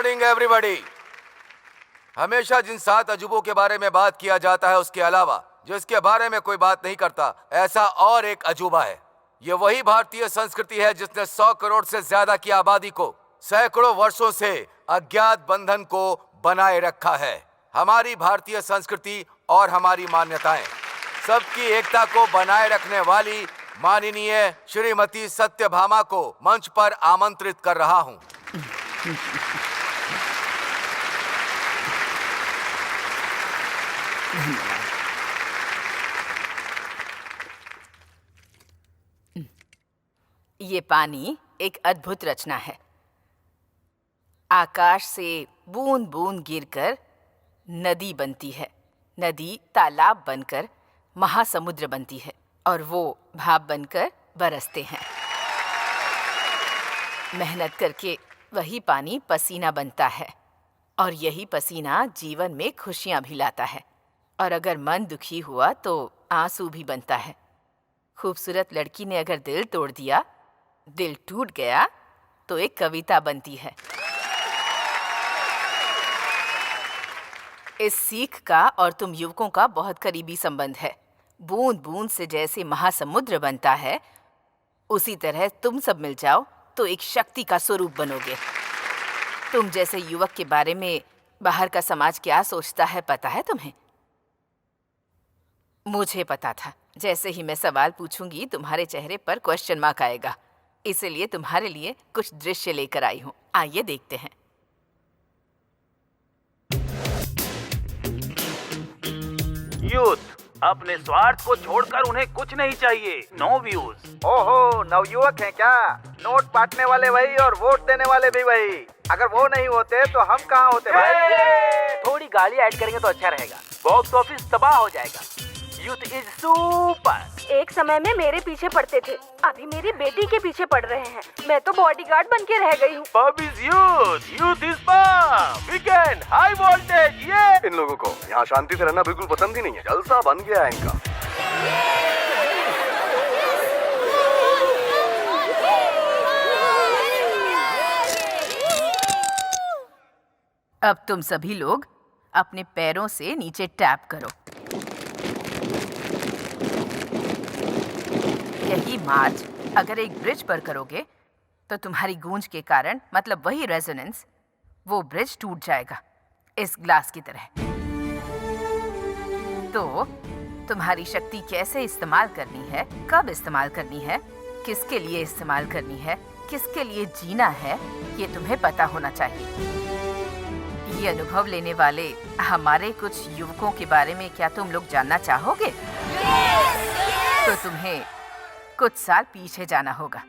Morning everybody. हमेशा जिन 7 अजूबों के बारे में बात किया जाता है उसके अलावा जिसके बारे में कोई बात नहीं करता, ऐसा और एक अजूबा है। ये वही भारतीय संस्कृति है जिसने 100 करोड़ से ज्यादा की आबादी को सैकड़ों वर्षों से अज्ञात बंधन को बनाए रखा है। हमारी भारतीय संस्कृति और हमारी मान्यताएं, सबकी एकता को बनाए रखने वाली माननीय श्रीमती सत्यभामा को मंच पर आमंत्रित कर रहा हूं। ये पानी एक अद्भुत रचना है। आकाश से बूंद बूंद गिरकर नदी बनती है, नदी तालाब बनकर महासमुद्र बनती है और वो भाप बनकर बरसते हैं। मेहनत करके वही पानी पसीना बनता है और यही पसीना जीवन में खुशियां भी लाता है। और अगर मन दुखी हुआ तो आंसू भी बनता है। खूबसूरत लड़की ने अगर दिल तोड़ दिया, दिल टूट गया तो एक कविता बनती है। इस सीख का और तुम युवकों का बहुत करीबी संबंध है। बूंद बूंद से जैसे महासमुद्र बनता है, उसी तरह तुम सब मिल जाओ तो एक शक्ति का स्वरूप बनोगे। तुम जैसे युवक के बारे में बाहर का समाज क्या सोचता है पता है तुम्हें? मुझे पता था। जैसे ही मैं सवाल पूछूंगी तुम्हारे चेहरे पर क्वेश्चन मार्क आएगा, इसलिए तुम्हारे लिए कुछ दृश्य लेकर आई हूँ। आइए देखते हैं। यूथ, अपने स्वार्थ को छोड़कर उन्हें कुछ नहीं चाहिए। No views. ओहो, नवयुवक हैं क्या? नोट बांटने वाले वही और वोट देने वाले भी वही। अगर वो नहीं होते तो हम कहाँ होते भाई? थोड़ी गाली ऐड करेंगे तो अच्छा रहेगा। बॉक्स ऑफिस तबाह हो जाएगा। Youth is super. एक समय में मेरे पीछे पड़ते थे, अभी मेरी बेटी के पीछे पड़ रहे हैं। मैं तो बॉडीगार्ड बन के रह गई हूँ। Pub is youth, youth is pub. Weekend high voltage. ये इन लोगों को यहाँ शांति से रहना बिल्कुल पसंद ही नहीं है। जलसा बन गया है इनका। अब तुम सभी लोग अपने पैरों से नीचे टैप करो। यही मार्च अगर एक ब्रिज पर करोगे तो तुम्हारी गूंज के कारण, मतलब वही रेजोनेंस, वो ब्रिज टूट जाएगा इस ग्लास की तरह। तो तुम्हारी शक्ति कैसे इस्तेमाल करनी है, कब इस्तेमाल करनी है, किसके लिए इस्तेमाल करनी है, किसके लिए जीना है, ये तुम्हें पता होना चाहिए। ये अनुभव लेने वाले हमारे कुछ युवकों के बारे में क्या तुम लोग जानना चाहोगे? तो तुम्हें कुछ साल पीछे जाना होगा।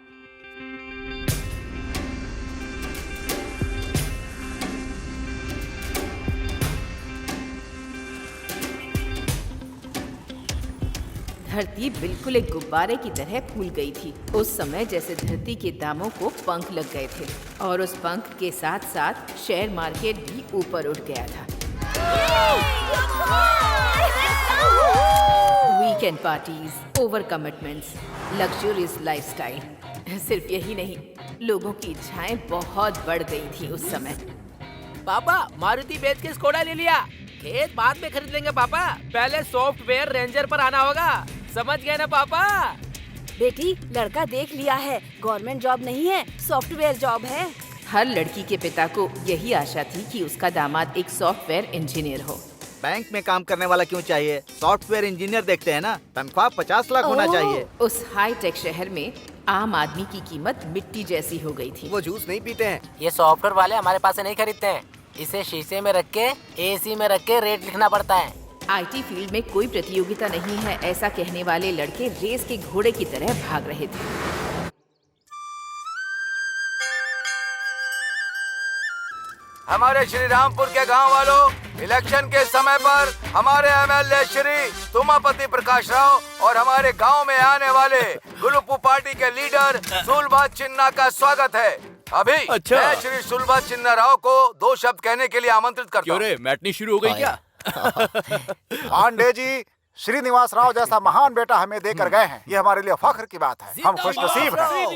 धरती बिल्कुल एक गुब्बारे की तरह फूल गई थी। उस समय जैसे धरती के दामों को पंख लग गए थे और उस पंख के साथ साथ शेयर मार्केट भी ऊपर उठ गया था। Weekend parties, over commitments, luxurious lifestyle. सिर्फ यही नहीं, लोगों की इच्छाएं बहुत बढ़ गई थी उस समय। पापा, मारुति बेच के स्कोडा ले लिया। खेत बाद में खरीद लेंगे पापा, पहले सॉफ्टवेयर रेंजर पर आना होगा। समझ गए ना पापा? बेटी, लड़का देख लिया है, गवर्नमेंट जॉब नहीं है, सॉफ्टवेयर जॉब है। हर लड़की के पिता को यही आशा थी कि उसका दामाद एक सॉफ्टवेयर इंजीनियर हो। बैंक में काम करने वाला क्यों चाहिए? सॉफ्टवेयर इंजीनियर देखते हैं ना, तनख्वाह 50 लाख होना चाहिए। उस हाई टेक शहर में आम आदमी की कीमत मिट्टी जैसी हो गई थी। वो जूस नहीं पीते हैं। ये सॉफ्टवेयर वाले हमारे पास से नहीं खरीदते हैं। इसे शीशे में रख के, एसी में रख के रेट लिखना पड़ता है। आईटी फील्ड में कोई प्रतियोगिता नहीं है, ऐसा कहने वाले लड़के रेस के घोड़े की तरह भाग रहे थे। हमारे श्री रामपुर के गांव वालों, इलेक्शन के समय पर हमारे एमएलए श्री तुमापति प्रकाश राव और हमारे गांव में आने वाले गुलुपू पार्टी के लीडर सुलभा चिन्ना का स्वागत है। अभी मैं श्री सुलभा चिन्ना राव को 2 शब्द कहने के लिए आमंत्रित करता हूँ। क्यों रे, मैटनी शुरू हो गई क्या? पांडे जी, श्रीनिवास राव जैसा महान बेटा हमें देकर गए हैं, ये हमारे लिए फख्र की बात है। हम खुशनसीब हैं।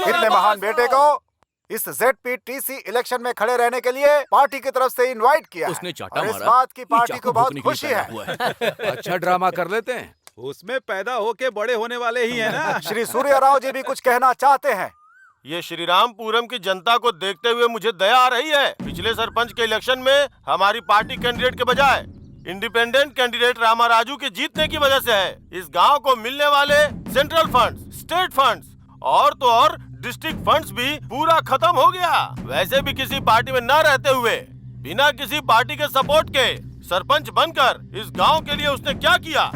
इतने महान बेटे को इस ZPTC इलेक्शन में खड़े रहने के लिए पार्टी की तरफ से इनवाइट किया उसने है चाटा और इस मारा, बात की ये पार्टी चाकू को बहुत भोंकने के लिए खुशी पैदा है। हुआ है। अच्छा ड्रामा कर लेते हैं। उसमें पैदा होके बड़े होने वाले ही है ना। श्री सूर्य राव जी भी कुछ कहना चाहते हैं। ये श्रीरामपुरम की जनता को देखते हुए मुझे दया आ रही है। पिछले सरपंच के इलेक्शन में हमारी पार्टी कैंडिडेट के बजाय इंडिपेंडेंट कैंडिडेट रामाराजू के जीतने की वजह से है। इस गांव को मिलने वाले सेंट्रल फंड्स, स्टेट फंड्स और तो और डिस्ट्रिक्ट फंड्स भी पूरा खत्म हो गया। वैसे भी किसी पार्टी में न रहते हुए बिना किसी पार्टी के सपोर्ट के सरपंच बनकर इस गांव के लिए उसने क्या किया?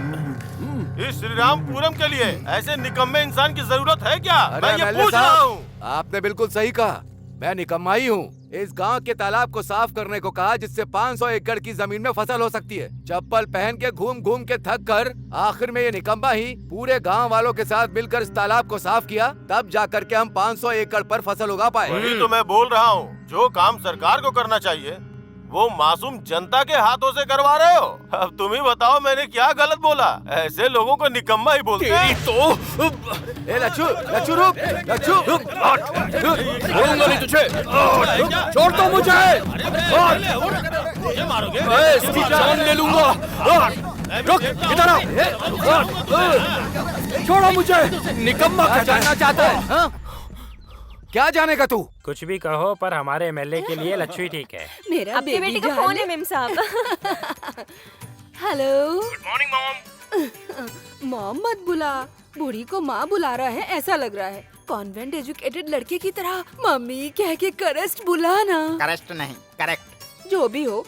इस श्रीरामपुरम के लिए ऐसे निकम्मे इंसान की जरूरत है क्या? मैं ये पूछ रहा हूँ। आपने बिल्कुल सही कहा, मैं निकम्मा ही हूँ। इस गांव के तालाब को साफ करने को कहा जिससे 500 एकड़ की जमीन में फसल हो सकती है। चप्पल पहन के घूम घूम के थक कर आखिर में ये निकम्मा ही पूरे गांव वालों के साथ मिलकर इस तालाब को साफ किया, तब जाकर के हम 500 एकड़ पर फसल उगा पाए। वही तो मैं बोल रहा हूँ, जो काम सरकार को करना चाहिए वो मासूम जनता के हाथों से करवा रहे हो। अब तुम ही बताओ मैंने क्या गलत बोला? ऐसे लोगों को निकम्मा ही बोलते हैं। ए लच्छू, लच्छू रुक, लच्छू रुक, छोड़ूंगा नहीं तुझे, छोड़ दो मुझे, मैं इसकी जान ले लूंगा। रुक, इधर आओ, छोड़ो मुझे। निकम्मा क्या जानना चाहता है? हाँ? क्या जानेगा तू? कुछ भी कहो पर हमारे एमएलए के लिए लच्छू ही ठीक है। मेरा आपके बेटे का फोन है मेम साहब। Hello. Good morning mom. Mom मत बुला, बूढ़ी को माँ बुला रहा है ऐसा लग रहा है। कॉन्वेंट एजुकेटेड लड़के की तरह मम्मी कह के करेक्ट बुला ना। करेक्ट नहीं, करेक्ट। जो भी हो,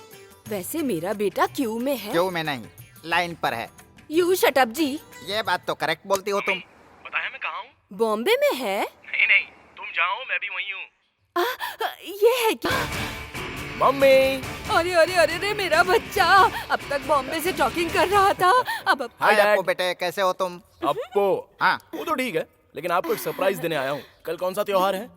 वैसे मेरा बेटा क्यू में है। क्यों में नहीं, लाइन पर है। यू शट अप जी। ये बात तो करेक्ट बोलती हो तुम। बताया मैं कहाँ हूँ? बॉम्बे में है? नहीं नहीं, तुम जाओ मैं भी वहीं हूँ। ये है क्या? मम्मी। अरे अरे अरे रे मेरा बच्चा, अब तक बॉम्बे से टॉकिंग कर रहा था, अब हाय अप्पू बेटे, कैसे हो तुम? अप्पू। हाँ वो तो ठीक है, लेकिन आपको एक सरप्राइज देने आया हूँ। कल कौन सा त्योहार है?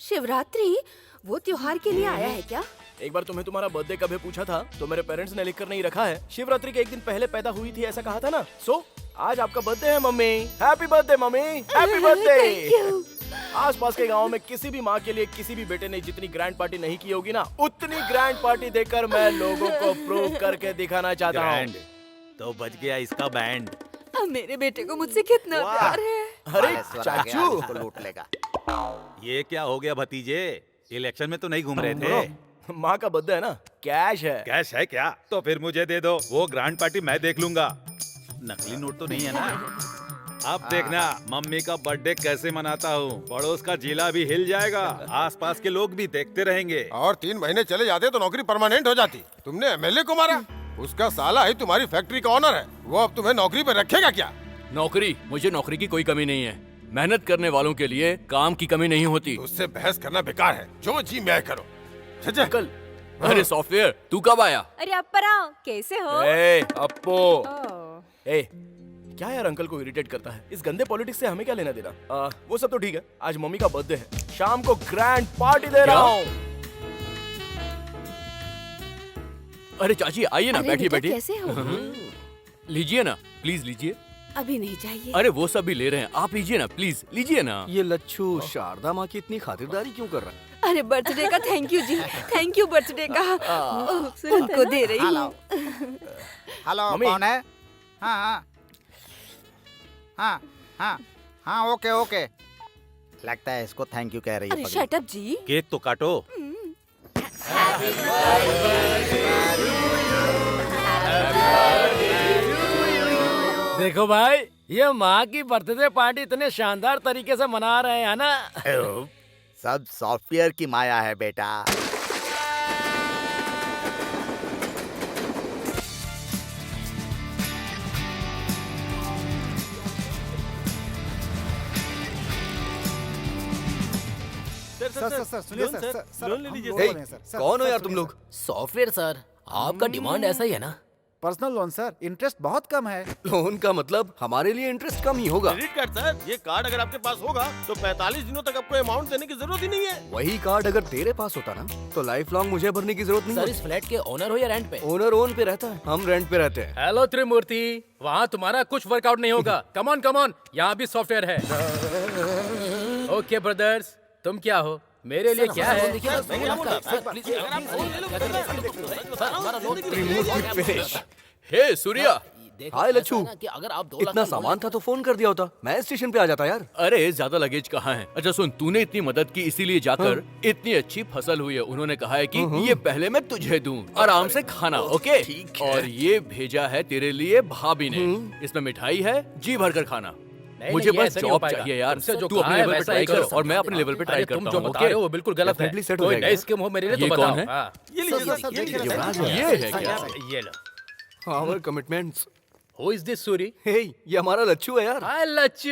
शिवरात्रि। वो त्योहार के लिए आया है क्या? एक बार तुम्हें तुम्हारा बर्थडे कब है पूछा था तो मेरे पेरेंट्स ने लिखकर नहीं रखा है। शिवरात्रि के एक दिन पहले पैदा हुई थी ऐसा कहा था ना। सो आज आपका बर्थडे है mummy. Happy birthday mummy, happy birthday. आसपास के गांव में किसी भी माँ के लिए किसी भी बेटे ने जितनी ग्रैंड पार्टी नहीं की होगी ना, उतनी ग्रैंड पार्टी देकर मैं लोगों को प्रूव करके दिखाना चाहता हूँ। तो बच गया इसका बैंड। अब मेरे बेटे को मुझसे कितना प्यार है। अरे चाचू, इसको लूट लेगा। ये क्या हो गया भतीजे? इलेक्शन में तो नहीं घूम रहे थे। माँ का बर्थडे है ना, कैश है। कैश है क्या? तो फिर मुझे दे दो, वो ग्रैंड पार्टी मैं देख लूंगा। नकली नोट तो नहीं है ना? अब देखना मम्मी का बर्थडे कैसे मनाता हूँ। पड़ोस का जिला भी हिल जाएगा, आसपास के लोग भी देखते रहेंगे। और 3 महीने चले जाते तो नौकरी परमानेंट हो जाती। तुमने एमएलए को मारा, उसका साला ही तुम्हारी फैक्ट्री का ऑनर है। वो अब तुम्हें नौकरी पर रखेगा क्या? नौकरी? मुझे नौकरी की कोई कमी नहीं है। मेहनत करने वालों के लिए काम की कमी नहीं होती। उससे बहस करना बेकार है, जो जी मैं करो। कल। अरे सॉफ्टवेयर, तू कब आया? अरे अपरा कैसे हो? ए अप्पू। ए क्या यार अंकल को इरिटेट करता है? इस गंदे पॉलिटिक्स से हमें क्या लेना देना? वो सब तो ठीक है, आज मम्मी का बर्थडे है, शाम को ग्रैंड पार्टी दे रहा हूँ। अरे चाची आइए ना, बैठिए बैठिए। कैसे हो? लीजिए ना, प्लीज लीजिए। अभी नहीं चाहिए। अरे वो सब भी ले रहे हैं, आप लीजिए ना, प्लीज लीजिए ना। ये लच्छू शारदा माँ की इतनी खातिरदारी क्यों कर रहा है? अरे बर्थडे का थैंक यू जी, थैंक यू बर्थडे का। उनको दे रही हूँ। हेलो, कौन है? हाँ हाँ हाँ हाँ हाँ, ओके ओके। लगता है इसको थैंक यू कह रही है। अरे शट अप जी। केक तो काटो। देखो भाई, ये माँ की बर्थडे पार्टी इतने शानदार तरीके से मना रहे हैं ना। सब सॉफ्टवेयर की माया है बेटा। सर सुनिए सर, लोन ले लीजिए सर। कौन हो यार तुम लोग? सॉफ्टवेयर सर, आपका डिमांड ऐसा ही है ना? पर्सनल लोन सर, इंटरेस्ट बहुत कम है। लोन का मतलब हमारे लिए इंटरेस्ट कम ही होगा। क्रेडिट कार्ड सर, ये कार्ड अगर आपके पास होगा तो 45 दिनों तक आपको अमाउंट देने की जरूरत ही नहीं है। वही कार्ड अगर तेरे पास होता ना तो लाइफ लॉन्ग मुझे भरने की जरूरत नहीं सर होती। इस फ्लैट के ओनर हो या रेंट पे? ओनर ओन पे रहता है, हम रेंट पे रहते हैं। हेलो त्रिमूर्ति, वहाँ तुम्हारा कुछ वर्कआउट नहीं होगा। कम ऑन, यहाँ भी सॉफ्टवेयर है। ओके ब्रदर्स, तुम क्या हो? मेरे लिए क्या है? हे सूर्या, हाय लच्छू, अगर आप इतना सामान था तो फोन कर दिया होता, मैं स्टेशन पे आ जाता यार। अरे ज्यादा लगेज कहाँ है? अच्छा सुन, तूने इतनी मदद की इसीलिए जाकर इतनी अच्छी फसल हुई है। उन्होंने कहा है कि ये पहले मैं तुझे दूं, आराम से खाना, ओके? और ये भेजा है तेरे लिए भाभी ने। इसमें मिठाई है, जी भर कर खाना। मुझे बस जॉब चाहिए यार। तू अपने लेवल पे ट्राई कर और मैं अपने लेवल पे ट्राई करता हूँ, ओके? वो बिल्कुल गलत है। कोई नई स्कीम हो मेरे लिए ये तो कौन बताओ। है? हाँ। ये है क्या? ये लो। Our commitments. Who is this Suri? Hey, ये हमारा लच्छू है यार। हाय लच्चू।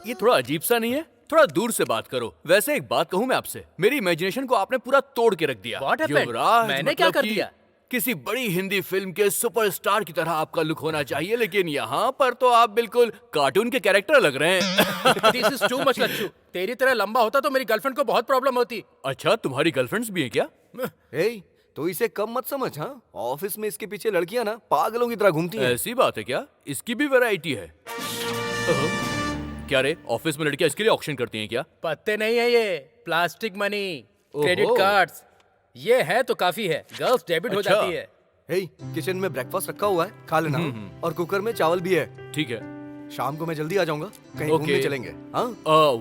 ये थोड़ा अजीब सा नहीं है? थोड़ा दूर से बात करो। वैसे एक बात कहूँ मैं आपसे, मेरी इमेजिनेशन को आपने पूरा तोड़ के रख दिया। What happened? युवराज, मैंने क्या कर कि दिया? किसी बड़ी हिंदी फिल्म के सुपरस्टार की तरह आपका लुक होना चाहिए, लेकिन यहाँ पर तो आप बिल्कुल कार्टून के कैरेक्टर लग रहे हैं। This is too much लच्चू। तेरी तरह लंबा होता तो मेरी गर्लफ्रेंड को बहुत प्रॉब्लम होती। अच्छा, तुम्हारी गर्लफ्रेंड्स भी हैं क्या? हे, तो इसे कम मत समझ। हाँ, ऑफिस में इसके पीछे लड़कियां ना पागलों की तरह घूमती हैं। ऐसी बात है क्या? इसकी भी वैरायटी है। ओहो, क्या रे, ऑफिस में लड़कियां इसके लिए ऑक्शन करती हैं क्या? पत्ते नहीं है ये, प्लास्टिक मनी, क्रेडिट ओहो। कार्ड्स। ये है तो काफी है, गर्ल्स डेबिट हो अच्छा। जाती है। हे, किचन में ब्रेकफास्ट रखा हुआ है, खा लेना। और कुकर में चावल भी है। ठीक है। शाम को मैं जल्दी आ जाऊंगा, कहीं घूमने चलेंगे। हाँ,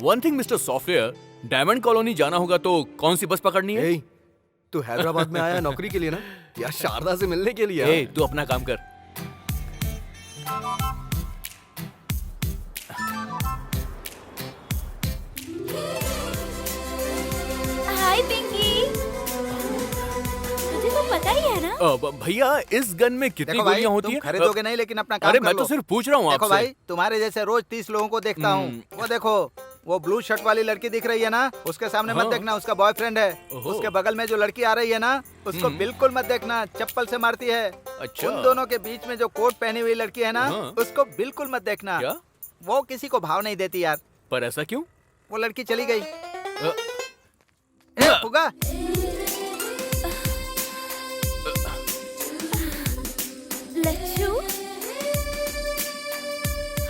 one thing mister software, diamond colony जाना होगा तो कौन सी बस पकड़नी है? हे, तू हैदराबाद में आया नौकरी के लिए ना, या शारदा से मिलने के लिए? ए, तू अपना काम कर। हाय पिंकी, तुझे तो पता ही है ना। भैया, इस गन में कितनी देखो भाई, गोलियां होती तुम हैं? खरीदोगे नहीं, लेकिन अपना काम अरे कर मैं लो। तो सिर्फ पूछ रहा हूँ देखो आपसे। भाई, तुम्हारे जैसे रोज 30 लोगों को देखता हूँ। वो देखो, वो ब्लू शर्ट वाली लड़की दिख रही है ना, उसके सामने मत हाँ। देखना, उसका बॉयफ्रेंड है। ओहो। उसके बगल में जो लड़की आ रही है ना, उसको बिल्कुल मत देखना, चप्पल से मारती है। अच्छा। उन दोनों के बीच में जो कोट पहनी हुई लड़की है ना, हाँ। उसको बिल्कुल मत देखना। क्या? वो किसी को भाव नहीं देती यार। पर ऐसा क्यों? वो लड़की चली गई। अ, ए, फुगा, लच्छू,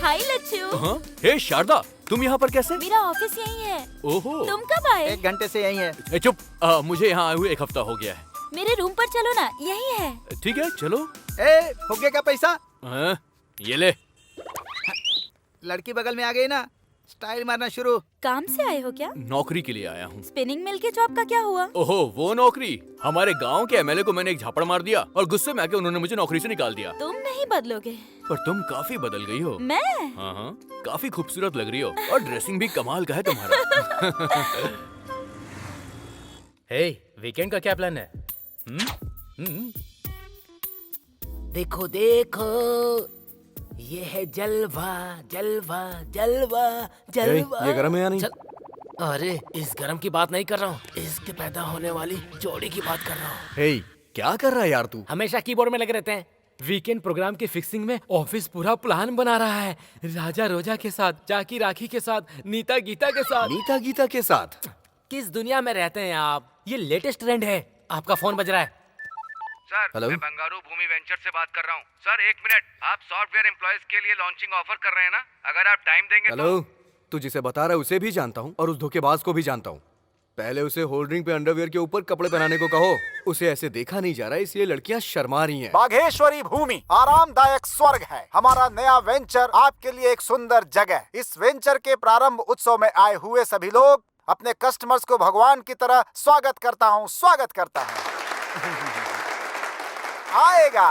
हाय लच्छू। हाँ? हे शारदा, तुम यहाँ पर कैसे? मेरा ऑफिस यही है। ओहो। तुम कब आए? 1 घंटे से यही है। ए, चुप। मुझे यहाँ आए हुए 1 हफ्ता हो गया है। मेरे रूम पर चलो ना, यही है। ठीक है, चलो। ए, फुगे का पैसा। हाँ, ये ले। लड़की बगल में आ गई ना, स्टाइल मारना शुरू। काम से आए हो क्या? नौकरी के लिए आया हूँ। स्पिनिंग मिल के जॉब का क्या हुआ? ओहो, वो नौकरी। हमारे गांव के एमएलए को मैंने एक झापड़ मार दिया और गुस्से में आके उन्होंने मुझे नौकरी से निकाल दिया। तुम नहीं बदलोगे। पर तुम काफी बदल गई हो। मैं? हाँ हाँ, काफी खूबसूरत लग रही हो और ड्रेसिंग भी कमाल का है तुम्हारा। हे, वीकेंड का क्या प्लान है? देखो देखो, ये है जलवा जलवा जलवा जलवा। ये गरम है या नहीं? अरे इस गरम की बात नहीं कर रहा हूँ, इसके पैदा होने वाली जोड़ी की बात कर रहा हूँ। हे, क्या कर रहा है यार तू? हमेशा कीबोर्ड में लगे रहते हैं। वीकेंड प्रोग्राम की फिक्सिंग में ऑफिस पूरा प्लान बना रहा है। राजा रोजा के साथ, जाकी राखी के साथ, नीता गीता के साथ। नीता गीता के साथ? किस दुनिया में रहते हैं आप? ये लेटेस्ट ट्रेंड है। आपका फोन बज रहा है। Sir, hello? मैं बंगारू भूमि वेंचर से बात कर रहा हूँ। सर 1 मिनट, आप सॉफ्टवेयर एम्प्लॉयज के लिए लॉन्चिंग ऑफर कर रहे हैं ना? अगर आप टाइम देंगे हेलो, तू जिसे बता रहा है उसे भी जानता हूँ और उस धोखेबाज को भी जानता हूँ। पहले उसे होल्डरिंग पे अंडरवियर के ऊपर कपड़े पहनाने को कहो। उसे ऐसे देखा नहीं जा रहा, इसलिए लड़कियां शर्मा रही हैं। बाघेश्वरी भूमि आरामदायक स्वर्ग है। हमारा नया वेंचर आपके लिए एक सुंदर जगह। इस वेंचर के प्रारंभ उत्सव में आए हुए सभी लोग अपने कस्टमर्स को भगवान की तरह स्वागत करता हूँ। आएगा,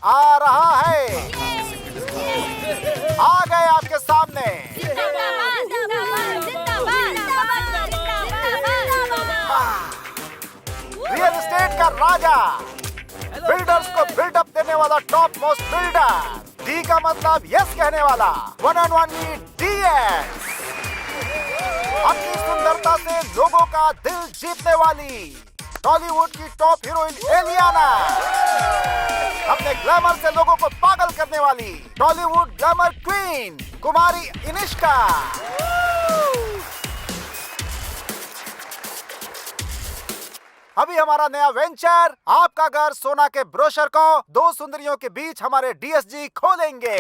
आ रहा है, आ गए आपके सामने। रियल एस्टेट का राजा, बिल्डर्स को बिल्डअप देने वाला टॉप मोस्ट बिल्डर। डी का मतलब यस कहने वाला, वन ऑन वन DS। अपनी सुंदरता से लोगों का दिल जीतने वाली टॉलीवुड की टॉप हीरोइन एलियाना। अपने ग्लैमर से लोगों को पागल करने वाली टॉलीवुड ग्लैमर क्वीन कुमारी इनिष्का। अभी हमारा नया वेंचर आपका घर सोना के ब्रोशर को 2 सुंदरियों के बीच हमारे DSG खोलेंगे।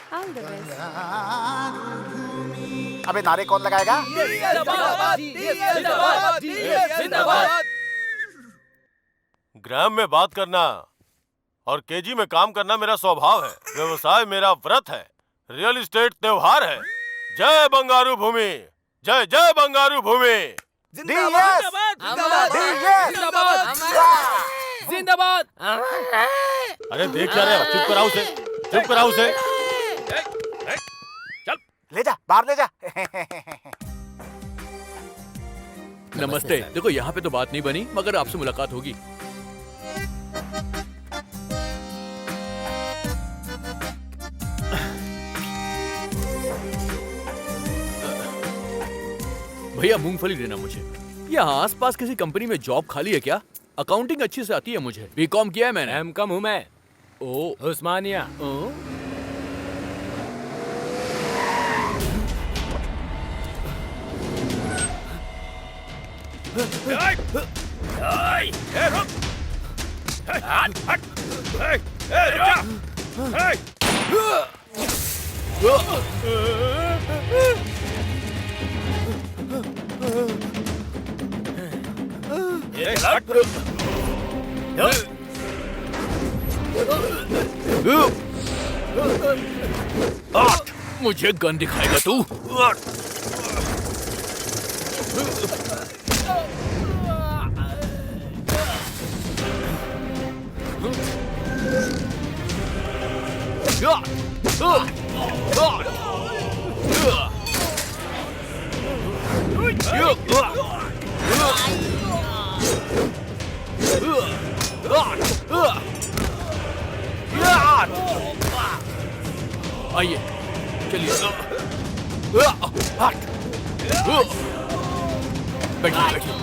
All the best. अबे नारे कौन लगाएगा? ग्राम में बात करना और केजी में काम करना मेरा स्वभाव है। व्यवसाय मेरा व्रत है। रियल एस्टेट त्योहार है। जय बंगारू भूमि, जय जय बंगारू भूमि। जिंदाबाद। अरे देख क्या रहे हो? चुप कराओ उसे, चुप कराओ उसे। ले जा, बाहर ले जा। नमस्ते। देखो यहाँ पे तो बात नहीं बनी, मगर आपसे मुलाकात होगी। भैया मूंगफली देना मुझे। यहाँ आसपास किसी कंपनी में जॉब खाली है क्या? अकाउंटिंग अच्छी से आती है मुझे। बीकॉम किया है मैंने। एमकॉम हूँ मैं। ओ उस्मानिया। मुझे गन दिखाएगा तू? आइए चलिए। बैठिए बैठिए।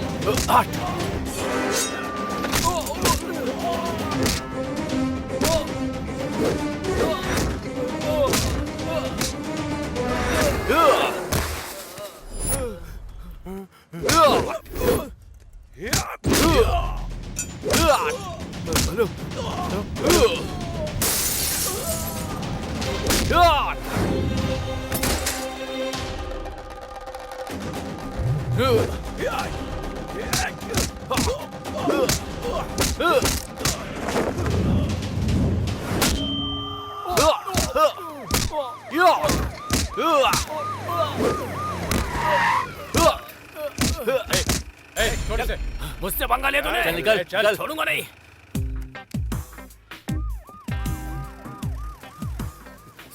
मुझसे पंगा लिया तूने? चल निकल, चल। छोड़ूंगा नहीं।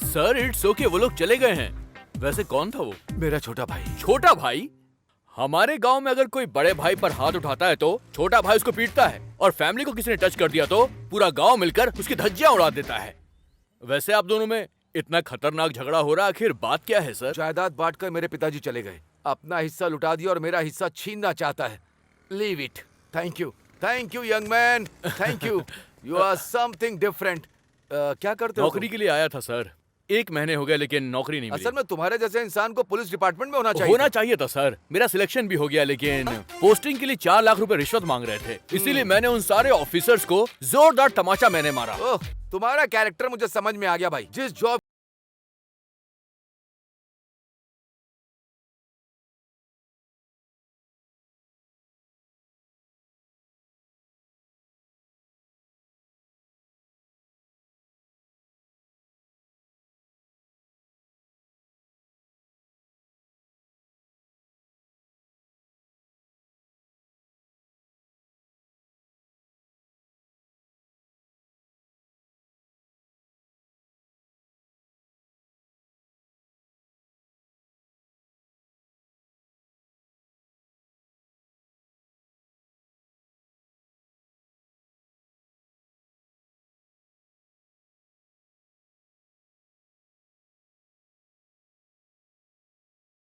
सर इट्स ओके, वो लोग चले गए हैं। वैसे कौन था वो? मेरा छोटा भाई। छोटा भाई? हमारे गांव में अगर कोई बड़े भाई पर हाथ उठाता है तो छोटा भाई उसको पीटता है, और फैमिली को किसी ने टच कर दिया तो पूरा गांव मिलकर उसकी धज्जियां उड़ा देता है। वैसे आप दोनों में इतना खतरनाक झगड़ा हो रहा, आखिर बात क्या है सर? जायदाद बांटकर मेरे पिताजी चले गए। अपना हिस्सा लुटा दिया और मेरा हिस्सा छीनना चाहता है। Leave it. Thank you young man, thank you. You are something different. क्या करते हो? नौकरी के लिए आया था सर। 1 महीने हो गए लेकिन नौकरी नहीं मिली। असल में तुम्हारे जैसे इंसान को पुलिस डिपार्टमेंट में होना चाहिए था सर। मेरा सिलेक्शन भी हो गया, लेकिन पोस्टिंग के लिए 4 लाख रुपए रिश्वत मांग रहे थे। इसीलिए मैंने उन सारे ऑफिसर्स को जोरदार तमाचा मैंने मारा। ओह, तुम्हारा कैरेक्टर मुझे समझ में आ गया भाई। जिस जॉब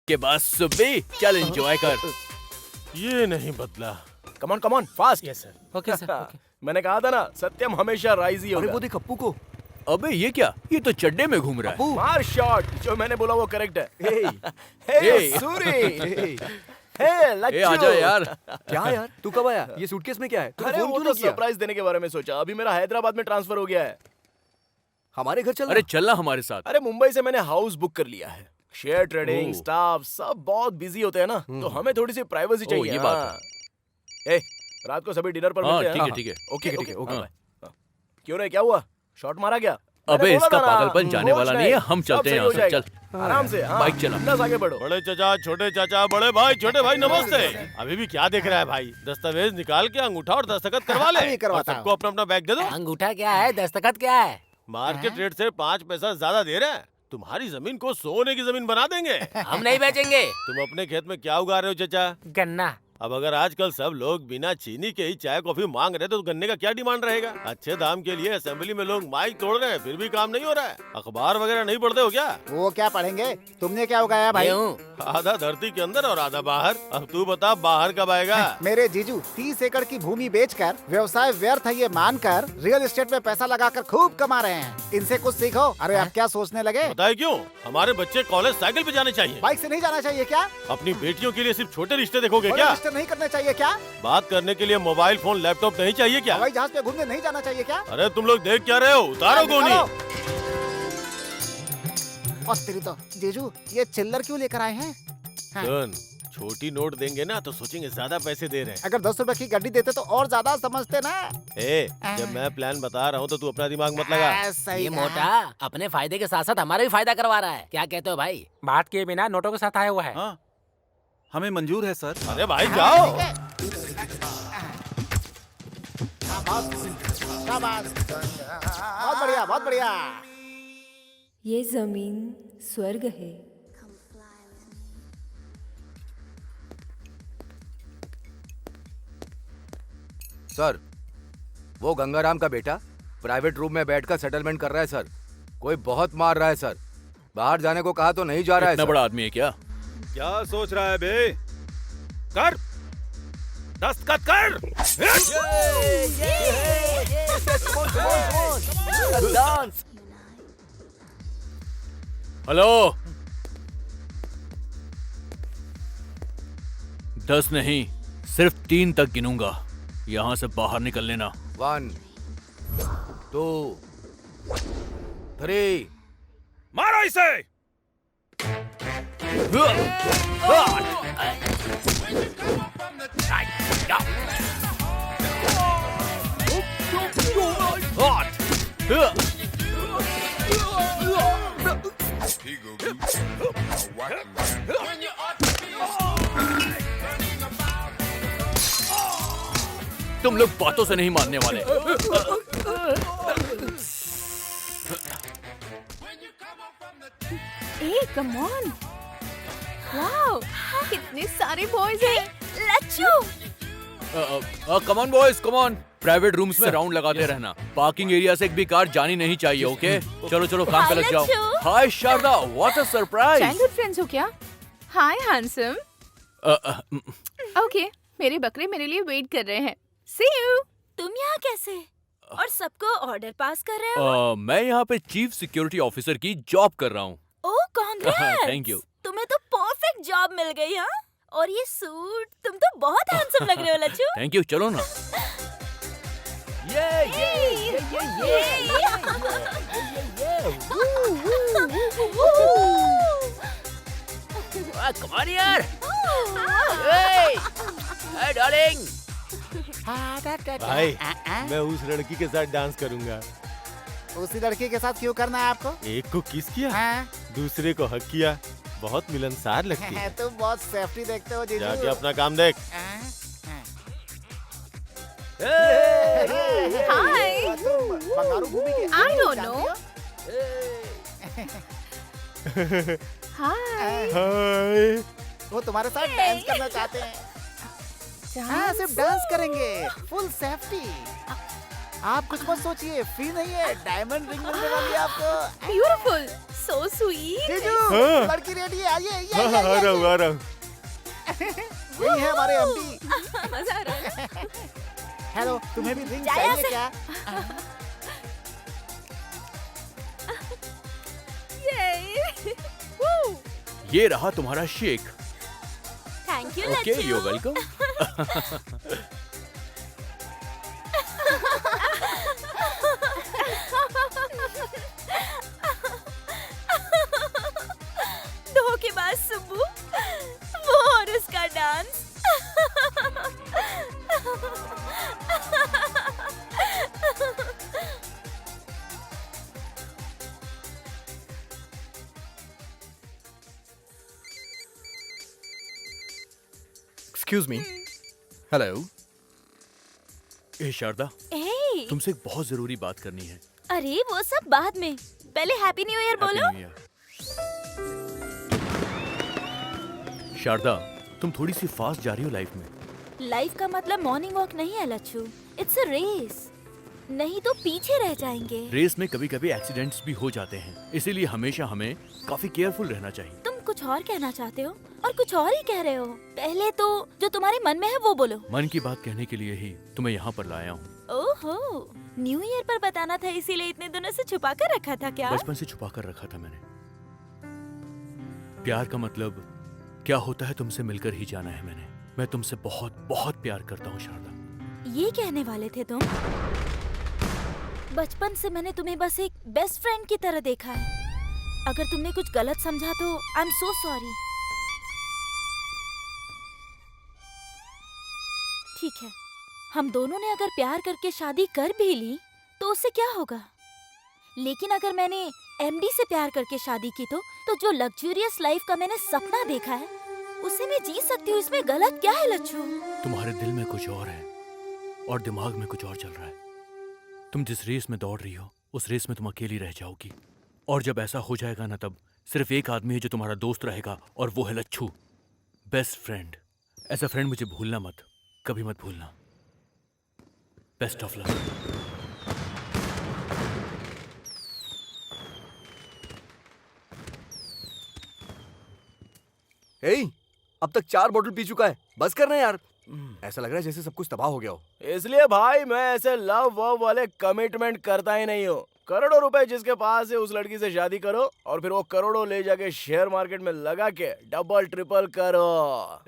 के बाद सुबह चल एंजॉय कर। ये नहीं बदला। Come on fast. Yes sir. Okay sir. Okay. मैंने कहा था ना, सत्यम हमेशा राइज ही होगा। वो देख अप्पू को। अबे ये क्या? ये तो चड्डे में घूम रहा है। मार शॉट। जो मैंने बोला वो करेक्ट है। हे, सूरी। ए आजा यार। क्या यार, तू कब आया? ये सूटकेस में क्या है? तूने अरे फोन वो क्यों तो नहीं किया? सरप्राइज देने के बारे में सोचा। अभी मेरा हैदराबाद में ट्रांसफर हो गया है। हमारे घर चलना। अरे चलना हमारे साथ। अरे मुंबई से मैंने हाउस बुक कर लिया है। शेयर ट्रेडिंग स्टाफ सब बहुत बिजी होते हैं ना, तो हमें थोड़ी सी प्राइवेसी चाहिए। ये बात है। ए, रात को सभी डिनर पर मिलते हैं। ठीक है ठीक है। Okay okay. क्यों रे, क्या हुआ? शॉट मारा क्या? अबे इसका पागलपन जाने वाला नहीं है, हम चलते हैं यहाँ से। चल आराम से, बाइक चला। बस आगे बढ़ो। बड़े चाचा, छोटे चाचा, बड़े भाई, छोटे भाई, नमस्ते। अभी भी क्या देख रहा है भाई? दस्तावेज निकाल के अंगूठा और दस्तखत करवा ले। और सबको अपना अपना बैग दे दो। अंगूठा क्या है, दस्तखत क्या है? मार्केट रेट से 5 पैसा ज्यादा दे रहे हैं। तुम्हारी जमीन को सोने की जमीन बना देंगे। हम नहीं बेचेंगे। तुम अपने खेत में क्या उगा रहे हो चाचा? गन्ना। अब अगर आजकल सब लोग बिना चीनी के ही चाय कॉफी मांग रहे तो गन्ने का क्या डिमांड रहेगा? अच्छे दाम के लिए असेंबली में लोग माइक तोड़ रहे हैं, फिर भी काम नहीं हो रहा है। अखबार वगैरह नहीं पढ़ते हो क्या? वो क्या पढ़ेंगे? तुमने क्या उगाया भाई? आधा धरती के अंदर और आधा बाहर। अब तू बता, बाहर कब आएगा? मेरे जीजू 30 एकड़ की भूमि बेचकर व्यवसाय व्यर्थ है ये मानकर रियल एस्टेट में पैसा लगाकर खूब कमा रहे हैं। इनसे कुछ सीखो। अरे आप क्या सोचने लगे? बताए क्यों? हमारे बच्चे कॉलेज साइकिल पे जाने चाहिए। बाइक से नहीं जाना चाहिए क्या? अपनी बेटियों के लिए सिर्फ छोटे रिश्ते देखोगे क्या? रिश्ते नहीं करने चाहिए क्या? बात करने के लिए मोबाइल फोन लैपटॉप नहीं चाहिए क्या? हवाई जहाज पे घूमने नहीं जाना चाहिए क्या? अरे तुम लोग देख क्या रहे हो? उतारो गोनी। और तेरी तो जीजू ये चिल्लर क्यों लेकर आए हैं? सुन, छोटी नोट देंगे ना तो सोचेंगे ज्यादा पैसे दे रहे हैं। अगर 10 रुपए की गड्डी देते तो और ज्यादा समझते ना। जब मैं प्लान बता रहा हूँ तो तू अपना दिमाग मत लगा। ये मोटा अपने फायदे के साथ साथ हमारा भी फायदा करवा रहा है। क्या कहते हो भाई? बात किए बिना नोटों के साथ आया हुआ है। हाँ, हमें मंजूर है सर। अरे भाई जाओ। बहुत बढ़िया, बहुत बढ़िया। ये जमीन स्वर्ग है। सर, वो गंगाराम का बेटा प्राइवेट रूम में बैठकर सेटलमेंट कर रहा है सर। कोई बहुत मार रहा है सर। बाहर जाने को कहा तो नहीं जा रहा है। इतना बड़ा आदमी है क्या? क्या सोच रहा है बे? कर, दस्तखत कर। हेलो, 10 नहीं, सिर्फ 3 तक गिनूंगा। यहाँ से बाहर निकल लेना। 1 2 3। मारो इसे। तुम लोग बातों से नहीं मानने वाले। ए कम ऑन, वाओ कितने सारे बॉयज हैं। Lachchu, come on boys, come on. Private rooms में राउंड लगाते रहना। पार्किंग एरिया से एक भी कार जानी नहीं चाहिए। ओके, चलो चलो काम पे लग जाओ। Hi Sharda, what a surprise. Childhood friends हो क्या? हाय हैंडसम। ओके, मेरे बकरे मेरे लिए वेट कर रहे हैं। सी यू। तुम यहाँ कैसे? और सबको ऑर्डर पास कर रहे हो? मैं यहाँ पे चीफ सिक्योरिटी ऑफिसर की जॉब कर रहा हूँ। ओह कांग्रेट्स। Thank you. तुम्हें तो परफेक्ट जॉब मिल गई। हाँ, और ये सूट, तुम तो बहुत हैंडसम लग रहे हो लच्चू। थैंक यू, चलो ना। Come on यार। Hey, hey darling। भाई, मैं उस लड़की के साथ डांस करूंगा। उसी लड़की के साथ क्यों करना है आपको? एक को किस किया, दूसरे को हक किया। बहुत मिलनसार लगती है। तुम बहुत सेफ्टी देखते हो जीजू। जाके अपना काम देख। हाय, बंगारू भूमि के आई डोंट नो। हाय, हाय। वो तुम्हारे साथ डांस करना चाहते हैं। हाँ, सिर्फ डांस करेंगे, फुल सेफ्टी। आप कुछ मत सोचिए, फ्री नहीं है, डायमंड रिंग मिलने वाली है आपको। Beautiful, so sweet. जीजू, लड़की रेडी है, आइए। आ रहा हूँ। यही है हमारे एमपी। मजा आ रहा है। हेलो, तुम्हें भी रिंग चाहिए क्या? ये रहा तुम्हारा shake. Thank you okay, Lachchu. You welcome. Excuse me. Hello. ए शारदा, ए, तुमसे एक बहुत जरूरी बात करनी है। अरे वो सब बाद में, पहले हैप्पी न्यू ईयर बोलो। Happy New Year। शारदा, तुम थोड़ी सी फास्ट जा रही हो लाइफ में। लाइफ का मतलब मॉर्निंग वॉक नहीं है लच्छू, इट्स अ रेस, नहीं तो पीछे रह जाएंगे। रेस में कभी कभी एक्सीडेंट्स भी हो जाते हैं, इसीलिए हमेशा हमें काफी केयरफुल रहना चाहिए। तुम कुछ और कहना चाहते हो और कुछ और ही कह रहे हो। पहले तो जो तुम्हारे मन में है वो बोलो। मन की बात कहने के लिए ही तुम्हें यहाँ पर लाया हूँ। ओहो, न्यू ईयर पर बताना था, इसीलिए इतने दिनों से छुपा कर रखा था क्या? बचपन से छुपा कर रखा था मैंने। प्यार का मतलब क्या होता है तुमसे मिलकर ही जाना है मैंने। मैं तुमसे बहुत बहुत प्यार करता हूँ शारदा। ये कहने वाले थे तुम? बचपन से मैंने तुम्हें बस एक बेस्ट फ्रेंड की तरह देखा है। अगर तुमने कुछ गलत समझा तो आई एम सो सॉरी। ठीक है, हम दोनों ने अगर प्यार करके शादी कर भी ली तो उससे क्या होगा? लेकिन अगर मैंने एमडी से प्यार करके शादी की तो जो लग्जूरियस लाइफ का मैंने सपना देखा है उसे मैं जी सकती हूँ। इसमें गलत क्या है लच्छू? तुम्हारे दिल में कुछ और है और दिमाग में कुछ और चल रहा है। तुम जिस रेस में दौड़ रही हो उस रेस में तुम अकेली रह जाओगी, और जब ऐसा हो जाएगा ना तब सिर्फ एक आदमी है जो तुम्हारा दोस्त रहेगा, और वो है Lachhu, best friend. As a friend मुझे भूलना मत, कभी मत भूलना। Best of luck. अब तक 4 बोतल पी चुका है, बस करना यार। ऐसा लग रहा है जैसे सब कुछ तबाह हो गया हो। इसलिए भाई मैं ऐसे लव वव वाले कमिटमेंट करता ही नहीं हूँ। करोड़ों रुपए जिसके पास है उस लड़की से शादी करो और फिर वो करोड़ों ले जाके शेयर मार्केट में लगा के डबल ट्रिपल करो।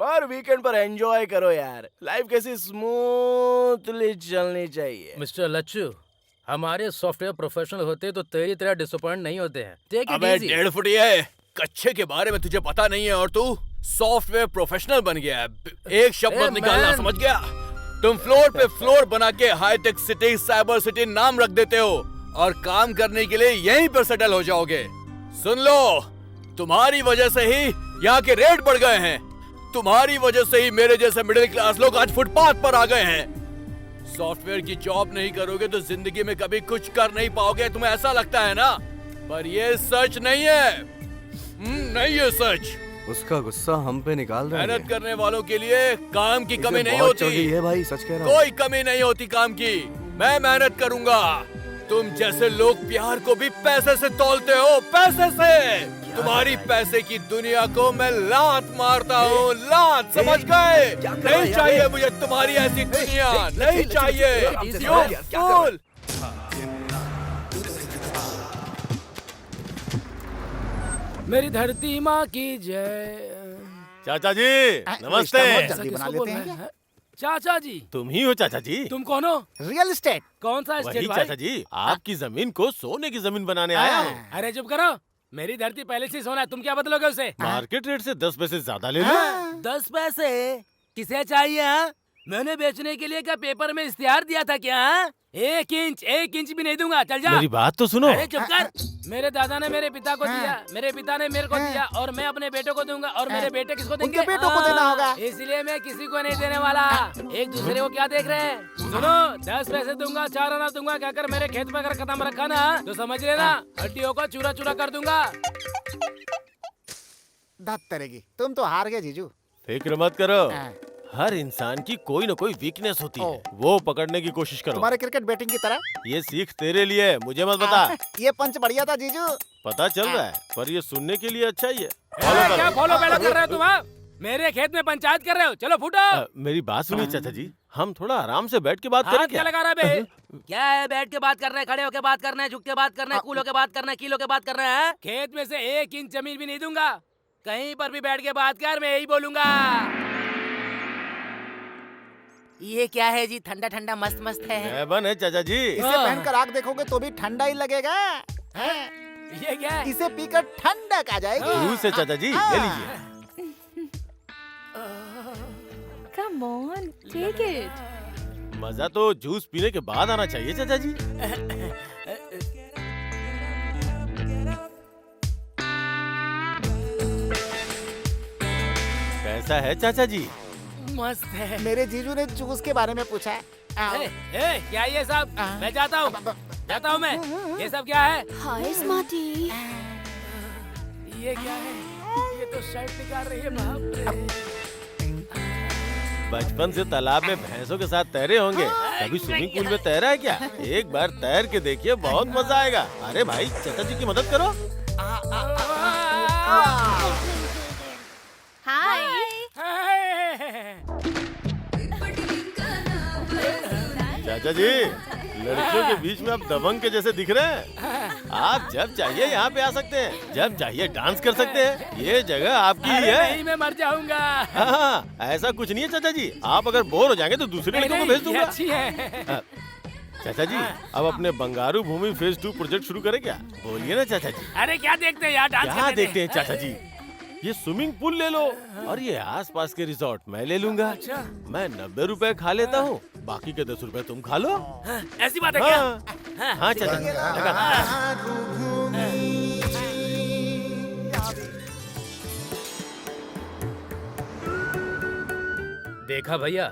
पर वीकेंड पर एंजॉय करो यार। लाइफ कैसी स्मूथली चलनी चाहिए। मिस्टर लच्छू, हमारे सॉफ्टवेयर प्रोफेशनल होते तो तेरी तरह डिसअपॉइंट नहीं होते हैं। Take it अबे easy। 1.5 फुट है, कच्चे के बारे में तुझे पता नहीं है और तू सॉफ्टवेयर प्रोफेशनल बन गया है। एक शब्द मत निकालना, समझ गया? तुम फ्लोर पे फ्लोर बना के हाईटेक सिटी, साइबर सिटी नाम रख देते हो और काम करने के लिए यहीं पर सेटल हो जाओगे। सुन लो, तुम्हारी वजह से ही यहाँ के रेट बढ़ गए हैं। तुम्हारी वजह से ही मेरे जैसे मिडिल क्लास लोग आज फुटपाथ पर आ गए हैं। सॉफ्टवेयर की जॉब नहीं करोगे तो जिंदगी में कभी कुछ कर नहीं पाओगे। तुम्हें ऐसा लगता है ना, पर ये सच नहीं है। नहीं है सच। उसका गुस्सा हम पे निकाल रहा है। मेहनत करने वालों के लिए काम की कमी नहीं बहुत चल होती गई है भाई, सच कह रहा हूँ। कोई कमी नहीं होती काम की। मैं मेहनत करूंगा। तुम जैसे लोग प्यार को भी पैसे से तोलते हो, पैसे से। तुम्हारी पैसे की दुनिया को मैं लात मारता हूँ, लात, समझ गए? नहीं चाहिए मुझे तुम्हारी ऐसी दुनिया, नहीं चाहिए। मेरी धरती माँ की जय। चाचा जी नमस्ते। जल्दी बना लेते हैं क्या? चाचा जी तुम ही हो चाचा जी? तुम कौन हो? Real estate. कौन सा वही स्टेट भाई? चाचा जी, आपकी जमीन को सोने की जमीन बनाने आया हूँ। अरे चुप करो, मेरी धरती पहले से सोना है, तुम क्या बदलोगे उसे? मार्केट रेट से 10 पैसे ज्यादा ले लो। 10 पैसे किसे चाहिए? हाँ? मैंने बेचने के लिए क्या पेपर में इश्तिहार दिया था क्या? 1 इंच भी नहीं दूंगा, चल जा। मेरी बात तो सुनो। अरे चुप कर। मेरे दादा ने मेरे पिता को दिया, मेरे पिता ने मेरे को दिया, और मैं अपने बेटों को दूंगा, और मेरे बेटे किसको देंगे? उनके बेटों को देना होगा। इसलिए मैं किसी को नहीं देने वाला। एक दूसरे को क्या देख रहे हैं? सुनो, 10 पैसे दूंगा, 4 आना दूंगा, कहकर मेरे खेत पे अगर कदम रखा ना तो समझ लेना हड्डियों को चूरा चूरा कर दूंगा। धत तरेगी, तुम तो हार गए जीजू। फिक्र मत करो, हर इंसान की कोई न कोई वीकनेस होती है, वो पकड़ने की कोशिश करो। तुम्हारे क्रिकेट बैटिंग की तरह। ये सीख तेरे लिए, मुझे मत बता। ये पंच बढ़िया था जीजू। पता चल रहा है, पर ये सुनने के लिए अच्छा ही है। क्या फॉलो बैलो कर रहे हो तुम? हाँ? मेरे खेत में पंचायत कर रहे हो? चलो फूटो। मेरी बात सुनिए चाचा जी, हम थोड़ा आराम से बैठ के बात करें क्या लगा रहा है बे? क्या है, बैठ के बात करना है, खड़े होके बात करना है, झुक के बात करना है, कूल होके बात करना है, कील होके बात करना है? खेत में से 1 इंच जमीन भी नहीं दूंगा। कहीं पर भी बैठ के बात कर, मैं यही बोलूंगा। ये क्या है जी? ठंडा ठंडा मस्त मस्त है। बन है चाचा जी। इसे पहनकर आग देखोगे तो भी ठंडा ही लगेगा। ये क्या है? इसे पीकर ठंडक आ जाएगी। जूस है चाचा जी, ले लीजिए। Come on, take it. मजा तो जूस पीने के बाद आना चाहिए चाचा जी। कैसा है चाचा जी? मस्त है। मेरे जीजू ने जूस के बारे में पूछा है। क्या ये सब? मैं जाता हूँ मैं। ये सब क्या है? हाय स्मार्टी। ये क्या है? ये तो शर्ट निकाल रही है। बाप रे। बचपन से तालाब में भैंसों के साथ तैरे होंगे, कभी स्विमिंग पूल में तैरा है क्या? एक बार तैर के देखिए, बहुत मजा आएगा। अरे भाई चाचा जी की मदद करो। हाय। चाचा जी, लड़कियों के बीच में आप दबंग के जैसे दिख रहे हैं। आप जब चाहिए यहाँ पे आ सकते हैं, जब चाहिए डांस कर सकते हैं। ये जगह आपकी ही है। नहीं, मैं मर जाऊंगा। हाँ, ऐसा कुछ नहीं है चाचा जी। आप अगर बोर हो जाएंगे तो दूसरे लड़कों को भेज दूंगा। अच्छी है। चाचा जी, अब अपने बंगारू भूमि फेज 2 प्रोजेक्ट शुरू करें क्या? बोलिए ना चाचा जी। अरे क्या देखते हैं यार, डांस क्या देखते हैं चाचा जी? ये स्विमिंग पूल ले लो और ये आसपास के रिसोर्ट मैं ले लूंगा। मैं 90 रुपए खा लेता हूँ, बाकी के 10 रुपए तुम खा लो। ऐसी बात है क्या? हाँ चाचा जी, देखा भैया,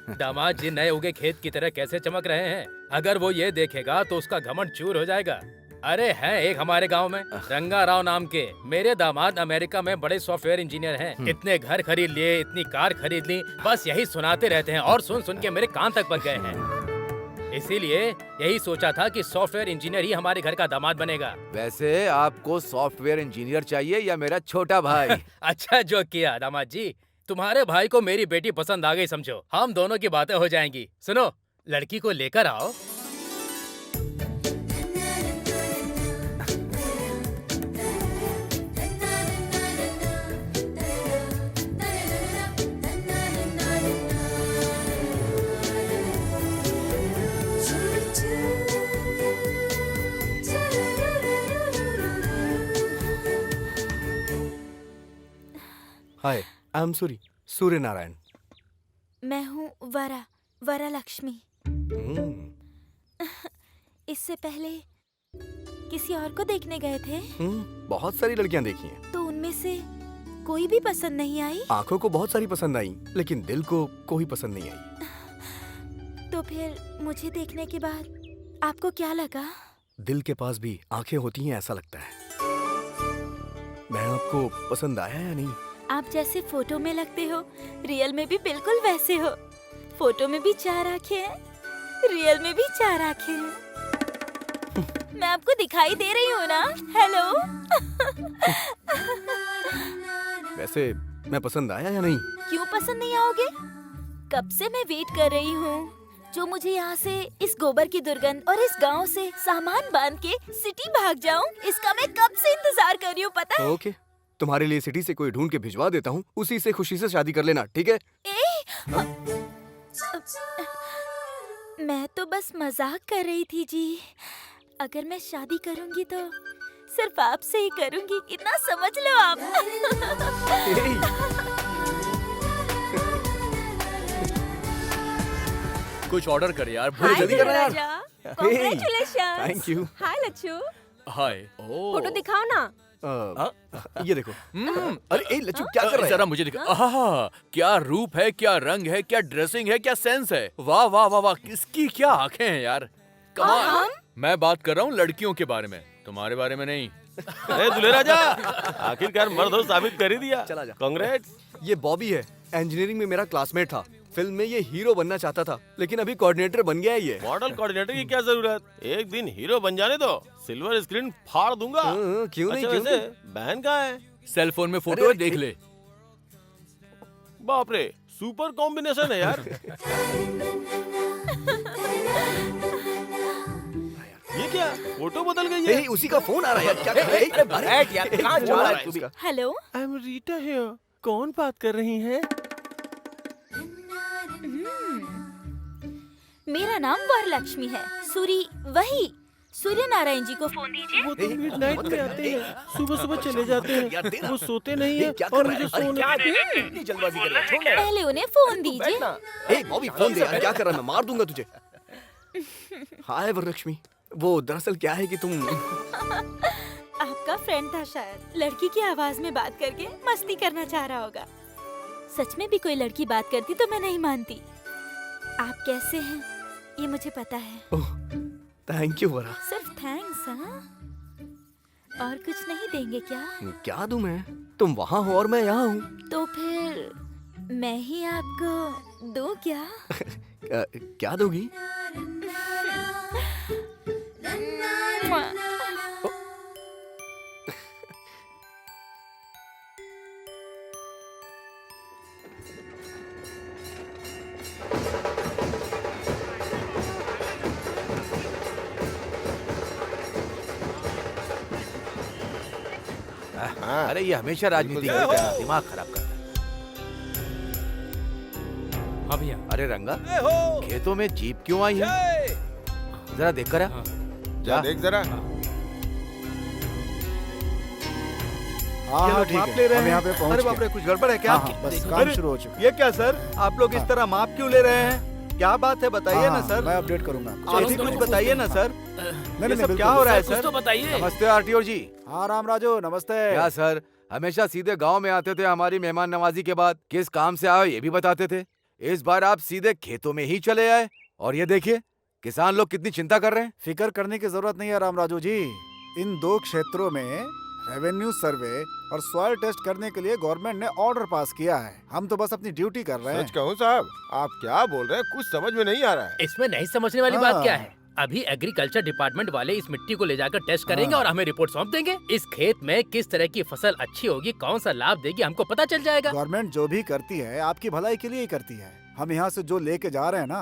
दामाद जी नए उगे खेत की तरह कैसे चमक रहे हैं। अगर वो ये देखेगा तो उसका घमंड चूर हो जाएगा। अरे हैं एक हमारे गांव में रंगा राव नाम के, मेरे दामाद अमेरिका में बड़े सॉफ्टवेयर इंजीनियर हैं। इतने घर खरीद लिए, इतनी कार खरीद ली, बस यही सुनाते रहते हैं और सुन सुन के मेरे कान तक पक गए हैं। इसीलिए यही सोचा था कि सॉफ्टवेयर इंजीनियर ही हमारे घर का दामाद बनेगा। वैसे आपको सॉफ्टवेयर इंजीनियर चाहिए या मेरा छोटा भाई? अच्छा जो किया दामाद जी, तुम्हारे भाई को मेरी बेटी पसंद आ गई समझो। हम दोनों की बातें हो जाएंगी। सुनो, लड़की को लेकर आओ। हाय, आई एम सूर्य नारायण। मैं हूँ वरा लक्ष्मी। इससे पहले किसी और को देखने गए थे? बहुत सारी लड़कियां देखी हैं। तो उनमें से कोई भी पसंद नहीं आई? आंखों को बहुत सारी पसंद आई, लेकिन दिल को कोई पसंद नहीं आई। तो फिर मुझे देखने के बाद आपको क्या लगा? दिल के पास भी आंखें होती हैं ऐसा लगता है। मैं आपको पसंद आया या नहीं? आप जैसे फोटो में लगते हो, रियल में भी बिल्कुल वैसे हो। फोटो में भी 4 आंखें हैं, रियल में भी 4 आंखें हैं। मैं आपको दिखाई दे रही हूँ ना? हेलो। वैसे मैं पसंद आया या नहीं? क्यों पसंद नहीं आओगे? कब से मैं वेट कर रही हूँ। जो मुझे यहाँ से इस गोबर की दुर्गंध और इस गांव से सामान बांध के सिटी भाग जाऊँ, इसका मैं कब से इंतजार कर रही हूँ पता है? ओके, तुम्हारे लिए सिटी से कोई ढूंढ के भिजवा देता हूँ, उसी से खुशी से शादी कर लेना, ठीक है? मैं तो बस मजाक कर रही थी जी। अगर मैं शादी करूंगी तो सिर्फ आपसे ही करूंगी, इतना समझ लो आप। कुछ ऑर्डर कर यार, हाय जल्दी कर यार। Congratulations. Thank you. Hi Lachhu, hi. Photo दिखाओ ना। ये देखो। अरे ए लच्छू क्या कर रहा है? जरा मुझे दिखा। आहा, क्या रूप है, क्या रंग है, क्या ड्रेसिंग है, क्या सेंस है। वाह वाह वाह वाह, किसकी क्या आंखें हैं यार, कमाल। मैं बात कर रहा हूँ लड़कियों के बारे में, तुम्हारे बारे में नहीं। अरे दुल्हे राजा, आखिरकार मर्द हो साबित कर ही दिया। चला जा। कांग्रेट्स। ये बॉबी है, इंजीनियरिंग में मेरा क्लासमेट था। फिल्म में ये हीरो बनना चाहता था, लेकिन अभी कोऑर्डिनेटर बन गया है ये। मॉडल कोऑर्डिनेटर की क्या जरूरत? एक दिन हीरो बन जाने दो, सिल्वर स्क्रीन फाड़ दूंगा। क्यों नहीं? अच्छा, क्यों वैसे नहीं? बहन कहाँ है? सेल फोन में फोटो है, देख ले। बाप रे, सुपर कॉम्बिनेशन है यार। ये क्या, फोटो बदल गई है? उसी का फोन आ रहा है यार, क्या कर रहा है? बैठ यार, कहाँ जा रहा है तू भी? Hello, I am Rita here. कौन बात कर रही है? मेरा नाम वरलक्ष्मी है। सूर्य नारायण जी को फोन दीजिए। वो तो मिडनाइट में आते हैं, सुबह सुबह चले जाते हैं, वो सोते नहीं है और मुझे सोने इतनी जल्दबाजी कर रहा है? पहले उन्हें फोन दीजिए। ए बॉबी फोन दे यार, क्या कर रहा है? मैं मार दूंगा तुझे। हाय वरलक्ष्मी, वो दरअसल क्या है कि तुम आपका फ्रेंड था शायद, लड़की की आवाज में बात करके मस्ती करना चाह रहा होगा। सच में भी कोई लड़की बात करती तो मैं नहीं मानती। आप कैसे हैं ये मुझे पता है। थैंक यू वरा। सिर्फ थैंक्स, हाँ? और कुछ नहीं देंगे क्या? क्या दूं मैं? तुम वहाँ हो और मैं यहाँ हूँ। तो फिर मैं ही आपको दूं क्या? क्या दोगी? अरे ये हमेशा राजनीति करता है, दिमाग खराब करता है। हाँ भैया। अरे रंगा, खेतों में जीप क्यों आई है? जरा देख कर आ। जा देख जरा। हाँ ठीक है, हम यहाँ पे पहुँच अरे बाप रे, कुछ गड़बड़ है क्या? बस काम शुरू हो चुका है। ये क्या सर, आप लोग इस तरह माप क्यों ले रहे हैं? क्या बात है, बताइए ना सर। मैं अपडेट करूंगा। आप ही कुछ बताइए ना सर। ये सब क्या हो रहा है सर? बताइए। नमस्ते आरटीओ जी। हाँ राम राजू, नमस्ते। क्या सर, हमेशा सीधे गांव में आते थे, हमारी मेहमान नवाजी के बाद किस काम से आए ये भी बताते थे। इस बार आप सीधे खेतों में ही चले आए और ये देखिए किसान लोग कितनी चिंता कर रहे हैं। फिक्र करने की जरूरत नहीं है राम राजू जी। इन 2 क्षेत्रों में रेवेन्यू सर्वे और सॉइल टेस्ट करने के लिए गवर्नमेंट ने ऑर्डर पास किया है। हम तो बस अपनी ड्यूटी कर रहे हैं। सच कहूँ साहब, आप क्या बोल रहे हैं, कुछ समझ में नहीं आ रहा है। इसमें नहीं समझने वाली बात क्या है? अभी एग्रीकल्चर डिपार्टमेंट वाले इस मिट्टी को ले जाकर टेस्ट करेंगे और हमें रिपोर्ट सौंप देंगे। इस खेत में किस तरह की फसल अच्छी होगी, कौन सा लाभ देगी, हमको पता चल जाएगा। गवर्नमेंट जो भी करती है आपकी भलाई के लिए ही करती है। हम यहाँ से जो लेके जा रहे हैं ना,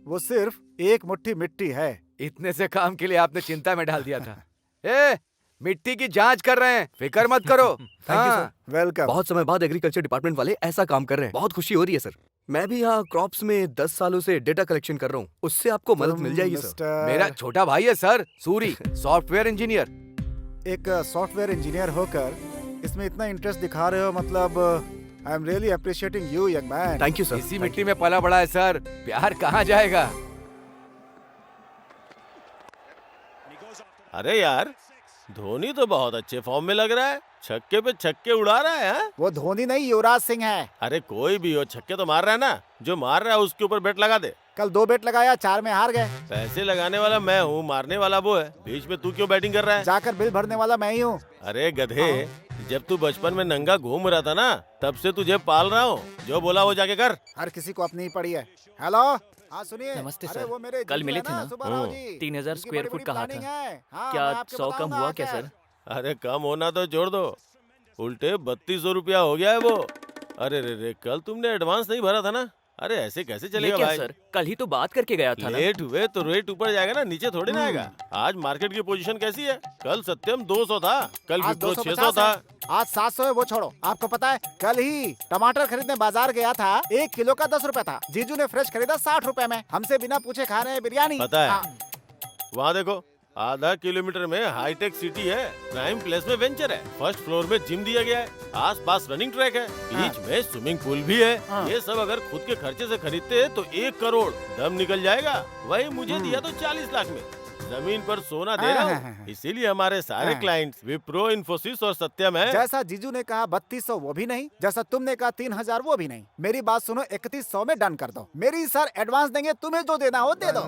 वो सिर्फ 1 मुट्ठी मिट्टी है। इतने से काम के लिए आपने चिंता में डाल दिया था। ए, मिट्टी की जांच कर रहे हैं, फिक्र मत करो। Thank you sir. वेलकम। बहुत समय बाद एग्रीकल्चर डिपार्टमेंट वाले ऐसा काम कर रहे हैं, बहुत खुशी हो रही है सर। मैं भी यहाँ क्रॉप्स में 10 सालों से डेटा कलेक्शन कर रहा हूँ, उससे आपको मदद मिल जाएगी सर। मेरा छोटा भाई है सर, सूरी, सॉफ्टवेयर इंजीनियर। एक सॉफ्टवेयर इंजीनियर होकर इसमें इतना इंटरेस्ट दिखा रहे हो, मतलब I am really appreciating you young man. Thank you sir. इसी मिट्टी में पला बड़ा है सर, प्यार कहाँ जाएगा? अरे यार, धोनी तो बहुत अच्छे फॉर्म में लग रहा है। छक्के पे छक्के उड़ा रहा है। हाँ? वो धोनी नहीं, युवराज सिंह है। अरे कोई भी हो, छक्के तो मार रहा है ना। जो मार रहा है उसके ऊपर बेट लगा दे। कल 2 बेट लगाया, 4 में हार गए। पैसे लगाने वाला मैं हूँ, मारने वाला वो है। बीच में तू क्यों बैटिंग कर रहा है? जाकर बिल भरने वाला मैं ही हूँ। अरे गधे, जब तू बचपन में नंगा घूम रहा था ना, तब से तुझे पाल रहा हूँ। जो बोला वो जाके कर। हर किसी को अपनी ही पड़ी है। हेलो, हाँ सुनिए। नमस्ते अरे सर, वो मेरे कल मिले थे ना? सुब्बाराव जी, 3000 उनकी स्क्वायर बड़ी फुट कहा प्लानिंग था। है। हाँ, क्या मैं आपको 100 कम बताऊंगा हुआ आके। क्या सर? अरे कम होना तो छोड़ दो, उल्टे 3200 रुपया हो गया है वो। अरे रे, कल तुमने एडवांस नहीं भरा था ना? अरे ऐसे कैसे चलेगा क्या भाई? सर, कल ही तो बात करके गया था ना। लेट हुए तो रेट ऊपर जाएगा ना, नीचे थोड़ी ना आएगा। आज मार्केट की पोजीशन कैसी है? कल सत्यम 200 था, कल आज विप्रो 600 250 था। है। आज 700 है, वो छोड़ो। आपको पता है कल ही टमाटर खरीदने बाजार गया था, 1 किलो का 10 रुपए था। जीजू ने फ्रेश खरीदा 60 रुपए में। हमसे बिना पूछे खा रहे हैं बिरयानी। पता है। हाँ। वहाँ देखो, आधा किलोमीटर में हाईटेक सिटी है, प्राइम प्लेस में वेंचर है, फर्स्ट फ्लोर में जिम दिया गया है, आसपास रनिंग ट्रैक है, बीच में स्विमिंग पूल भी है। ये सब अगर खुद के खर्चे से खरीदते तो 1 करोड़ दम निकल जाएगा। वही मुझे दिया तो 40 लाख में। जमीन पर सोना दे रहा हूँ, इसीलिए हमारे सारे क्लाइंट्स विप्रो, इन्फोसिस और सत्यम है। जैसा जीजू ने कहा 3200 वो भी नहीं, जैसा तुमने कहा 3000 वो भी नहीं। मेरी बात सुनो, 3100 में डन कर दो। मेरी सर एडवांस देंगे, तुम्हें जो देना हो दे दो।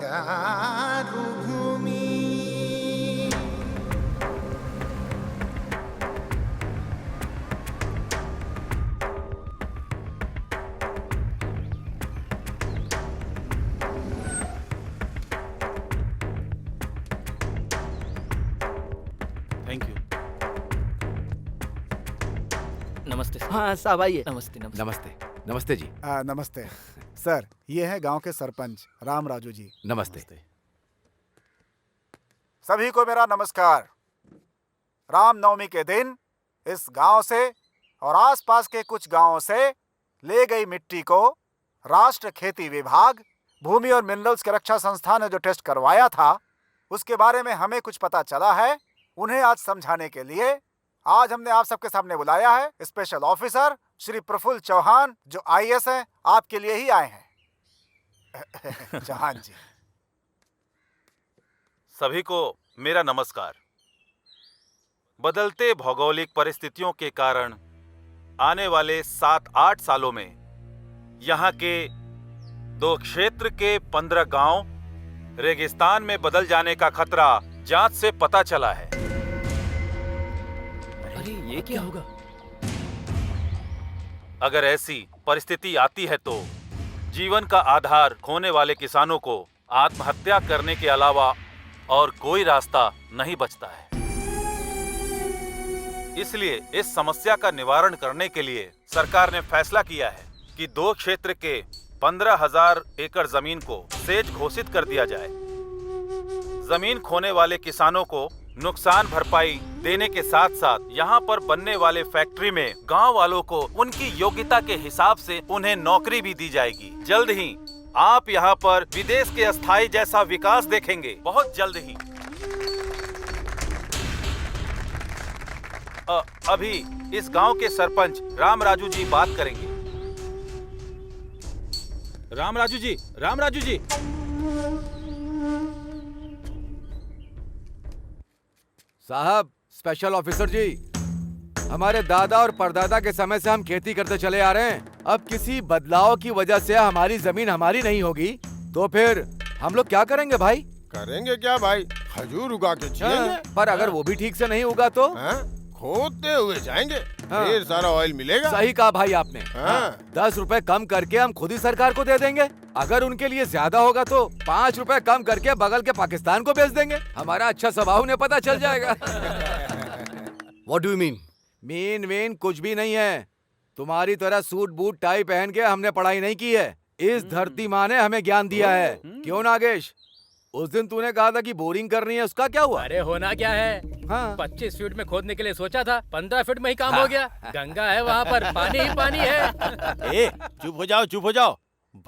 Thank you. नमस्ते सर। हाँ साहब आइए। नमस्ते नमस्ते। नमस्ते। नमस्ते जी। नमस्ते सर, ये है गांव के सरपंच राम राजू जी। नमस्ते। सभी को मेरा नमस्कार। रामनवमी के दिन इस गांव से और आसपास के कुछ गांवों से ले गई मिट्टी को राष्ट्र खेती विभाग, भूमि और मिनरल्स की रक्षा संस्थान ने जो टेस्ट करवाया था, उसके बारे में हमें कुछ पता चला है। उन्हें आज समझाने के लिए आज हमने आप सबके सामने बुलाया है। स्पेशल ऑफिसर श्री प्रफुल्ल चौहान, जो IAS हैं, आपके लिए ही आए हैं। चौहान जी। सभी को मेरा नमस्कार। बदलते भौगोलिक परिस्थितियों के कारण आने वाले 7-8 सालों में यहाँ के 2 क्षेत्र के 15 गांव रेगिस्तान में बदल जाने का खतरा जांच से पता चला है। अरे ये क्या होगा? अगर ऐसी परिस्थिति आती है तो जीवन का आधार खोने वाले किसानों को आत्महत्या करने के अलावा और कोई रास्ता नहीं बचता है। इसलिए इस समस्या का निवारण करने के लिए सरकार ने फैसला किया है कि 2 क्षेत्र के 15,000 एकड़ जमीन को सेज घोषित कर दिया जाए। जमीन खोने वाले किसानों को नुकसान भरपाई देने के साथ साथ यहाँ पर बनने वाले फैक्ट्री में गांव वालों को उनकी योग्यता के हिसाब से उन्हें नौकरी भी दी जाएगी। जल्द ही आप यहाँ पर विदेश के अस्थायी जैसा विकास देखेंगे, बहुत जल्द ही। अभी इस गांव के सरपंच रामराजू जी बात करेंगे। रामराजू जी, रामराजू जी। साहब, स्पेशल ऑफिसर जी, हमारे दादा और परदादा के समय से हम खेती करते चले आ रहे हैं। अब किसी बदलाव की वजह से हमारी जमीन हमारी नहीं होगी तो फिर हम लोग क्या करेंगे भाई? करेंगे क्या भाई? खजूर उगा के जिएंगे। पर अगर वो भी ठीक से नहीं उगा तो खोदते हुए जाएंगे, ढेर सारा ऑयल मिलेगा। सही कहा भाई आपने। 10 रुपए कम करके हम खुद ही सरकार को दे देंगे। अगर उनके लिए ज्यादा होगा तो 5 रुपए कम करके बगल के पाकिस्तान को बेच देंगे। हमारा अच्छा स्वभाव उन्हें पता चल जाएगा। What do you mean? Mean कुछ भी नहीं है। तुम्हारी तरह सूट बूट टाई पहन के हमने पढ़ाई नहीं की है। इस धरती माँ ने हमें ज्ञान दिया है। क्यों नागेश? उस दिन तूने कहा था कि बोरिंग करनी है, उसका क्या हुआ? अरे होना क्या है, 25 फीट में खोदने के लिए सोचा था, 15 फीट में ही काम हो गया। गंगा है वहाँ पर, पानी ही पानी है। ए, चुप हो जाओ, चुप हो जाओ।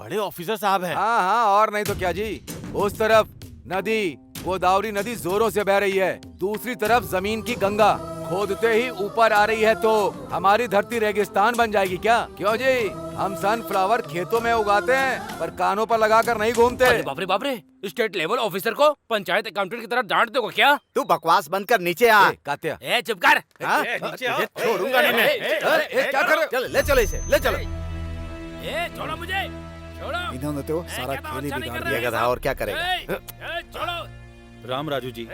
बड़े ऑफिसर साहब हैं। हाँ, और नहीं तो क्या जी। उस तरफ नदी, गोदावरी नदी जोरों से बह रही है, दूसरी तरफ जमीन की गंगा खोदते ही ऊपर आ रही है तो हमारी धरती रेगिस्तान बन जाएगी क्या? क्यों जी? हम सनफ्लावर खेतों में उगाते हैं पर कानों पर लगाकर नहीं घूमते। बाप रे, स्टेट लेवल ऑफिसर को पंचायत अकाउंटेंट की तरह डांट दोगे क्या? तू बकवास बंद कर, नीचे आ। कात्या, चुप कर। छोड़ूंगा नहीं मैं। क्या कर? चल, ले चलो इसे, ले चलो। छोड़ो मुझे, छोड़ो। इन्होंने तो सारा खेल ही बिगाड़ दिया था, और क्या करेगा? छोड़ो। रामराजू जी,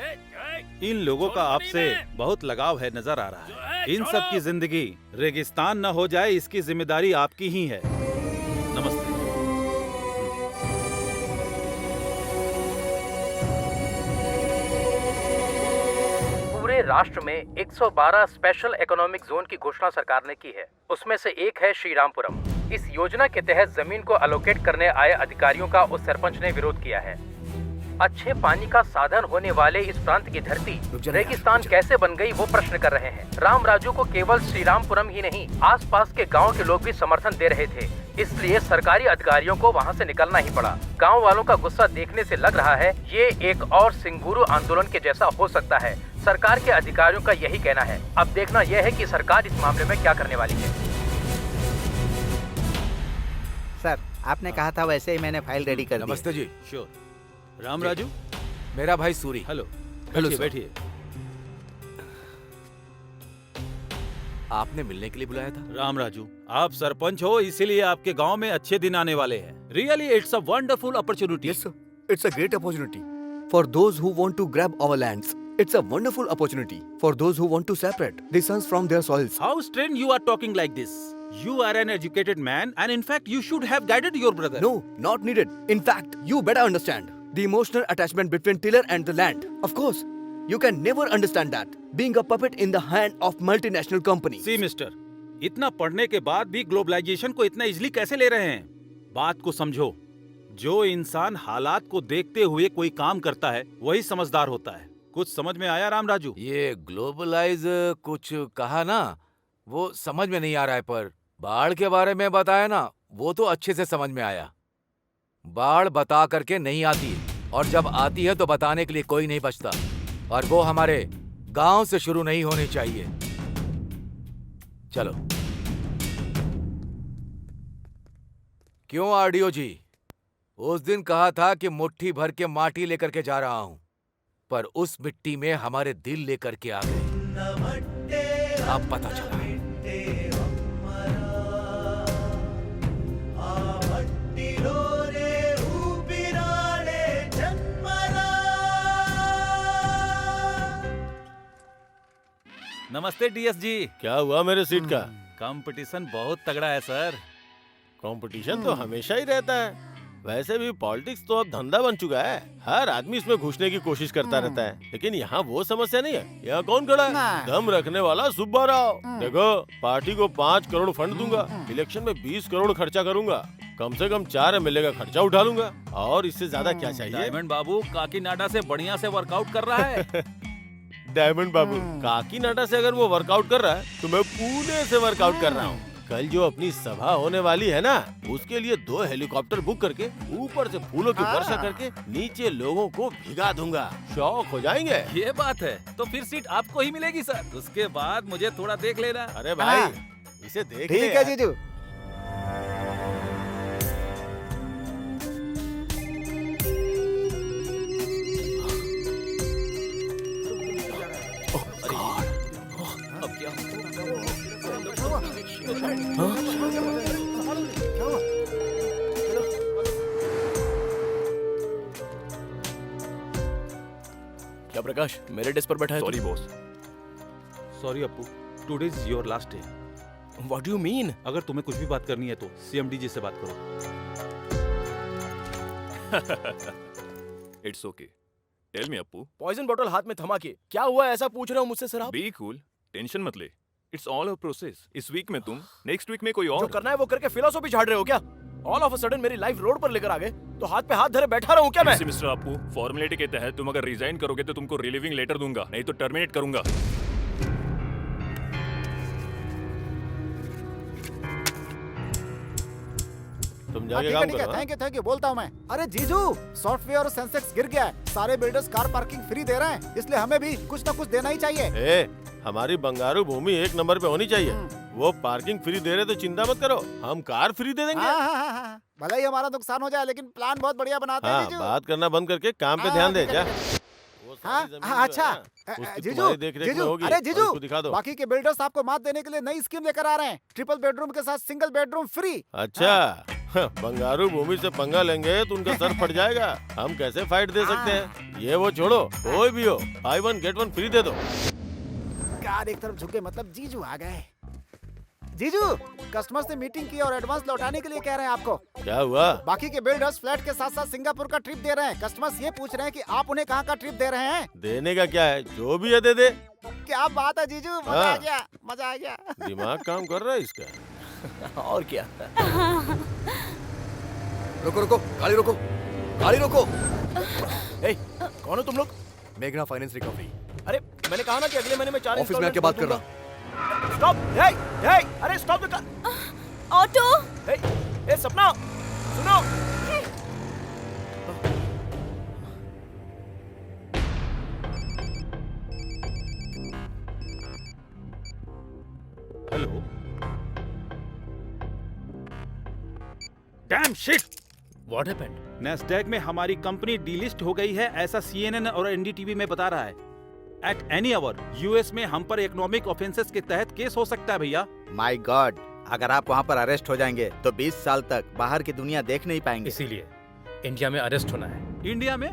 इन लोगों का आपसे बहुत लगाव है, नजर आ रहा है। इन सब की जिंदगी रेगिस्तान न हो जाए, इसकी जिम्मेदारी आपकी ही है। नमस्ते। पूरे राष्ट्र में 112 स्पेशल इकोनॉमिक जोन की घोषणा सरकार ने की है। उसमें से एक है श्रीरामपुरम। इस योजना के तहत जमीन को अलोकेट करने आए अधिकारियों का उस सरपंच ने विरोध किया है। अच्छे पानी का साधन होने वाले इस प्रांत की धरती रेगिस्तान कैसे बन गई, वो प्रश्न कर रहे हैं। रामराजू को केवल श्रीरामपुरम ही नहीं, आसपास के गांव के लोग भी समर्थन दे रहे थे। इसलिए सरकारी अधिकारियों को वहां से निकलना ही पड़ा। गांव वालों का गुस्सा देखने से लग रहा है ये एक और सिंगुरु आंदोलन के जैसा हो सकता है। सरकार के अधिकारियों का यही कहना है। अब देखना यह है कि सरकार इस मामले में क्या करने वाली है। सर, आपने कहा था वैसे ही मैंने फाइल रेडी कर दी। नमस्ते जी। श्योर। रामराजू, मेरा भाई सूरी। हेलो। हेलो, बैठिए। आपने मिलने के लिए बुलाया था? रामराजू, आप सरपंच हो, इसीलिए आपके गांव में अच्छे दिन आने वाले हैं। Really it's a wonderful opportunity. Yes, sir. It's a great opportunity for those who want to grab our lands. It's a wonderful opportunity for those who want to separate the sons from their soils. How strange you are talking like this. You are an educated man, and in fact, you should have guided your brother. No, not needed. In fact, you better understand the emotional attachment between tiller and the land. Of course, you can never understand that being a puppet in the hand of multinational companies. See, mister, इतना पढ़ने के बाद भी globalisation को इतना easily कैसे ले रहे हैं? बात को समझो। जो इंसान हालात को देखते हुए कोई काम करता है, वही समझदार होता है। कुछ समझ में आया रामराजू? ये ग्लोबलाइज कुछ कहा ना, वो समझ में नहीं आ रहा है, पर बाढ़ के बारे में बताया ना, वो तो अच्छे से समझ में आया। बाढ़ बता करके नहीं आती, और जब आती है तो बताने के लिए कोई नहीं बचता, और वो हमारे गांव से शुरू नहीं होनी चाहिए। चलो। क्यों आरडीओ जी, उस दिन कहा था कि मुट्ठी भर के माटी लेकर के जा रहा हूं, पर उस मिट्टी में हमारे दिल लेकर के आ गए। अब पता चला। नमस्ते डीएस जी। क्या हुआ मेरे सीट का? कंपटीशन बहुत तगड़ा है सर। कंपटीशन तो हमेशा ही रहता है। वैसे भी पॉलिटिक्स तो अब धंधा बन चुका है। हर आदमी इसमें घुसने की कोशिश करता रहता है। लेकिन यहाँ वो समस्या नहीं है। यहाँ कौन खड़ा है? दम रखने वाला सुब्बा राव। देखो, पार्टी को 5 करोड़ फंड दूंगा, इलेक्शन में 20 करोड़ खर्चा करूंगा, कम से कम 4 एमएलए का खर्चा उठा लूंगा, और इससे ज्यादा क्या चाहिए? डायमंड बाबू काकीनाडा से बढ़िया से वर्कआउट कर रहा है। डायमंड बाबू काकीनाडा से अगर वो वर्कआउट कर रहा है तो मैं पुणे से वर्कआउट कर रहा हूँ। कल जो अपनी सभा होने वाली है ना, उसके लिए 2 हेलीकॉप्टर बुक करके ऊपर से फूलों की वर्षा करके नीचे लोगों को भिगा दूंगा। शौक हो जाएंगे। ये बात है, तो फिर सीट आपको ही मिलेगी सर। उसके बाद मुझे थोड़ा देख लेना। अरे भाई, इसे देख ले। ठीक है जीजू। अब क्या? क्या प्रकाश मेरे डेस्क पर बैठा है? Sorry boss. Sorry Appu, today is your last day. What do you mean? अगर तुम्हें कुछ भी बात करनी है तो सीएमडी जी से बात करो। It's okay, tell me Appu. Poison बोतल हाथ में थमा के क्या हुआ ऐसा पूछ रहे हो मुझसे सर आप? बी कूल, टेंशन मत ले। It's all a process. इस वीक में तुम, नेक्स्ट वीक में कोई और। जो करना है वो करके फिलोसॉफी झाड़ रहे हो क्या? ऑल ऑफ अ सडन मेरी लाइफ रोड पर लेकर आ गए तो हाथ पे हाथ धरे बैठा रहूं क्या मैं? मिस्टर अप्पू, फॉर्मेलिटी के तहत तुम अगर रिजाइन करोगे तो तुमको रिलीविंग लेटर दूंगा, नहीं तो टर्मिनेट करूंगा। तुम जाके काम करो। थैंक यू बोलता हूँ मैं। अरे जीजू, सॉफ्टवेयर और सेंसेक्स गिर गया है। सारे बिल्डर्स कार पार्किंग फ्री दे रहे हैं, इसलिए हमें भी कुछ ना कुछ देना ही चाहिए। हमारी बंगारू भूमि 1 नंबर पे होनी चाहिए। वो पार्किंग फ्री दे रहे तो चिंता मत करो, हम कार फ्री दे देंगे। भले ही हमारा नुकसान हो जाए, लेकिन प्लान बहुत बढ़िया बनाते हैं जीजू। बात करना बंद करके काम पे ध्यान दे। जा अच्छा जीजू, अरे जीजू, दिखा दो। बाकी के बिल्डर्स आपको मात देने के लिए नई स्कीम लेकर आ रहे हैं। ट्रिपल बेडरूम के साथ सिंगल बेडरूम फ्री। अच्छा, बंगारू भूमि से पंगा लेंगे तो उनका सर फट जाएगा। हम कैसे फाइट दे सकते हैं? ये वो छोड़ो, कोई भी हो, बाय 1 गेट 1 फ्री दे दो। कार एक तरफ झुके मतलब जीजू आ गए। जीजू, कस्टमर से मीटिंग की और एडवांस लौटाने के लिए कह रहे हैं आपको। क्या हुआ? बाकी के बिल्डर्स फ्लैट के साथ साथ सिंगापुर का ट्रिप दे रहे हैं। कस्टमर्स ये पूछ रहे हैं कि आप उन्हें कहाँ का ट्रिप दे रहे हैं? देने का क्या है, जो भी है दे दे। क्या बात है जीजू, मजा आ गया, मजा आ गया। दिमाग काम कर रहा है इसका। और क्या? रुको रुको, गाड़ी रोको, गाड़ी रोको। कौन हो तुम लोग? मेघना फाइनेंस रिकवरी। अरे मैंने कहा ना कि अगले महीने में 4 ऑफिस में आके बात कर रहा। स्टॉप! अरे स्टॉप! ऑटो! ए सपना, सुनो। Hello. Dam shit! What happened? Nasdaq में हमारी कंपनी डीलिस्ट हो गई है, ऐसा CNN और NDTV में बता रहा है। एट एनी आवर यूएस में हम पर इकोनॉमिक ऑफेंसेस के तहत केस हो सकता है भैया। माय गॉड, अगर आप वहाँ पर अरेस्ट हो जाएंगे तो 20 साल तक बाहर की दुनिया देख नहीं पाएंगे। इसीलिए इंडिया में अरेस्ट होना है। इंडिया में?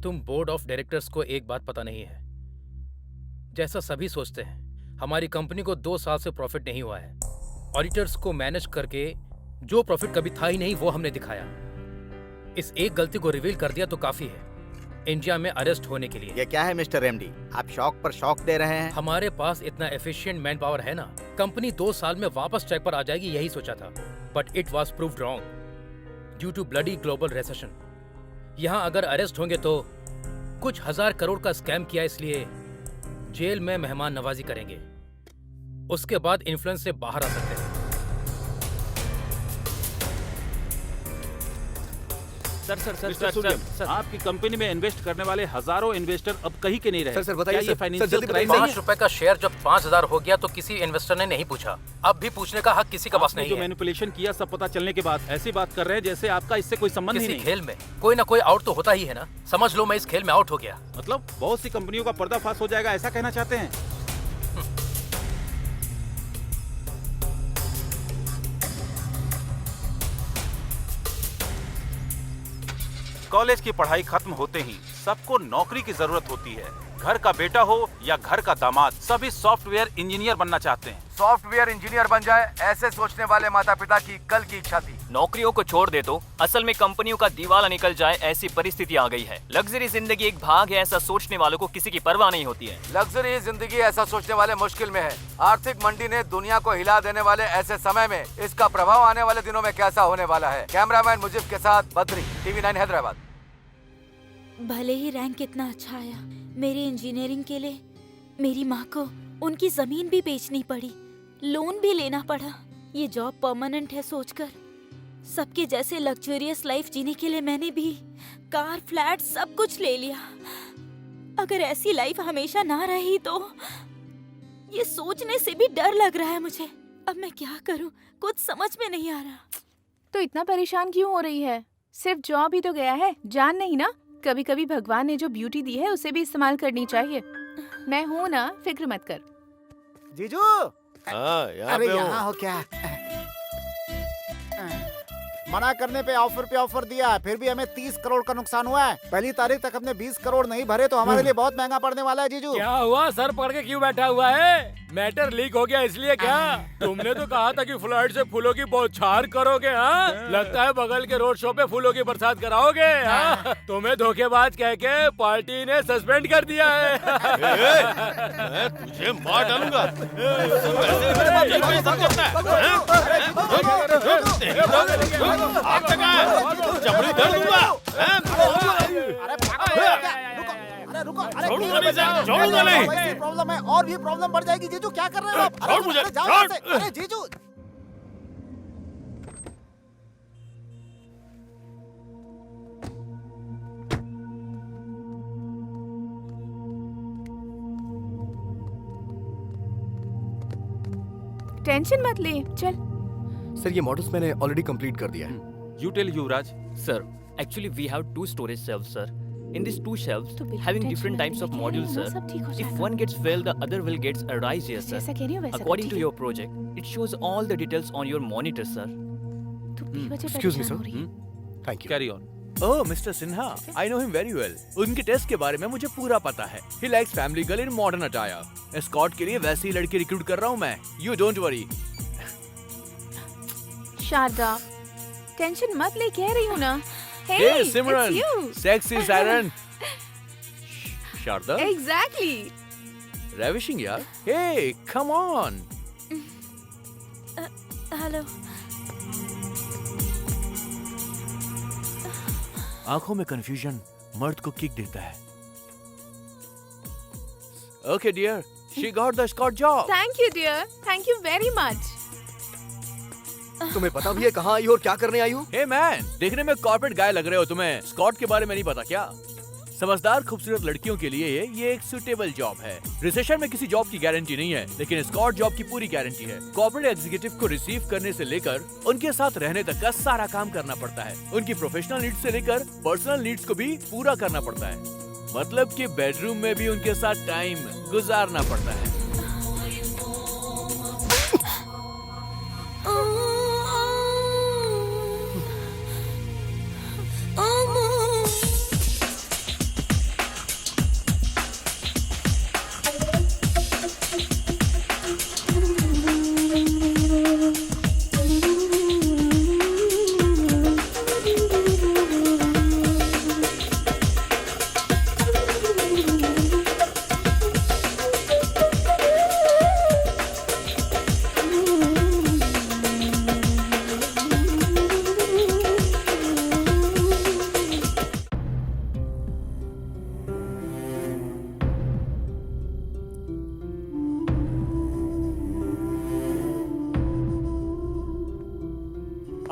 तुम बोर्ड ऑफ डायरेक्टर्स को एक बात पता नहीं है। जैसा सभी सोचते हैं, हमारी कंपनी को 2 साल से प्रॉफिट नहीं हुआ है। ऑडिटर्स को मैनेज करके जो प्रॉफिट कभी था ही नहीं वो हमने दिखाया। इस एक गलती को रिवील कर दिया तो काफी है इंडिया में अरेस्ट होने के लिए। ये क्या है मिस्टर एमडी, आप शौक पर शौक दे रहे हैं? हमारे पास इतना एफिशिएंट मैन पावर है ना, कंपनी 2 साल में वापस ट्रैक पर आ जाएगी, यही सोचा था। But it was proved wrong due to bloody global recession. यहाँ अगर अरेस्ट होंगे तो कुछ 1000 करोड़ का स्कैम किया, इसलिए जेल में मेहमान नवाजी करेंगे। उसके बाद इन्फ्लुएंस से बाहर आ सकते हैं। सर, आपकी कंपनी में इन्वेस्ट करने वाले हजारों इन्वेस्टर अब कहीं के नहीं रहे। सर बताइए, क्या ये फाइनेंशियल क्राइम नहीं है? 5 रुपए का शेयर जब 5000 हो गया तो किसी इन्वेस्टर ने नहीं पूछा। अब भी पूछने का हक किसी का पास नहीं जो है। मैनिपुलेशन किया सब पता चलने के बाद ऐसी बात कर रहे हैं जैसे आपका इससे कोई संबंध ही किसी नहीं। खेल में कोई ना कोई आउट तो होता ही है ना। समझ लो मैं इस खेल में आउट हो गया। मतलब बहुत सी कंपनियों का पर्दाफाश हो जाएगा, ऐसा कहना चाहते हैं? कॉलेज की पढ़ाई खत्म होते ही सबको नौकरी की जरूरत होती है। घर का बेटा हो या घर का दामाद, सभी सॉफ्टवेयर इंजीनियर बनना चाहते हैं। सॉफ्टवेयर इंजीनियर बन जाए, ऐसे सोचने वाले माता पिता की कल की इच्छा थी। नौकरियों को छोड़ दे तो असल में कंपनियों का दिवाला निकल जाए, ऐसी परिस्थिति आ गई है। लग्जरी जिंदगी एक भाग है, ऐसा सोचने वालों को किसी की परवाह नहीं होती है। लग्जरी जिंदगी ऐसा सोचने वाले मुश्किल में है। आर्थिक मंडी ने दुनिया को हिला देने वाले ऐसे समय में इसका प्रभाव आने वाले दिनों में कैसा होने वाला है। कैमरामैन मुजीब के साथ बद्री, TV9 हैदराबाद। भले ही रैंक कितना अच्छा आया, मेरी इंजीनियरिंग के लिए मेरी माँ को उनकी जमीन भी बेचनी पड़ी, लोन भी लेना पड़ा। ये जॉब परमानेंट है सोचकर सबके जैसे लग्जरियस लाइफ जीने के लिए मैंने भी कार, फ्लैट सब कुछ ले लिया। अगर ऐसी लाइफ हमेशा ना रही तो ये सोचने से भी डर लग रहा है मुझे। अब मैं क्या करूं, कुछ समझ में नहीं आ रहा। तो इतना परेशान क्यों हो रही है? सिर्फ जॉब ही तो गया है, जान नहीं ना। कभी कभी भगवान ने जो ब्यूटी दी है उसे भी इस्तेमाल करनी चाहिए। मैं हूँ ना, फिक्र मत कर। जीजू, यहाँ अरे पे हूँ। यहाँ हो क्या? मना करने पे ऑफर दिया, फिर भी हमें 30 करोड़ का नुकसान हुआ है। पहली तारीख तक हमने 20 करोड़ नहीं भरे तो हमारे लिए बहुत महंगा पड़ने वाला है जीजू। क्या हुआ, सर पकड़ के क्यों बैठा हुआ है? मैटर लीक हो गया इसलिए क्या? तुमने तो कहा था कि फ्लाइट से फूलों की बौछार करोगे। हाँ, लगता है बगल के रोड शो पे फूलों की बरसात कराओगे। हाँ, तुम्हें धोखेबाज कह के पार्टी ने सस्पेंड कर दिया है। मैं तुझे मार डालूंगा। चमड़ी दर्द दूंगा। छोड़ूंगा नहीं। वैसी प्रॉब्लम है और भी प्रॉब्लम बढ़ जाएगी जीजू। क्या कर रहे हो आप? छोड़ मुझे, अरे जाओ छोड़। यहाँ से। अरे जीजू, टेंशन मत ले, चल। सर ये मॉडल्स मैंने ऑलरेडी कंप्लीट कर दिया है। You tell Yuvraj. Sir, actually we have 2 storage shelves, sir. In these 2 shelves, having different types of modules, sir. If one gets failed, the other will get arise here, sir. According to your project, it shows all the details on your monitor, sir. Excuse me, sir. Thank you. Carry on. Oh, Mr. Sinha, I know him very well. उनके test के बारे में मुझे पूरा पता है. He likes family girl in modern attire. Escort के लिए वैसी ही लड़की रिक्रूट कर रहा हूँ मैं. You don't worry. Sharda, tension मत ले, कह रही हूँ ना। Hey, Simran, sexy siren. Sharda? Exactly. Ravishing यार. Hey, come on. हेलो। आंखों में कंफ्यूजन मर्द को किक देता है. Okay, dear. She got the escort job. Thank you, dear. Thank you very much. तुम्हें पता भी है कहाँ आई हो और क्या करने आई हो? Hey man, देखने में कॉर्पोरेट गाय लग रहे हो तुम्हें. स्कॉट के बारे में नहीं पता क्या? समझदार खूबसूरत लड़कियों के लिए ये एक सुटेबल जॉब है. रिसेशन में किसी जॉब की गारंटी नहीं है, लेकिन स्कॉट जॉब की पूरी गारंटी है. कॉर्पोरेट एग्जीक्यूटिव को रिसीव करने से लेकर उनके साथ रहने तक का सारा काम करना पड़ता है. उनकी प्रोफेशनल नीड्स से लेकर पर्सनल नीड्स को भी पूरा करना पड़ता है. मतलब कि बेडरूम में भी उनके साथ टाइम गुजारना पड़ता है.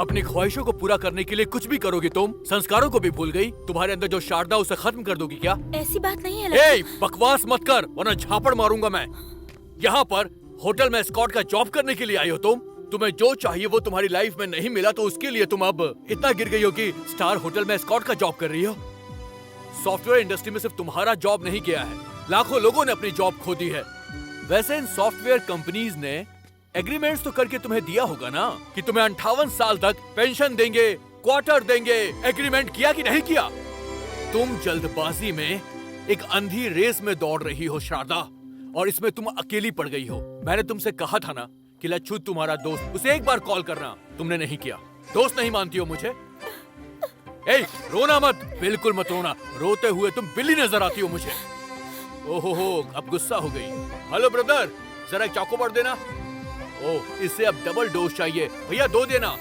अपनी ख्वाहिशों को पूरा करने के लिए कुछ भी करोगी तुम. संस्कारों को भी भूल गई. तुम्हारे अंदर जो शारदा उसे खत्म कर दोगी क्या? ऐसी बात नहीं है। ए, बकवास मत कर वरना झापड़ मारूंगा मैं. यहाँ पर होटल में स्कॉट का जॉब करने के लिए आई हो तुम. तुम्हें जो चाहिए वो तुम्हारी लाइफ में नहीं मिला तो उसके लिए तुम अब इतना गिर गई हो कि स्टार होटल में स्कॉट का जॉब कर रही हो. सॉफ्टवेयर इंडस्ट्री में सिर्फ तुम्हारा जॉब नहीं गया है, लाखों लोगों ने अपनी जॉब खो दी है. वैसे इन सॉफ्टवेयर कंपनीज ने एग्रीमेंट्स तो करके तुम्हें दिया होगा ना कि तुम्हें 58 साल तक पेंशन देंगे, क्वार्टर देंगे. एग्रीमेंट किया कि नहीं किया? तुम जल्दबाजी में एक अंधी रेस में दौड़ रही हो शारदा, और इसमें तुम अकेली पड़ गई हो। मैंने तुमसे कहा था ना कि लच्छू तुम्हारा दोस्त, उसे एक बार कॉल करना, तुमने नहीं किया। दोस्त नहीं मानती हो मुझे? ए, रोना मत, बिल्कुल मत रोना। रोते हुए तुम बिल्ली नजर आती हो मुझे। ओहो, अब गुस्सा हो गई। हेलो ब्रदर, जरा एक चॉकोबार देना। ओह, इससे अब डबल डोज चाहिए। भैया 2 देना।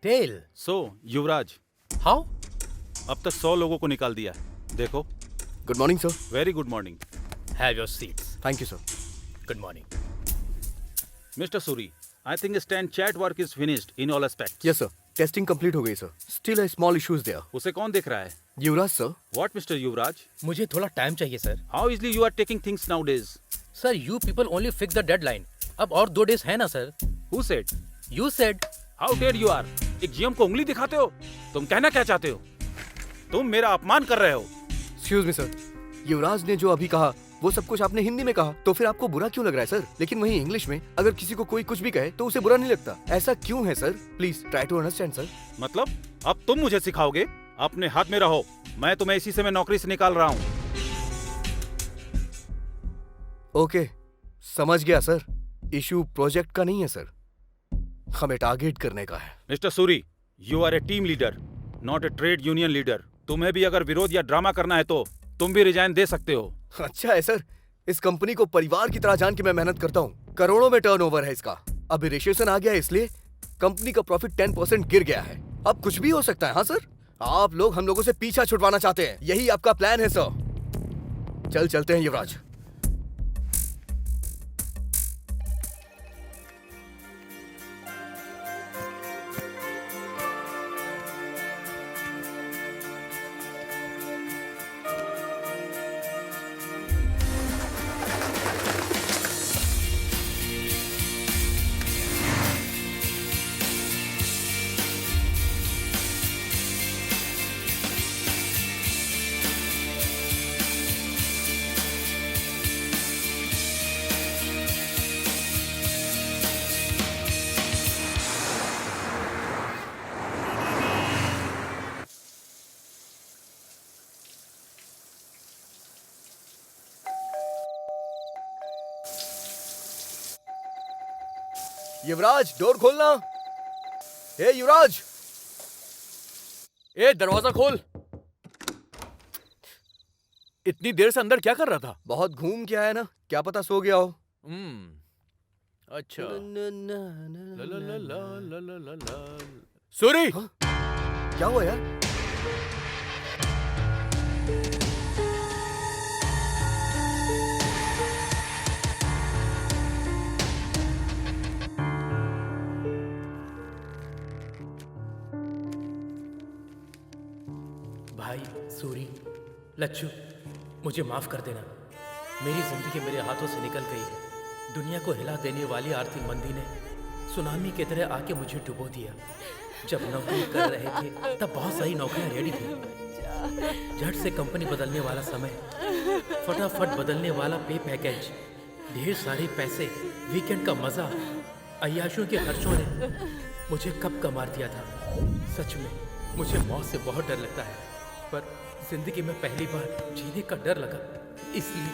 टेल। So Yuvraj, how? अब तक 100 लोगों को निकाल दिया। देखो। Good morning sir. Very good morning. Have your seats. Thank you sir. Good morning. Mister Suri, I think stand chat work is finished in all aspects. Yes sir. Testing complete हो गई sir. Still a small issues there. उसे कौन देख रहा है? Yuvraj sir. What Mr. Yuvraj? मुझे थोड़ा time चाहिए sir. How easily you are taking things nowadays? Sir, you people only fix the deadline. अब और 2 days है ना sir? Who said? You said. How dare you are? एक जीएम को उंगली दिखाते हो? तुम कहना क्या चाहते हो? तुम मेरा अपमान कर रहे हो। एक्सक्यूज मी सर, युवराज ने जो अभी कहा वो सब कुछ आपने हिंदी में कहा, तो फिर आपको बुरा क्यों लग रहा है सर? लेकिन वहीं इंग्लिश में अगर किसी को कोई कुछ भी कहे तो उसे बुरा नहीं लगता। ऐसा क्यों है sir? Please try to understand sir. मतलब अब तुम मुझे सिखाओगे? अपने हाथ में रहो। मैं तुम्हें इसी से मैं नौकरी से निकाल रहा हूँ। ओके, समझ गया सर। इशू प्रोजेक्ट का नहीं है सर, हमें टारगेट करने का है। Mister Suri, you are a team leader, not a trade union leader. तुम्हें भी अगर विरोध या ड्रामा करना है तो तुम भी रिजाइन दे सकते हो। अच्छा है सर, इस कंपनी को परिवार की तरह जान के मैं मेहनत करता हूँ। करोड़ों में टर्नओवर है इसका। अभी रिसेशन आ गया, इसलिए कंपनी का प्रॉफिट 10% गिर गया है। अब कुछ भी हो सकता है। हाँ सर, आप लोग हम लोगों से पीछा छुड़वाना चाहते हैं, यही आपका प्लान है सर। चलते हैं युवराज। युवराज, डोर खोलना। ए युवराज, ए दरवाजा खोल। इतनी देर से अंदर क्या कर रहा था? बहुत घूम के आया ना, क्या पता सो गया हो। अच्छा। सूरी, क्या हुआ यार? भाई सूरी, लच्छू, मुझे माफ कर देना। मेरी जिंदगी मेरे हाथों से निकल गई है। दुनिया को हिला देने वाली आर्थिक मंदी ने सुनामी की तरह आके मुझे डुबो दिया। जब नौकरी कर रहे थे तब बहुत सारी नौकरियां रेडी थी। झट से कंपनी बदलने वाला समय, फटाफट बदलने वाला पे पैकेज, ढेर सारे पैसे, वीकेंड का मजा, अय्याशों के खर्चों ने मुझे कब का मार दिया था। सच में मुझे मौत से बहुत डर लगता है, पर जिंदगी में पहली बार जीने का डर लगा, इसलिए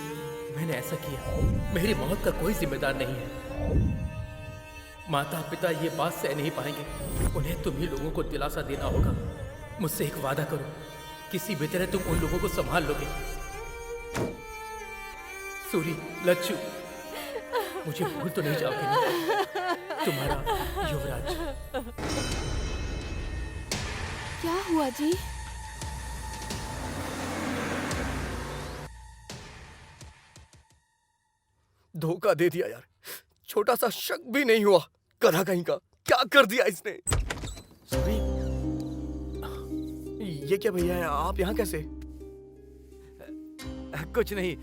मैंने ऐसा किया। मेरी मौत का कोई जिम्मेदार नहीं है। माता पिता ये बात सह नहीं पाएंगे। उन्हें तुम ही लोगों को दिलासा देना होगा। मुझसे एक वादा करो, किसी भी तरह तुम उन लोगों को संभाल लोगे। सूरी, लच्छू, मुझे भूल तो नहीं जाओगे ना? तुम्हारा युवराज। क्या हुआ जी? धोखा दे दिया यार, छोटा सा शक भी नहीं हुआ। गधा कहीं का, क्या कर दिया इसने? सॉरी। ये क्या भैया है, आप यहाँ कैसे? कुछ नहीं,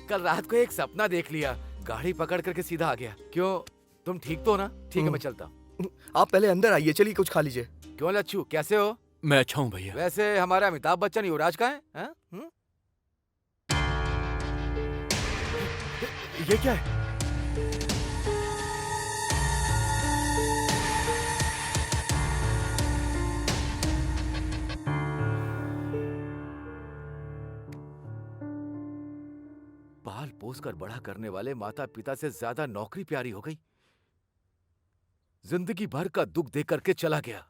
कल रात को एक सपना देख लिया, गाड़ी पकड़ करके सीधा आ गया। क्यों, तुम ठीक तो ना? ठीक है, मैं चलता हूँ। आप पहले अंदर आइए, चलिए कुछ खा लीजिए। क्यों लच्छू, कैसे हो? मैं अच्छा हूँ भैया। वैसे हमारा अमिताभ बच्चन युवराज का है? ये क्या है? पाल पोस कर बड़ा करने वाले माता पिता से ज्यादा नौकरी प्यारी हो गई। जिंदगी भर का दुख दे करके चला गया।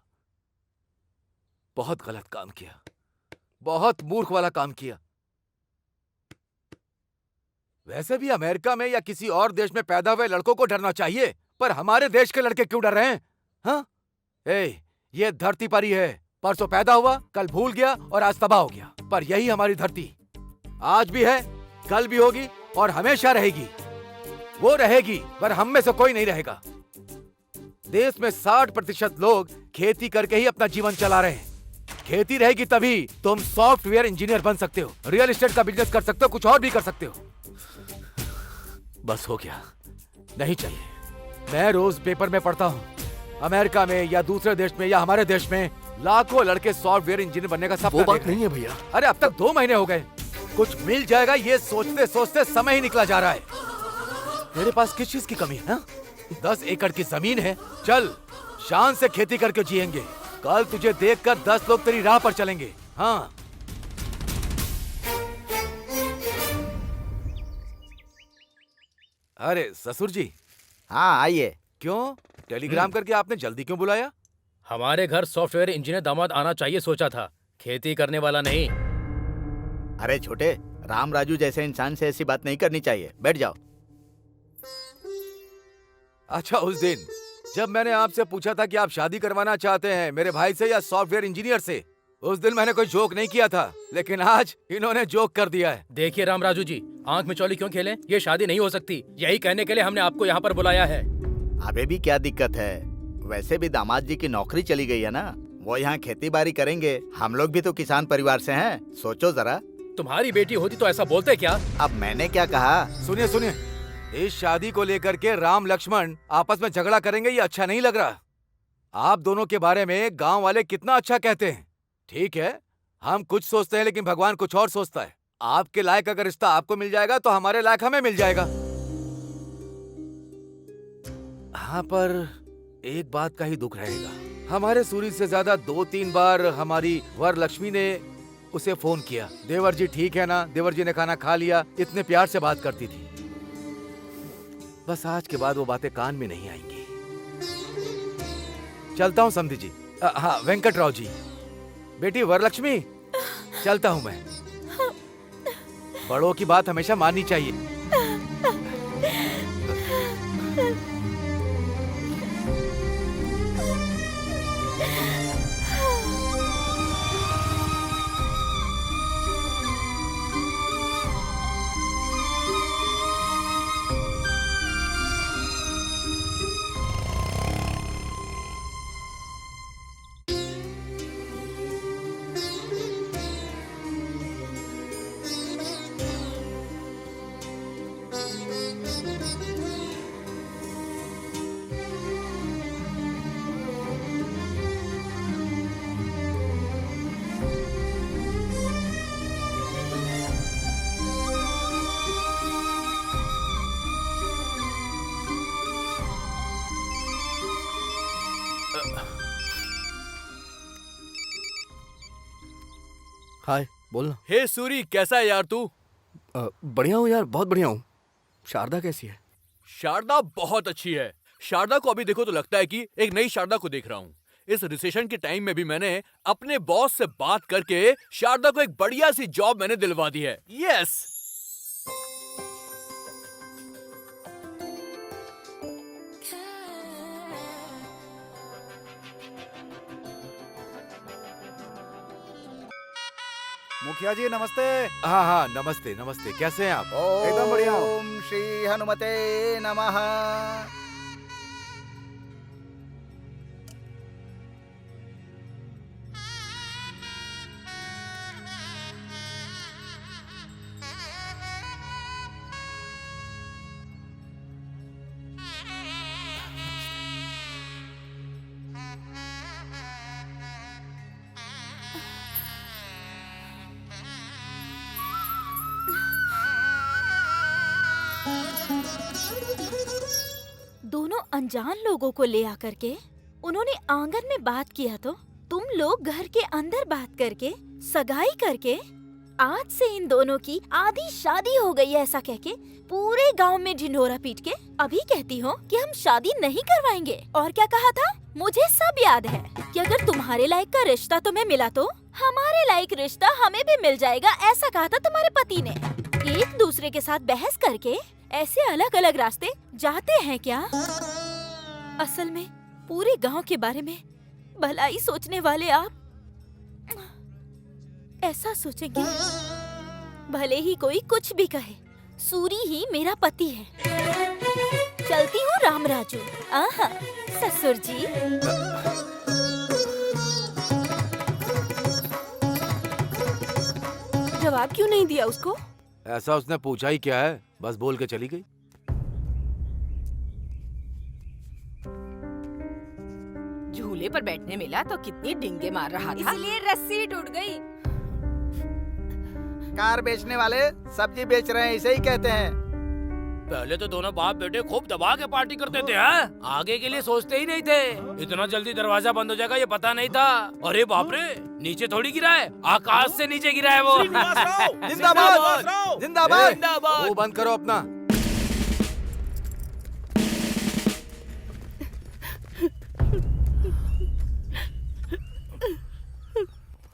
बहुत गलत काम किया, बहुत मूर्ख वाला काम किया। वैसे भी अमेरिका में या किसी और देश में पैदा हुए लड़कों को डरना चाहिए, पर हमारे देश के लड़के क्यों डर रहे हैं? हाँ? ये धरती पर ही है। परसों पैदा हुआ, कल भूल गया और आज तबाह हो गया। पर यही हमारी धरती आज भी है, कल भी होगी और हमेशा रहेगी। वो रहेगी, पर हम में से कोई नहीं रहेगा। देश में 60% लोग खेती करके ही अपना जीवन चला रहे हैं। खेती रहेगी तभी तुम सॉफ्टवेयर इंजीनियर बन सकते हो, रियल एस्टेट का बिजनेस कर सकते हो, कुछ और भी कर सकते हो। बस हो गया, नहीं चाहिए। मैं रोज पेपर में पढ़ता हूँ, अमेरिका में या दूसरे देश में या हमारे देश में लाखों लड़के सॉफ्टवेयर इंजीनियर बनने का सपना। वो बात नहीं है भैया। अरे अब तक 2 महीने हो गए, कुछ मिल जाएगा ये सोचते सोचते समय ही निकला जा रहा है। मेरे पास किस चीज की कमी है? 10 एकड़ की जमीन है, चल शान से खेती करके जिएंगे। कल तुझे देखकर 10 लोग तेरी राह पर चलेंगे। हाँ, अरे ससुर जी। हाँ आइए। क्यों टेलीग्राम करके आपने जल्दी क्यों बुलाया? हमारे घर सॉफ्टवेयर इंजीनियर दामाद आना चाहिए सोचा था, खेती करने वाला नहीं। अरे छोटे, राम राजू जैसे इंसान से ऐसी बात नहीं करनी चाहिए। बैठ जाओ। अच्छा, उस दिन जब मैंने आपसे पूछा था कि आप शादी करवाना चाहते हैं मेरे भाई से या सॉफ्टवेयर इंजीनियर से, उस दिन मैंने कोई जोक नहीं किया था, लेकिन आज इन्होंने जोक कर दिया है। देखिए राम राजू जी, आंख में चौली क्यों खेलें? ये शादी नहीं हो सकती। यही कहने के लिए हमने आपको यहाँ पर बुलाया है। अबे भी क्या दिक्कत है? वैसे भी दामाद जी की नौकरी चली गई है ना, वो यहाँ खेती बाड़ी करेंगे। हम लोग भी तो किसान परिवार से हैं, सोचो जरा। तुम्हारी बेटी होती तो ऐसा बोलते क्या? अब मैंने क्या कहा? सुनिए सुनिए, इस शादी को लेकर के राम लक्ष्मण आपस में झगड़ा करेंगे ये अच्छा नहीं लग रहा। आप दोनों के बारे में गांव वाले कितना अच्छा कहते हैं। ठीक है, हम कुछ सोचते हैं लेकिन भगवान कुछ और सोचता है। आपके लायक अगर रिश्ता आपको मिल जाएगा तो हमारे लायक हमें मिल जाएगा। हाँ, पर एक बात का ही दुख रहेगा। हमारे सूरी से ज्यादा 2-3 बार हमारी वर लक्ष्मी ने उसे फोन किया। देवर जी ठीक है ना, देवर जी ने खाना खा लिया, इतने प्यार से बात करती थी। बस आज के बाद वो बातें कान में नहीं आएंगी। चलता हूँ समधी जी। हाँ वेंकटराव जी, बेटी वरलक्ष्मी, चलता हूँ मैं। बड़ों की बात हमेशा माननी चाहिए। हाय, बोलना। हे सूरी, कैसा है यार तू? बढ़िया हूँ यार, बहुत बढ़िया हूँ। शारदा कैसी है? शारदा बहुत अच्छी है। शारदा को अभी देखो तो लगता है कि एक नई शारदा को देख रहा हूँ। इस रिसेशन के टाइम में भी मैंने अपने बॉस से बात करके शारदा को एक बढ़िया सी जॉब मैंने दिलवा दी है। यस। मुखिया जी नमस्ते। हाँ हाँ नमस्ते नमस्ते, कैसे हैं आप? एकदम बढ़िया हूँ। ओम श्री हनुमते नमः। दोनों अनजान लोगों को ले आकर के उन्होंने आंगन में बात किया तो तुम लोग घर के अंदर बात करके सगाई करके आज से इन दोनों की आधी शादी हो गई है ऐसा कह के पूरे गांव में ढिंढोरा पीट के अभी कहती हो कि हम शादी नहीं करवाएंगे। और क्या कहा था? मुझे सब याद है कि अगर तुम्हारे लायक का रिश्ता तुम्हें मिला तो हमारे लायक रिश्ता हमें भी मिल जाएगा, ऐसा कहा था तुम्हारे पति ने। एक दूसरे के साथ बहस करके ऐसे अलग अलग रास्ते जाते हैं क्या? असल में पूरे गांव के बारे में भलाई सोचने वाले आप ऐसा सोचेंगे भले ही कोई कुछ भी कहे, सूरी ही मेरा पति है। चलती हूँ राम राजू। आहा, ससुर जी। जवाब क्यों नहीं दिया उसको? ऐसा उसने पूछा ही क्या है, बस बोल के चली गई। झूले पर बैठने मिला तो कितनी डिंगे मार रहा था, इसलिए रस्सी टूट गई। कार बेचने वाले सब्जी बेच रहे हैं, इसे ही कहते हैं। पहले तो दोनों बाप बेटे खूब दबा के पार्टी करते थे, हैं? आगे के लिए सोचते ही नहीं थे। इतना जल्दी दरवाजा बंद हो जाएगा ये पता नहीं था। अरे बाप रे, नीचे थोड़ी गिरा है, आकाश से नीचे गिरा है वो। जिंदाबाद जिंदाबाद। वो बंद करो अपना।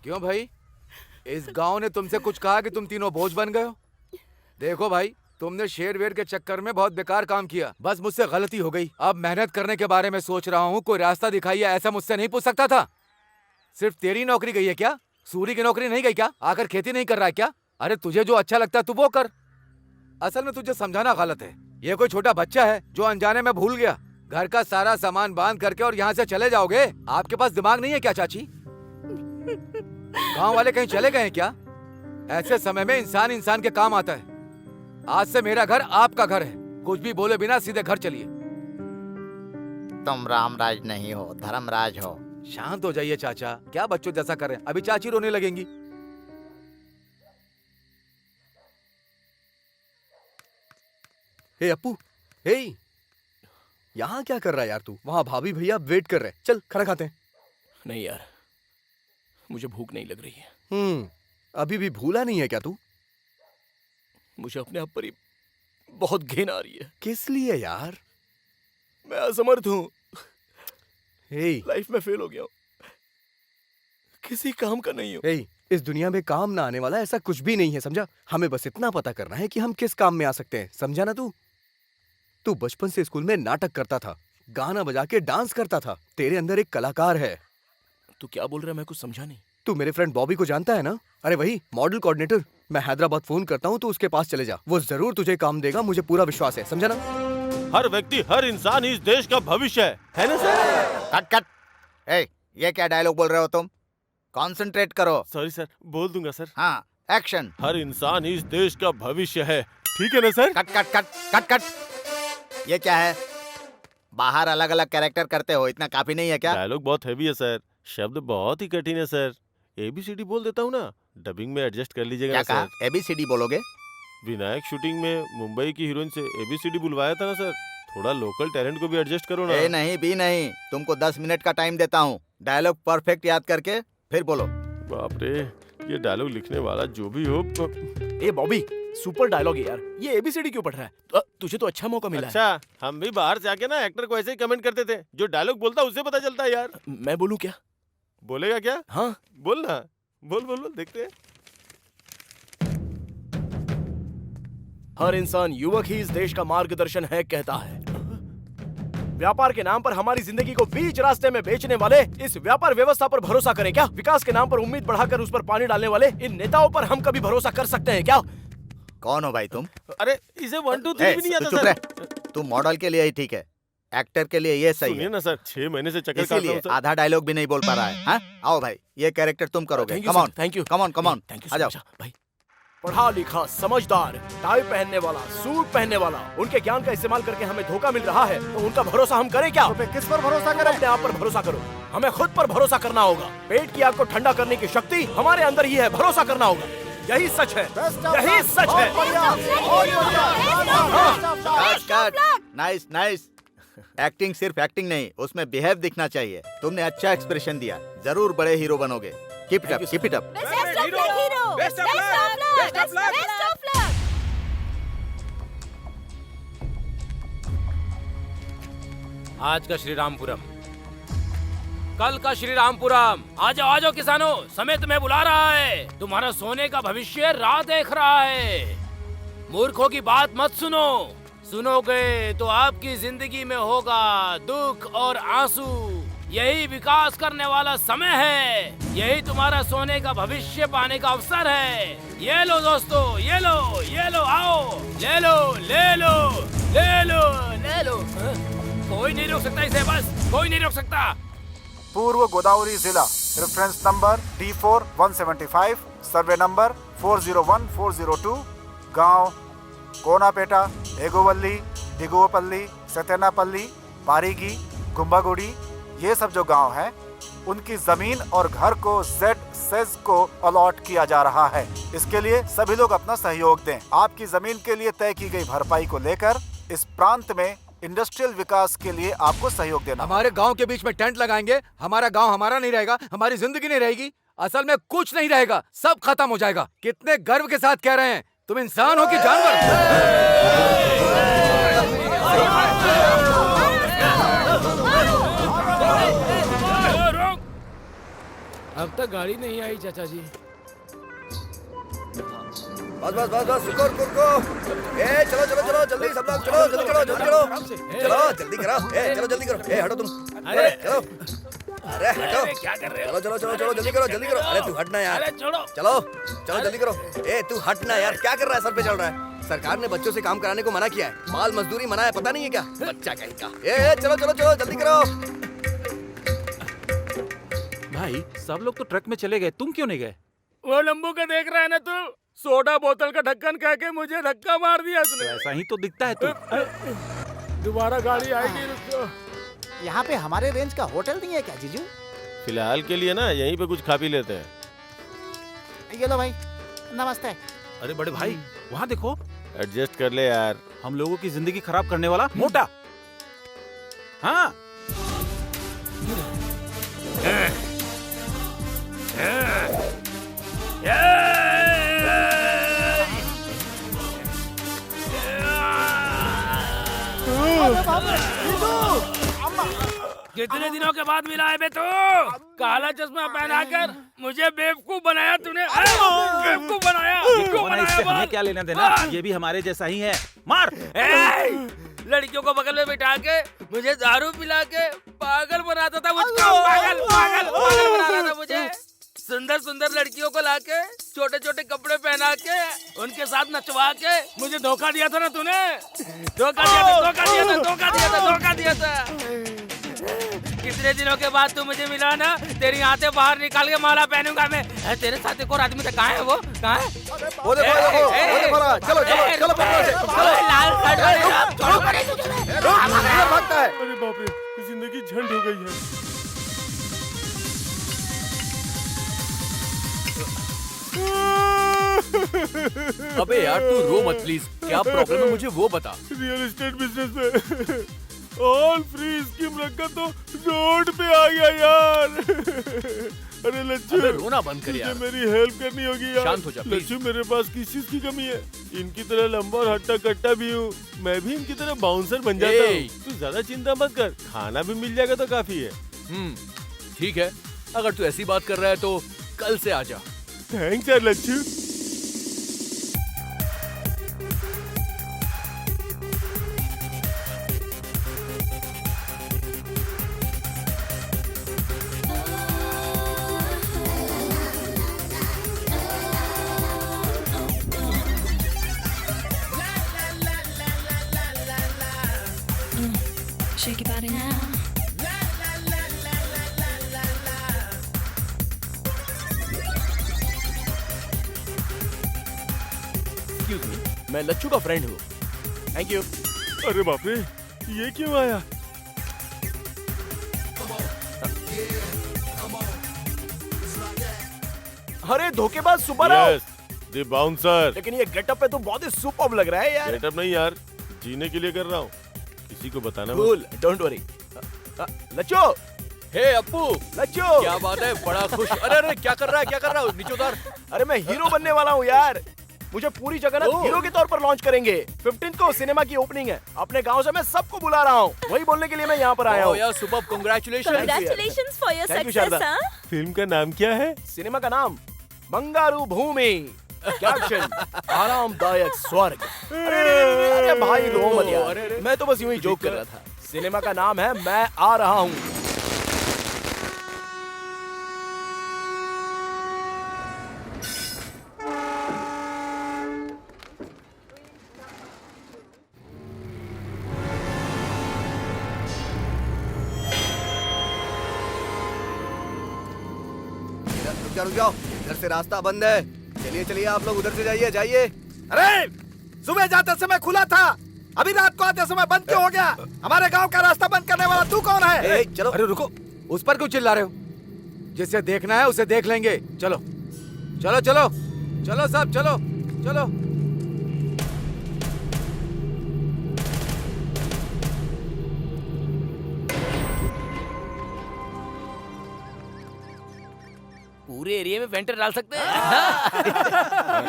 क्यों भाई, इस गांव ने तुमसे कुछ कहा कि तुम तीनों बोझ बन गए हो? देखो भाई, तुमने शेर वेर के चक्कर में बहुत बेकार काम किया, बस मुझसे गलती हो गई। अब मेहनत करने के बारे में सोच रहा हूँ, कोई रास्ता दिखाइए, ऐसा मुझसे नहीं पूछ सकता था। सिर्फ तेरी नौकरी गई है क्या? सूरी की नौकरी नहीं गई क्या? आकर खेती नहीं कर रहा है क्या? अरे तुझे जो अच्छा लगता है तू वो कर। असल में तुझे समझाना गलत है। ये कोई छोटा बच्चा है जो अनजाने में भूल गया। घर का सारा सामान बांध करके और यहाँ से चले जाओगे? आपके पास दिमाग नहीं है क्या चाची? गांव वाले कहीं चले गए हैं क्या? ऐसे समय में इंसान इंसान के काम आता है। आज से मेरा घर आपका घर है, कुछ भी बोले बिना सीधे घर चलिए। तुम रामराज नहीं हो, धर्मराज हो। शांत हो जाइए चाचा, क्या बच्चों जैसा कर रहे हैं? अभी चाची रोने लगेंगी। हे अप्पू, हे, यहाँ क्या कर रहा है यार तू? वहाँ भाभी भैया वेट कर रहे हैं, चल खाना खाते हैं। नहीं यार, मुझे भूख नहीं लग रही है। अभी भी भूला नहीं है क्या तू? मुझे अपने आप पर ही बहुत घिन आ रही है। किस लिए यार? मैं असमर्थ हूँ। हे, लाइफ में फेल हो गया हूँ, किसी काम का नहीं हूँ। हे, इस दुनिया में काम ना आने वाला ऐसा कुछ भी नहीं है, समझा? हमें बस इतना पता करना है कि हम किस काम में आ सकते हैं, समझा ना तू? तू बचपन से स्कूल में नाटक करता था, गाना बजा के डांस करता था, तेरे अंदर एक कलाकार है। तू क्या बोल रहा है? मैं कुछ समझा नहीं। तू मेरे फ्रेंड बॉबी को जानता है ना? अरे वही मॉडल कोऑर्डिनेटर। मैं हैदराबाद फोन करता हूँ, तो उसके पास चले जा, वो जरूर तुझे काम देगा, मुझे पूरा विश्वास है, समझा ना? हर व्यक्ति, हर इंसान इस देश का भविष्य है ना सर? Cut cut. ए, ये क्या डायलॉग बोल रहे हो तुम? कंसंट्रेट करो। सॉरी सर, बोल दूंगा सर। हाँ, एक्शन। हर इंसान इस देश का भविष्य है, ठीक है ना sir? Cut cut cut cut cut. ये क्या है? बाहर अलग अलग कैरेक्टर करते हो, इतना काफी नहीं है क्या? डायलॉग बहुत हैवी है सर, शब्द बहुत ही कठिन है सर। ABCD बोल देता हूँ ना, डबिंग में एडजस्ट कर लीजिएगा क्या सर। कहा? ABCD बोलोगे? विनायक शूटिंग में मुंबई की हीरोइन से ABCD बुलवाया था ना सर, थोड़ा लोकल टैलेंट को भी एडजस्ट करो ना। ए नहीं भी नहीं, तुमको 10 मिनट का टाइम देता हूँ, डायलॉग परफेक्ट याद करके फिर बोलो। बाप रे, ये डायलॉग लिखने वाला जो भी हो। ए बॉबी, सुपर डायलॉग है यार, ये ABCD क्यों पढ़ रहा है? तुझे तो अच्छा मौका मिला है। अच्छा, हम भी बाहर से आके ना एक्टर को ऐसे ही कमेंट करते थे, जो डायलॉग बोलता उससे पता चलता है यार। मैं बोलूं क्या? बोलेगा क्या? हाँ बोल ना, बोल बोल बोल, देखते हैं। हर इंसान युवक ही इस देश का मार्गदर्शन है कहता है। व्यापार के नाम पर हमारी जिंदगी को बीच रास्ते में बेचने वाले इस व्यापार व्यवस्था पर भरोसा करें क्या? विकास के नाम पर उम्मीद बढ़ाकर उस पर पानी डालने वाले इन नेताओं पर हम कभी भरोसा कर सकते हैं क्या? कौन हो भाई तुम? अरे इसे 1 2 3 भी नहीं आता सर। तू मॉडल के लिए ही ठीक है, एक्टर के लिए ये सही है ना सर। 6 महीने से चक्कर काट रहा हूं सर। आधा डायलॉग भी नहीं बोल पा रहा है। हाँ? आओ भाई, ये कैरेक्टर तुम करोगे। Come on, thank you, come on, come on, आ जाओ भाई। पढ़ा लिखा, समझदार, टाई पहनने वाला, सूट पहनने वाला, उनके ज्ञान का इस्तेमाल करके हमें धोखा मिल रहा है, तो उनका भरोसा हम करें क्या? तो किस पर भरोसा करें? अपने आप पर भरोसा करो। हमें खुद पर भरोसा करना होगा। पेट की आग को ठंडा करने की शक्ति हमारे अंदर ही है, भरोसा करना होगा। यही सच है, यही सच है। Nice nice. एक्टिंग सिर्फ एक्टिंग नहीं, उसमें बिहेव दिखना चाहिए। तुमने अच्छा एक्सप्रेशन दिया, जरूर बड़े हीरो बनोगे। Keep it up, keep it up. Best of luck! Best of luck! Best of luck! आज का श्री रामपुरम, कल का श्री रामपुरम। आ जाओ किसानों, समय तुम्हें बुला रहा है। तुम्हारा सोने का भविष्य राह देख रहा है। मूर्खों की बात मत सुनो, सुनोगे तो आपकी जिंदगी में होगा दुख और आंसू। यही विकास करने वाला समय है, यही तुम्हारा सोने का भविष्य पाने का अवसर है। ये लो दोस्तों, ये लो, आओ, ले लो, ले लो, ले लो, ले लो। कोई नहीं रोक सकता इसे, बस कोई नहीं रोक सकता। पूर्व गोदावरी जिला, reference number D4 175, survey number 401402, गांव कोनापेटा, एगोवल्ली, दिगुवपल्ली, सतेनापल्ली, पारीगी, गुम्बागुड़ी, ये सब जो गांव हैं, उनकी जमीन और घर को ZSEZ को अलॉट किया जा रहा है। इसके लिए सभी लोग अपना सहयोग दें। आपकी जमीन के लिए तय की गई भरपाई को लेकर इस प्रांत में इंडस्ट्रियल विकास के लिए आपको सहयोग देना। हमारे गांव के बीच में टेंट लगाएंगे, हमारा गांव हमारा नहीं रहेगा, हमारी जिंदगी नहीं रहेगी, असल में कुछ नहीं रहेगा, सब खत्म हो जाएगा। कितने गर्व के साथ कह रहे हैं, तुम इंसान हो कि जानवर? अब तक गाड़ी नहीं आई चाचा जी। बस बस बस बस, रुको रुको रुको। ए चलो चलो चलो, जल्दी सब लोग चलो, जल्दी करो, जल्दी करो, चलो जल्दी करो। ए चलो जल्दी करो। ए हटो तुम, अरे चलो, अरे हटो, क्या कर रहे हो? चलो चलो चलो चलो, जल्दी करो, जल्दी करो। अरे तू हटना यार, अरे छोड़ो, चलो चलो जल्दी करो। ए तू हटना यार, क्या कर रहा है? सर पे चल रहा है। सरकार ने बच्चों से काम कराने को मना किया है, बाल मजदूरी मना है, पता नहीं है क्या? बच्चा कहीं का। ए चलो चलो चलो, जल्दी करो। भाई सब लोग तो ट्रक में चले गए, तुम क्यों नहीं गए? वो लंबू का देख रहा है ना तू? सोडा बोतल का ढक्कन कह के मुझे धक्का मार दिया उसने। ऐसा ही तो दिखता है तू। दोबारा गाड़ी आएगी, रुको। यहाँ पे हमारे रेंज का होटल नहीं है क्या जीजू? फिलहाल के लिए ना यहीं पे कुछ खा पी लेते हैं। ये लो भाई, नमस्ते। अरे बड़े भाई, वहाँ देखो। एडजस्ट कर ले यार। हम लोगों की जिंदगी खराब करने वाला मोटा। हाँ कितने दिनों के बाद मिला है बे तू? काला चश्मा पहनाकर मुझे बेवकूफ बनाया तूने, बेवकूफ बनाया। इससे हमें क्या लेना देना? ये भी हमारे जैसा ही है। मार। लड़कियों को बगल में बिठा के मुझे दारू पिला के पागल बनाता था मुझको, पागल पागल पागल बनाता था मुझे। सुंदर सुंदर लड़कियों को लाके छोटे छोटे कपड़े पहना के उनके साथ नचवा के मुझे धोखा दिया था ना तूने? धोखा दिया था, धोखा दिया था, धोखा दिया था, धोखा दिया था। कितने दिनों के बाद तू मुझे मिला ना, तेरी आंखें बाहर निकाल के माला पहनूंगा मैं। तेरे साथ एक और आदमी था, कहाँ है वो? कहाँ है? वो देखो चलो चलो चलो लाल शर्ट वाले, छोड़ो भागता है। अरे बाप रे, जिंदगी झंड हो गई है। अबे यार तू रो मत प्लीज, क्या प्रॉब्लम है मुझे वो बता। रियल एस्टेट बिजनेस में ऑल फ्री स्कीम रखा तो रोड पे आ गया यार। अरे लच्छू, अबे रोना बंद कर यार, मेरी हेल्प करनी होगी यार। शांत हो जा प्लीज। लच्छू, मेरे पास किस चीज की कमी है? इनकी तरह लंबा और हट्टा कट्टा भी हूँ, मैं भी इनकी तरह बाउंसर बन जाता हूँ। तू ज्यादा चिंता मत कर, खाना भी मिल जाएगा तो काफी है। ठीक है, अगर तू ऐसी बात कर रहा है तो कल से आ जा। थैंक्स यार Lachhu. Shake your body now. Excuse me, मैं लच्छू का फ्रेंड हूँ। Thank you. अरे बाप रे, ये क्यों आया? अरे धोखेबाज सुब्बाराव। Yes, the bouncer। लेकिन ये गेटअप पे तो बहुत ही सुपर्ब लग रहा है यार। गेटअप नहीं यार, जीने के लिए कर रहा हूँ, किसी को बताना मत। Cool, don't worry. Lachhu, hey Appu, Lachchu, क्या बात है, बड़ा खुश। अरे अरे क्या कर रहा है, क्या कर रहा है, नीचे उतार। अरे मैं हीरो बनने वाला हूँ यार। मुझे पूरी जगह ना हीरो के तौर पर लॉन्च करेंगे। 15 को सिनेमा की ओपनिंग है। अपने गांव से मैं सबको बुला रहा हूँ, वही बोलने के लिए मैं यहाँ पर आया हूँ। यार super, Congratulations for your success, हाँ? फिल्म का नाम क्या है? सिनेमा का नाम बंगारू भूमि। कैप्शन आरामदायक स्वर्ग। अरे भाई रो मत यार, मैं तो बस यूं ही जोक कर रहा था। सिनेमा का नाम है मैं आ रहा हूँ। रुक जाओ, इधर से रास्ता बंद है। चलिए चलिए, आप लोग उधर से जाइए जाइए। अरे सुबह जाते समय खुला था, अभी रात को आते समय बंद क्यों हो गया? हमारे गांव का रास्ता बंद करने वाला तू कौन है? चलो। अरे रुको, उस पर क्यों चिल्ला रहे हो? जिसे देखना है उसे देख लेंगे। चलो चलो चलो चलो सब चलो चलो। पूरे एरिया में वेंटर डाल सकते हैं।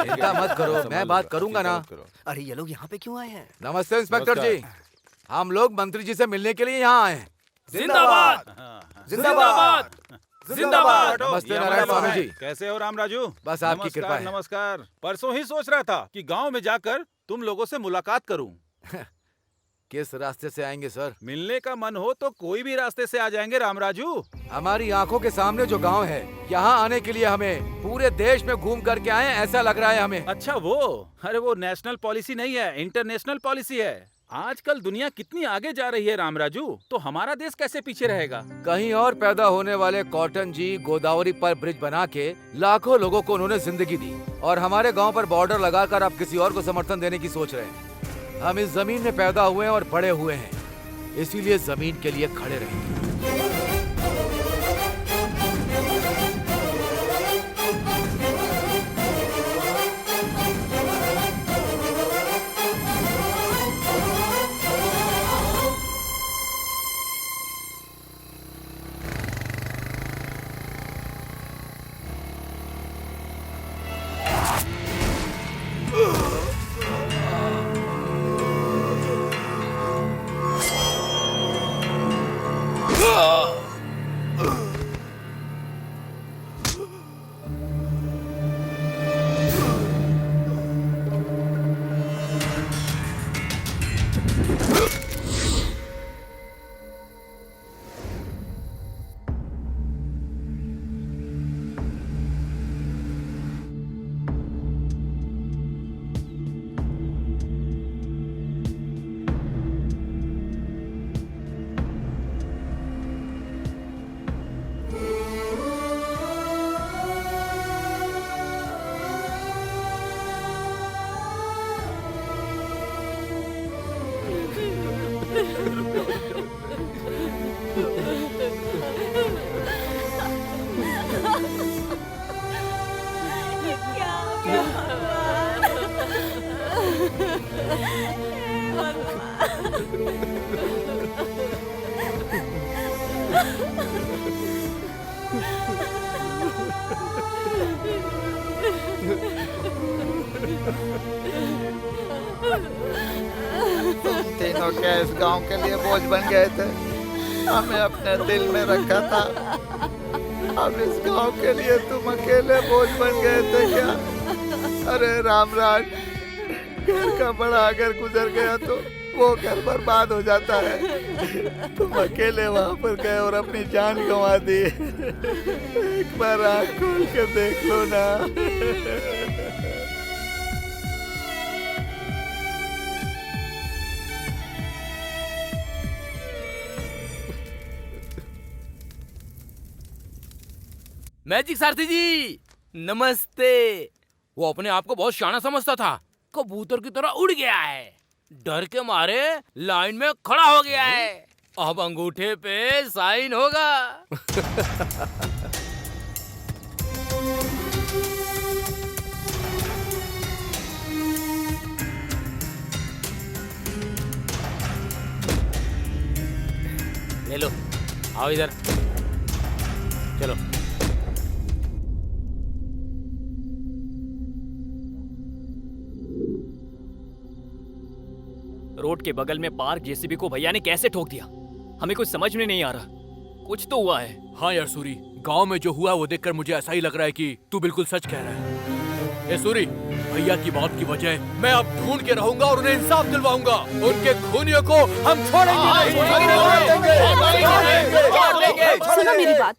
चिंता मत करो, मैं बात करूंगा ना। अरे ये लोग यहाँ पे क्यों आए हैं? नमस्ते इंस्पेक्टर जी, हम लोग मंत्री जी से मिलने के लिए यहाँ आए हैं। जिंदाबाद जिंदाबाद जिंदाबाद। नमस्ते नारायण स्वामी जी। कैसे हो राम राजू? बस आपकी कृपा है। नमस्कार। परसों ही सोच रहा था कि गांव में जाकर तुम लोगों से मुलाकात करूं। किस रास्ते से आएंगे सर? मिलने का मन हो तो कोई भी रास्ते से आ जाएंगे राम राजू। हमारी आंखों के सामने जो गांव है, यहाँ आने के लिए हमें पूरे देश में घूम करके आए ऐसा लग रहा है हमें। अच्छा वो, अरे वो नेशनल पॉलिसी नहीं है, इंटरनेशनल पॉलिसी है। आजकल दुनिया कितनी आगे जा रही है राम राजू, तो हमारा देश कैसे पीछे रहेगा? कहीं और पैदा होने वाले कॉटन जी गोदावरी पर ब्रिज बना के लाखों लोगों को उन्होंने जिंदगी दी, और हमारे गांव पर बॉर्डर लगाकर अब किसी और को समर्थन देने की सोच रहे हैं। हम इस जमीन में पैदा हुए हैं और बड़े हुए हैं, इसीलिए जमीन के लिए खड़े रहेंगे। तुम तीनों क्या इस गांव के लिए बोझ बन गए थे? हमें अपने दिल में रखा था, अब इस गांव के लिए तुम अकेले बोझ बन गए थे क्या? अरे रामराज, घर का बड़ा अगर गुजर गया तो वो घर बर्बाद हो जाता है। तुम अकेले वहां पर गए और अपनी जान गंवा दी। एक बार आँख खोल के देख लो ना। मैजिक सारथी जी नमस्ते। वो अपने आप को बहुत शाना समझता था, कबूतर की तरह उड़ गया है, डर के मारे लाइन में खड़ा हो गया है। अब अंगूठे पे साइन होगा। ले लो, आओ इधर। चलो। रोड के बगल में पार्क जेसीबी को भैया ने कैसे ठोक दिया, हमें कुछ समझ में नहीं आ रहा। कुछ तो हुआ है। हाँ यार सूरी, गांव में जो हुआ वो देखकर मुझे ऐसा ही लग रहा है कि तू बिल्कुल सच कह रहा है। ए सूरी, भैया की मौत की वजह मैं अब ढूंढ के रहूंगा और उन्हें इंसाफ दिलवाऊंगा। उनके खूनियों को हम छोड़ेंगे नहीं। सुनो मेरी बात,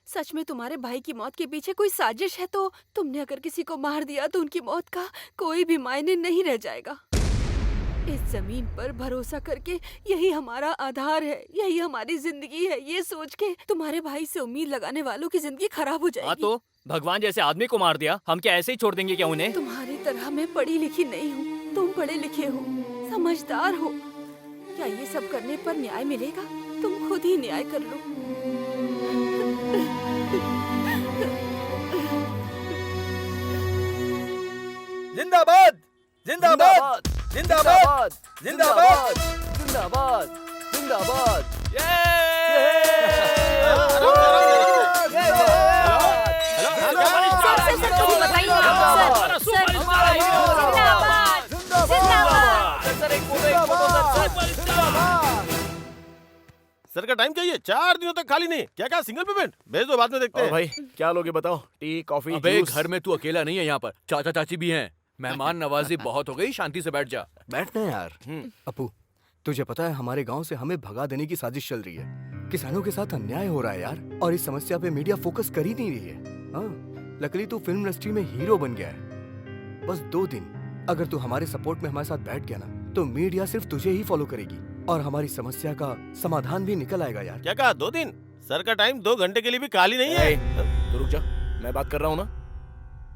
सच में तुम्हारे भाई की मौत के पीछे कोई साजिश है तो तुमने अगर किसी को मार दिया तो उनकी मौत का कोई भी मायने नहीं रह जाएगा। इस जमीन पर भरोसा करके यही हमारा आधार है, यही हमारी जिंदगी है। ये सोच के तुम्हारे भाई से उम्मीद लगाने वालों की जिंदगी खराब हो जाएगी। हाँ तो भगवान जैसे आदमी को मार दिया, हम क्या ऐसे ही छोड़ देंगे क्या उन्हें? तुम्हारी तरह मैं पढ़ी लिखी नहीं हूँ, तुम पढ़े लिखे हो, समझदार हो। क्या ये सब करने पर न्याय मिलेगा? तुम खुद ही न्याय कर लो। जिंदाबाद जिंदाबाद जिंदाबाद जिंदाबाद जिंदाबाद जिंदाबाद। सर का टाइम चाहिए, 4 दिनों तक खाली नहीं। क्या सिंगल पेमेंट भेज दो, बाद में देखते हैं। भाई क्या लोगे बताओ? टी, कॉफी, अबे जूस? घर में तू अकेला नहीं है, यहाँ पर चाचा चाची भी हैं। मेहमान नवाजी बहुत हो गई, शांति से बैठ जा। बैठना यार। अपू, तुझे पता है हमारे गांव से हमें भगा देने की साजिश चल रही है। किसानों के साथ अन्याय हो रहा है यार, और इस समस्या पे मीडिया फोकस कर ही नहीं रही है। हाँ, लकीली तू फिल्म इंडस्ट्री में हीरो बन गया है। बस 2 दिन अगर तू हमारे सपोर्ट में हमारे साथ बैठ गया ना, तो मीडिया सिर्फ तुझे ही फॉलो करेगी और हमारी समस्या का समाधान भी निकल आएगा यार। क्या कहा 2 दिन? सर का टाइम 2 घंटे के लिए भी खाली नहीं है। तो रुक जा, मैं बात कर रहा हूँ ना।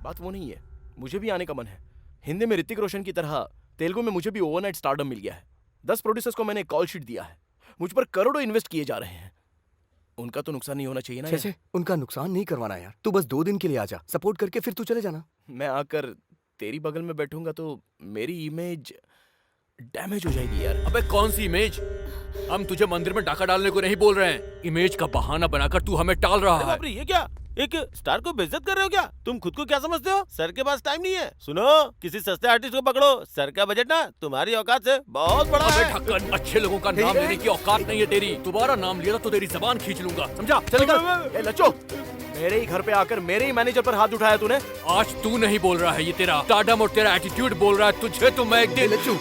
बात वो नहीं है, मुझे भी आने का मन है। हिंदी में ऋतिक रोशन की तरह तेलुगु में मुझे भी ओवरनाइट स्टारडम मिल गया है। 10 प्रोड्यूसर्स को मैंने कॉल शीट दिया है, मुझ पर करोड़ों इन्वेस्ट किए जा रहे हैं। उनका तो नुकसान नहीं होना चाहिए ना? छे, उनका नुकसान नहीं करवाना यार। तू बस 2 दिन के लिए आजा, सपोर्ट करके फिर तू चले जाना। मैं आकर तेरी बगल में बैठूंगा तो मेरी इमेज डैमेज हो जाएगी यार। अबे कौन सी इमेज? हम तुझे मंदिर में डाका डालने को नहीं बोल रहे हैं। इमेज का बहाना बनाकर तू हमें टाल रहा है। बाप रे, ये क्या? एक स्टार को बेइज्जत कर रहे हो क्या? तुम खुद को क्या समझते हो? सर के पास टाइम नहीं है। सुनो, किसी सस्ते आर्टिस्ट को पकड़ो। सर का बजट ना तुम्हारी औकात से बहुत बड़ा है। ढक्कन, अच्छे लोगों का नाम लेने की औकात नहीं है तेरी। दोबारा नाम लिया तो तेरी जबान खींच लूंगा, समझा? चल निकल। लच्चो, मेरे ही घर पे आकर मेरे ही मैनेजर पर हाथ उठाया तूने। आज तू नहीं बोल रहा है, ये तेरा स्टारडम और तेरा एटीट्यूड बोल रहा है। तुझे तो मैं एक दिन। लच्चू,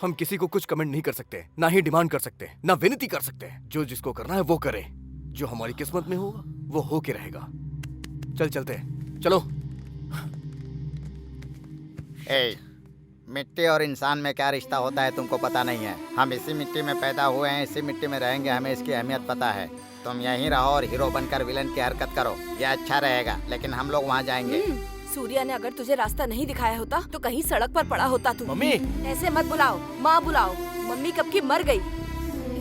हम किसी को कुछ कमेंट नहीं कर सकते, ना ही डिमांड कर सकते, ना विनती कर सकते। जो जिसको करना है वो करे, जो हमारी किस्मत में होगा वो हो के रहेगा। चल चलते हैं, चलो। मिट्टी और इंसान में क्या रिश्ता होता है तुमको पता नहीं है। हम इसी मिट्टी में पैदा हुए हैं, इसी मिट्टी में रहेंगे, हमें इसकी अहमियत पता है। तुम यहीं रहो और हीरो बनकर विलन की हरकत करो, ये अच्छा रहेगा। लेकिन हम लोग वहाँ जाएंगे। सूर्या ने अगर तुझे रास्ता नहीं दिखाया होता तो कहीं सड़क पर पड़ा होता तू। मम्मी, ऐसे मत बुलाओ, माँ बुलाओ। मम्मी कब की मर गई।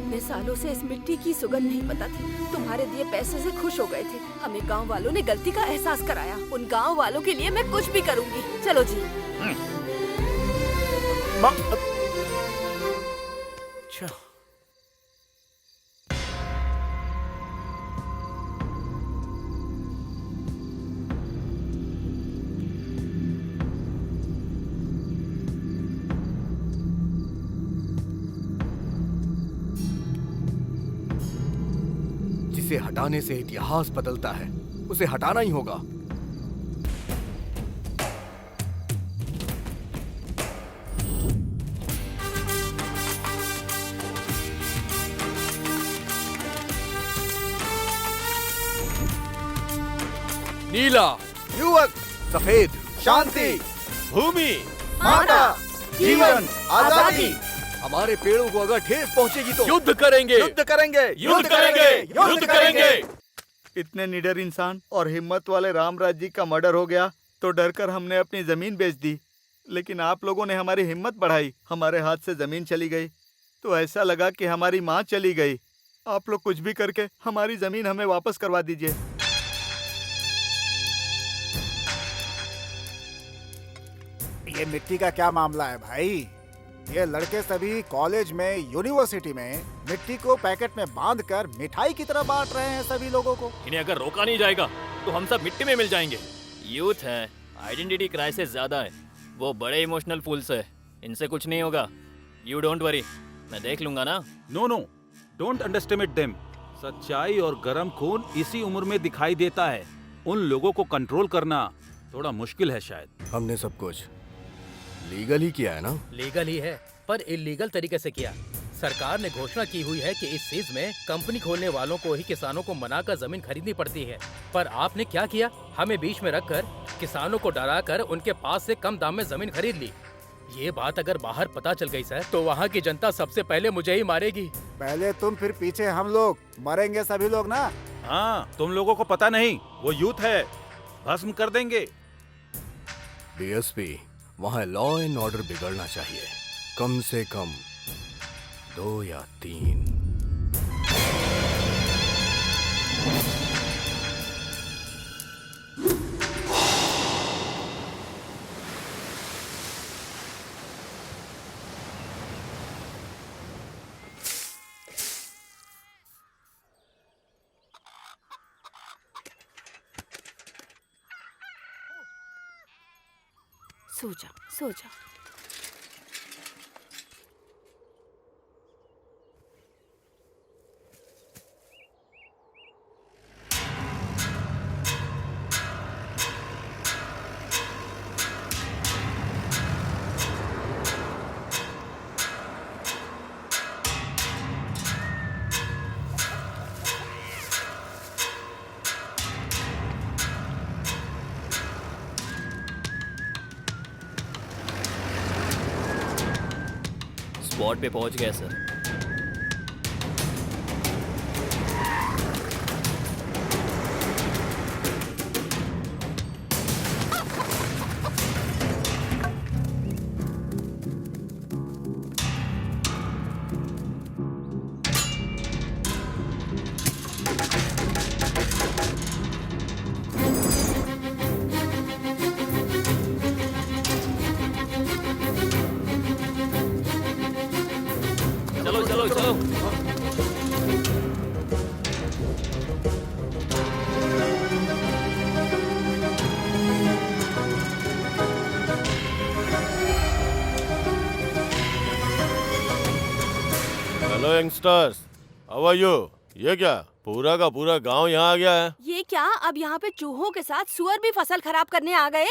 इतने सालों से इस मिट्टी की सुगंध नहीं पता थी। तुम्हारे दिए पैसे से खुश हो गए थे। हमें गांव वालों ने गलती का एहसास कराया। उन गांव वालों के लिए मैं कुछ भी करूंगी। चलो जी। अच्छा, जिसे हटाने से इतिहास बदलता है, उसे हटाना ही होगा। नीला, युवक, सफेद, शांति, भूमि, माता, जीवन, आजादी। हमारे पेड़ों को अगर ठेस पहुंचेगी तो युद्ध करेंगे, युद्ध करेंगे, युद्ध करेंगे, युद्ध करेंगे। इतने निडर इंसान और हिम्मत वाले रामराज जी का मर्डर हो गया तो डरकर हमने अपनी जमीन बेच दी। लेकिन आप लोगों ने हमारी हिम्मत बढ़ाई, हमारे हाथ से जमीन चली गई तो ऐसा लगा कि हमारी माँ चली गई। आप लोग कुछ भी करके हमारी जमीन हमें वापस करवा दीजिए। ये मिट्टी का क्या मामला है भाई? ये लड़के सभी कॉलेज में, यूनिवर्सिटी में मिट्टी को पैकेट में बांधकर मिठाई की तरह बांट रहे हैं सभी लोगों को। इन्हें अगर रोका नहीं जाएगा तो हम सब मिट्टी में मिल जाएंगे। यूथ है, आइडेंटिटी क्राइसिस ज्यादा है, वो बड़े इमोशनल फूल्स है, इनसे कुछ नहीं होगा। यू डोंट वरी, मैं देख लूंगा ना। No no, don't underestimate them. सच्चाई और गर्म खून इसी उम्र में दिखाई देता है। उन लोगों को कंट्रोल करना थोड़ा मुश्किल है शायद। हमने सब कुछ लीगल ही किया है ना? लीगल ही है, पर इलीगल तरीके से किया। सरकार ने घोषणा की हुई है कि इस चीज में कंपनी खोलने वालों को ही किसानों को मनाकर जमीन खरीदनी पड़ती है। पर आपने क्या किया? हमें बीच में रखकर किसानों को डराकर उनके पास से कम दाम में जमीन खरीद ली। ये बात अगर बाहर पता चल गई सर, तो वहाँ की जनता सबसे पहले मुझे ही मारेगी। पहले तुम, फिर पीछे हम लोग, मरेंगे सभी लोग ना। हाँ, तुम लोगों को पता नहीं, वो यूथ है, भस्म कर देंगे। डीएसपी, वहाँ लॉ एंड ऑर्डर बिगड़ना चाहिए, कम से कम 2 या 3। सो जा, सो जा। स्पॉट पे पहुंच गया सर। चलो चलो चलो। Hello youngsters, how are you? ये क्या पूरा का पूरा गांव यहाँ आ गया है? ये क्या, अब यहाँ पे चूहों के साथ सुअर भी फसल खराब करने आ गए?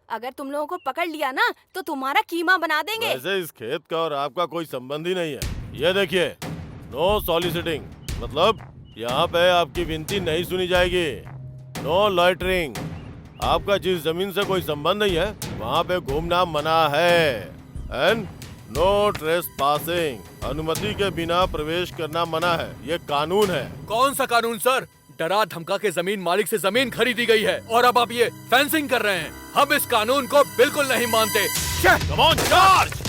अगर तुम लोगों को पकड़ लिया ना तो तुम्हारा कीमा बना देंगे। वैसे इस खेत का और आपका कोई संबंध ही नहीं है। ये देखिए, नो सॉलिसिटिंग, मतलब यहाँ पे आपकी विनती नहीं सुनी जाएगी। नो लॉइटरिंग, आपका जिस जमीन से कोई संबंध नहीं है वहाँ पे घूमना मना है। एंड नो ट्रेसपासिंग, अनुमति के बिना प्रवेश करना मना है, ये कानून है। कौन सा कानून सर? डरा धमका के जमीन मालिक से जमीन खरीदी गई है और अब आप ये फेंसिंग कर रहे हैं। हम इस कानून को बिल्कुल नहीं मानते। Come on charge!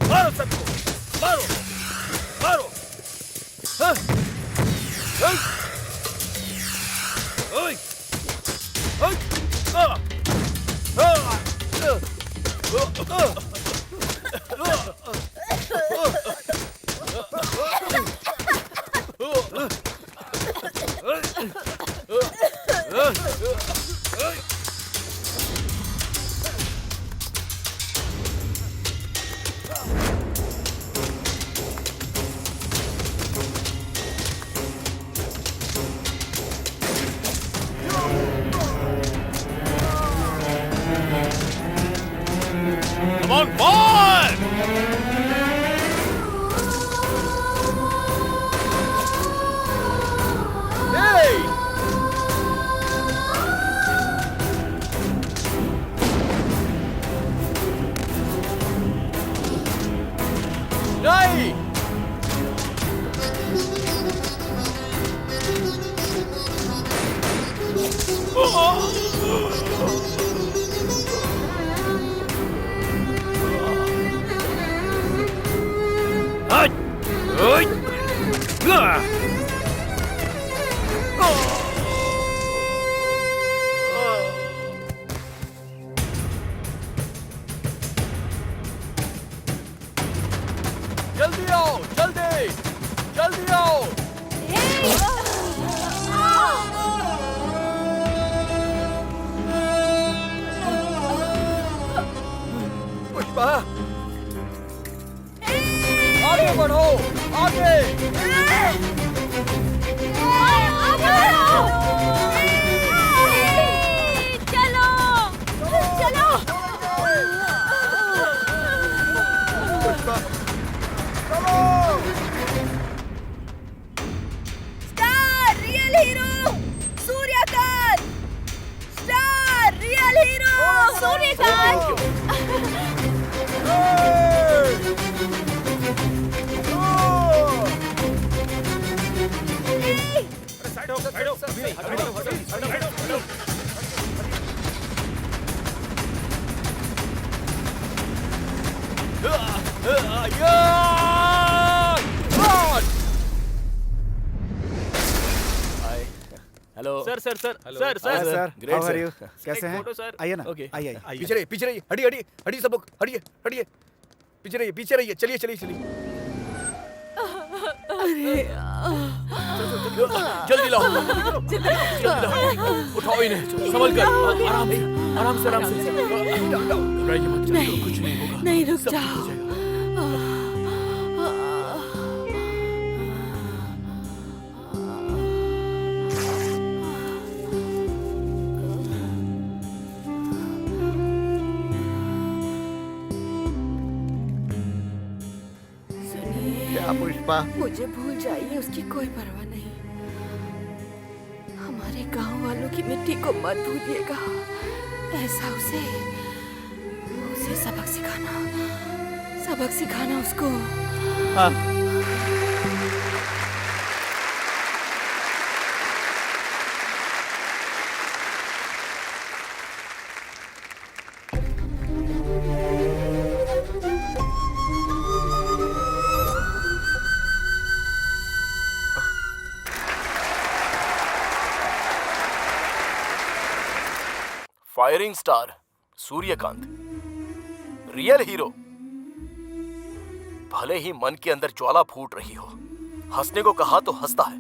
मारो सबको, मारो, मारो। जल्दी आओ, जल्दी, जल्दी आओ। पुष्पा, आगे बढ़ो, आगे। चलो, चलो। पुष्पा, चलो। Star real hero Suryakant. Star real hero Suryakant. Side हो, साइड हो, अभी नहीं, साइड हो, साइड हो। Hello sir sir sir hello. Sir hi sir sir, How are you? Take कैसे हैं? photo, sir. आइए ना, ओके आइए पीछे रहिए, पीछे रहिए, हटिए हटिए हटिए सब लोग, हटिए हटिए, पीछे रहिए, पीछे रहिए, चलिए चलिए चलिए। जल्दी लाओ, जल्दी लाओ, उठाओ इन्हें, संभल कर, आराम से, आराम से, आराम से। घबराइए मत, चलो, कुछ नहीं होगा। नहीं, रुक सब ठीक जाओ। हो जाएगा। क्या पुष्पा? मुझे भूल जाइए, उसकी कोई परवाह नहीं। हमारे गांव वालों की मिट्टी को मत भूलिएगा। ऐसा उसे सबक सिखाना उसको। Firing star Suryakant, real hero. भले ही मन के अंदर ज्वाला फूट रही हो, हंसने को कहा तो हंसता है,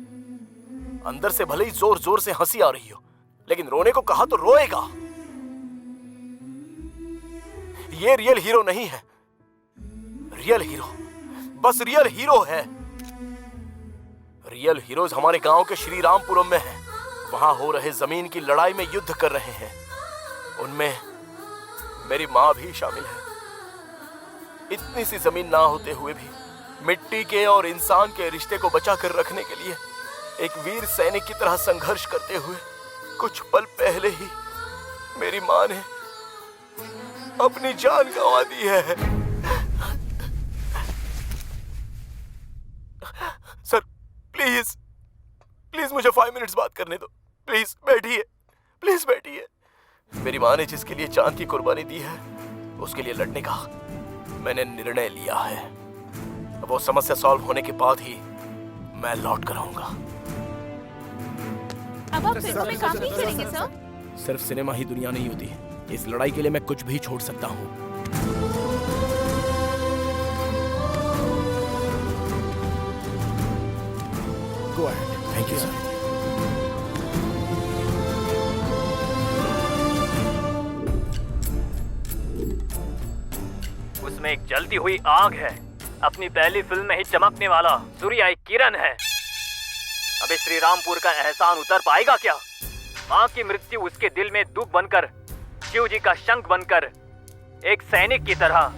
अंदर से भले ही जोर जोर से हंसी आ रही हो, लेकिन रोने को कहा तो रोएगा। ये रियल हीरो नहीं है। रियल हीरो बस रियल हीरो है। रियल हीरोज हमारे गांव के श्री रामपुरम में हैं। वहां हो रहे जमीन की लड़ाई में युद्ध कर रहे हैं। उनमें मेरी मां भी शामिल है। इतनी सी जमीन ना होते हुए भी मिट्टी के और इंसान के रिश्ते को बचा कर रखने के लिए एक वीर सैनिक की तरह संघर्ष करते हुए कुछ पल पहले ही मेरी मां ने अपनी जान गंवा दी है। सर प्लीज प्लीज मुझे 5 मिनट्स बात करने दो। प्लीज बैठिए, प्लीज बैठिए। मेरी मां ने जिसके लिए चांद की कुर्बानी दी है उसके लिए लड़ने का मैंने निर्णय लिया है। वो समस्या सॉल्व होने के बाद ही मैं लौट कर आऊंगा। अब आप फिल्मों में काम नहीं करेंगे सर? सिर्फ सिनेमा ही दुनिया नहीं होती। इस लड़ाई के लिए मैं कुछ भी छोड़ सकता हूँ। Go ahead. Thank you sir. उसमें एक जलती हुई आग है। अपनी पहली फिल्म में ही चमकने वाला सूर्य एक किरण है। अबे श्री रामपुर का एहसान उतर पाएगा क्या? माँ की मृत्यु उसके दिल में दुख बनकर, शिव जी का शंख बनकर, एक सैनिक की तरह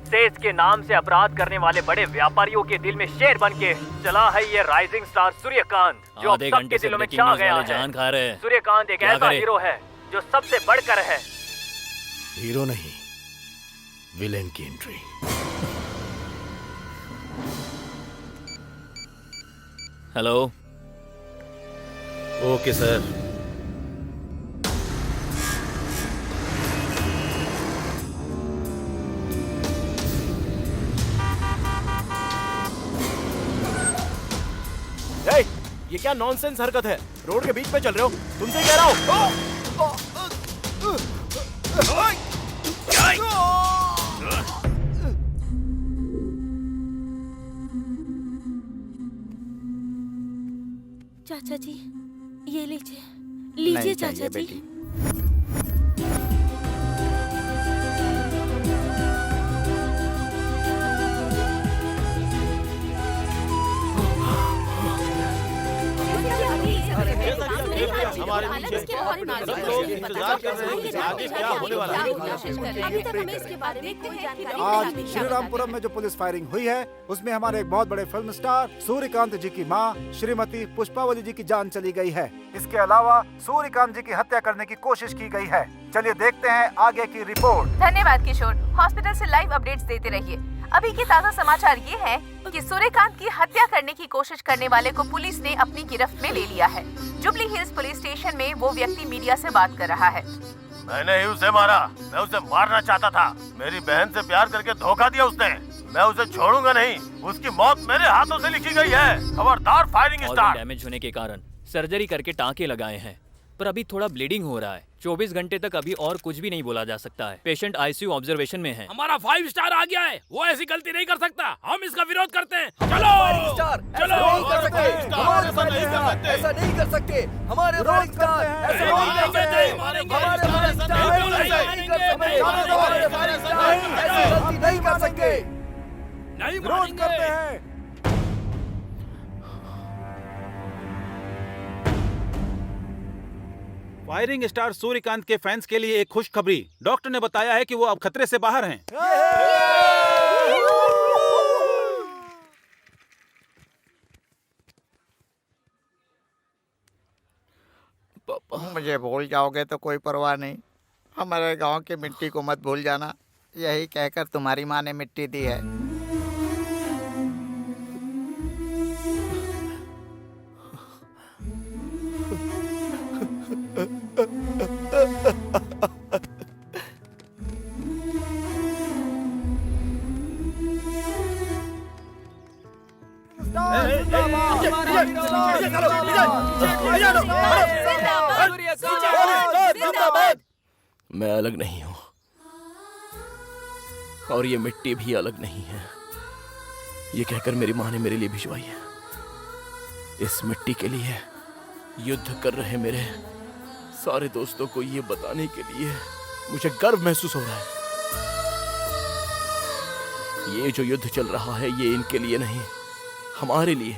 सेज के नाम से अपराध करने वाले बड़े व्यापारियों के दिल में शेर बन के चला है ये राइजिंग स्टार सूर्यकांत, जो अब सबके दिलों में छा गया है। सूर्यकांत एक ऐसा हीरो है जो सबसे बढ़कर है। हीरो नहीं, विलेन की एंट्री। हेलो। Okay sir. ये क्या नॉनसेंस हरकत है? रोड के बीच में चल रहे हो, तुमसे ही कह रहा हूँ। चाचा जी, ये लीजिए चाचा जी। हमारे पीछे लोग इंतजार कर रहे हैं कि आगे क्या होने वाला है। अभी तक हमें इसके बारे में कोई जानकारी आज नहीं श्रीरामपुरम में जो पुलिस फायरिंग हुई है उसमें हमारे एक बहुत बड़े फिल्म स्टार सूर्यकांत जी की मां श्रीमती पुष्पावली जी की जान चली गई है। इसके अलावा सूर्यकांत जी की हत्या करने की कोशिश की गई है। चलिए देखते हैं आगे की रिपोर्ट। धन्यवाद किशोर, हॉस्पिटल से लाइव अपडेट्स देते रहिए। अभी के ताज़ा समाचार ये है कि सूर्यकांत की हत्या करने की कोशिश करने वाले को पुलिस ने अपनी गिरफ्त में ले लिया है। जुबली हिल्स पुलिस स्टेशन में वो व्यक्ति मीडिया से बात कर रहा है। मैंने ही उसे मारा, मैं उसे मारना चाहता था। मेरी बहन से प्यार करके धोखा दिया उसने। मैं उसे छोड़ूंगा नहीं, उसकी मौत मेरे हाथों से लिखी गई है। खबरदार फायरिंग स्टार्ट। डैमेज होने के कारण सर्जरी करके टाँके लगाए हैं, पर अभी थोड़ा ब्लीडिंग हो रहा है। 24 घंटे तक अभी और कुछ भी नहीं बोला जा सकता है। पेशेंट आईसीयू ऑब्जर्वेशन में है। हमारा 5 स्टार आ गया है, वो ऐसी गलती नहीं कर सकता। हम इसका विरोध करते हैं। चलो चलो, ऐसा नहीं कर सकते। हमारे फायरिंग स्टार ऐसा नहीं कर सकते। विरोध करते हैं। फायरिंग स्टार सूर्यकांत के फैंस के लिए एक खुशखबरी। डॉक्टर ने बताया है कि वो अब खतरे से बाहर हैं। मुझे भूल जाओगे तो कोई परवाह नहीं, हमारे गांव की मिट्टी को मत भूल जाना। यही कहकर तुम्हारी माँ ने मिट्टी दी है। मैं अलग नहीं हूँ और ये मिट्टी भी अलग नहीं है। ये कहकर मेरी माँ ने मेरे लिए भिजवाई है। इस मिट्टी के लिए युद्ध कर रहे मेरे सारे दोस्तों को ये बताने के लिए मुझे गर्व महसूस हो रहा है। ये जो युद्ध चल रहा है ये इनके लिए नहीं, हमारे लिए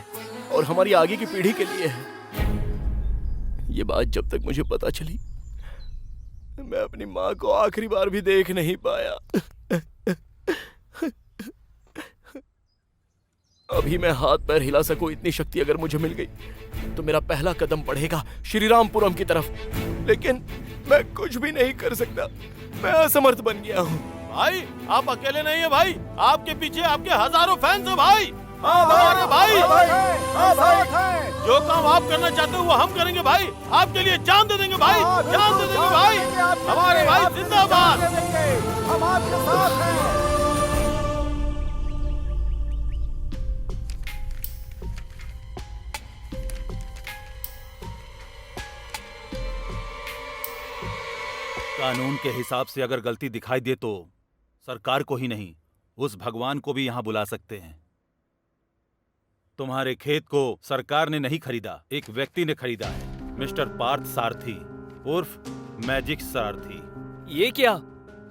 और हमारी आगे की पीढ़ी के लिए है। ये बात जब तक मुझे पता चली मैं अपनी माँ को आखिरी बार भी देख नहीं पाया। अभी मैं हाथ पैर हिला सकूं इतनी शक्ति अगर मुझे मिल गई तो मेरा पहला कदम बढ़ेगा श्रीरामपुरम की तरफ। लेकिन मैं कुछ भी नहीं कर सकता, मैं असमर्थ बन गया हूँ। भाई आप अकेले नहीं है भाई, आपके पीछे आपके हजारों फैंस हैं भाई। हमारे भाई जो काम आप करना चाहते हो वो हम करेंगे भाई। आपके लिए जान दे देंगे भाई, जान दे देंगे भाई। हमारे भाई जिंदाबाद। हम आपके साथ हैं। कानून के हिसाब से अगर गलती दिखाई दे तो सरकार को ही नहीं उस भगवान को भी यहाँ बुला सकते हैं। तुम्हारे खेत को सरकार ने नहीं खरीदा, एक व्यक्ति ने खरीदा है, मिस्टर पार्थ सारथी उर्फ मैजिक सारथी। ये क्या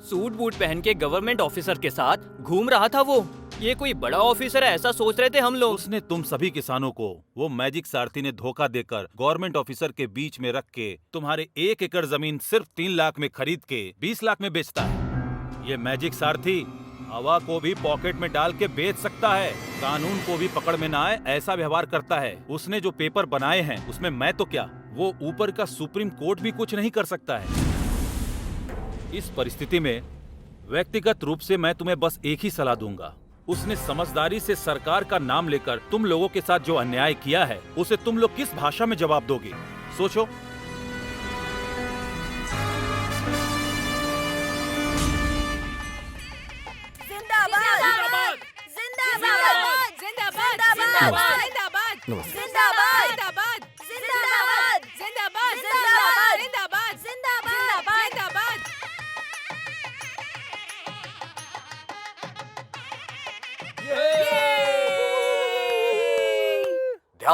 सूट बूट पहन के गवर्नमेंट ऑफिसर के साथ घूम रहा था वो? ये कोई बड़ा ऑफिसर है ऐसा सोच रहे थे हम लोग। उसने तुम सभी किसानों को वो मैजिक सारथी ने धोखा देकर गवर्नमेंट ऑफिसर के बीच में रख के तुम्हारे 1 एकड़ जमीन सिर्फ 3 लाख में खरीद के 20 लाख में बेचता है। ये मैजिक सारथी हवा को भी पॉकेट में डाल के बेच सकता है, कानून को भी पकड़ में ना आए ऐसा व्यवहार करता है। उसने जो पेपर बनाए हैं उसमें मैं तो क्या, वो ऊपर का सुप्रीम कोर्ट भी कुछ नहीं कर सकता है। इस परिस्थिति में व्यक्तिगत रूप से मैं तुम्हें बस एक ही सलाह दूंगा, उसने समझदारी से सरकार का नाम लेकर तुम लोगों के साथ जो अन्याय किया है उसे तुम लोग किस भाषा में जवाब दोगे, सोचो।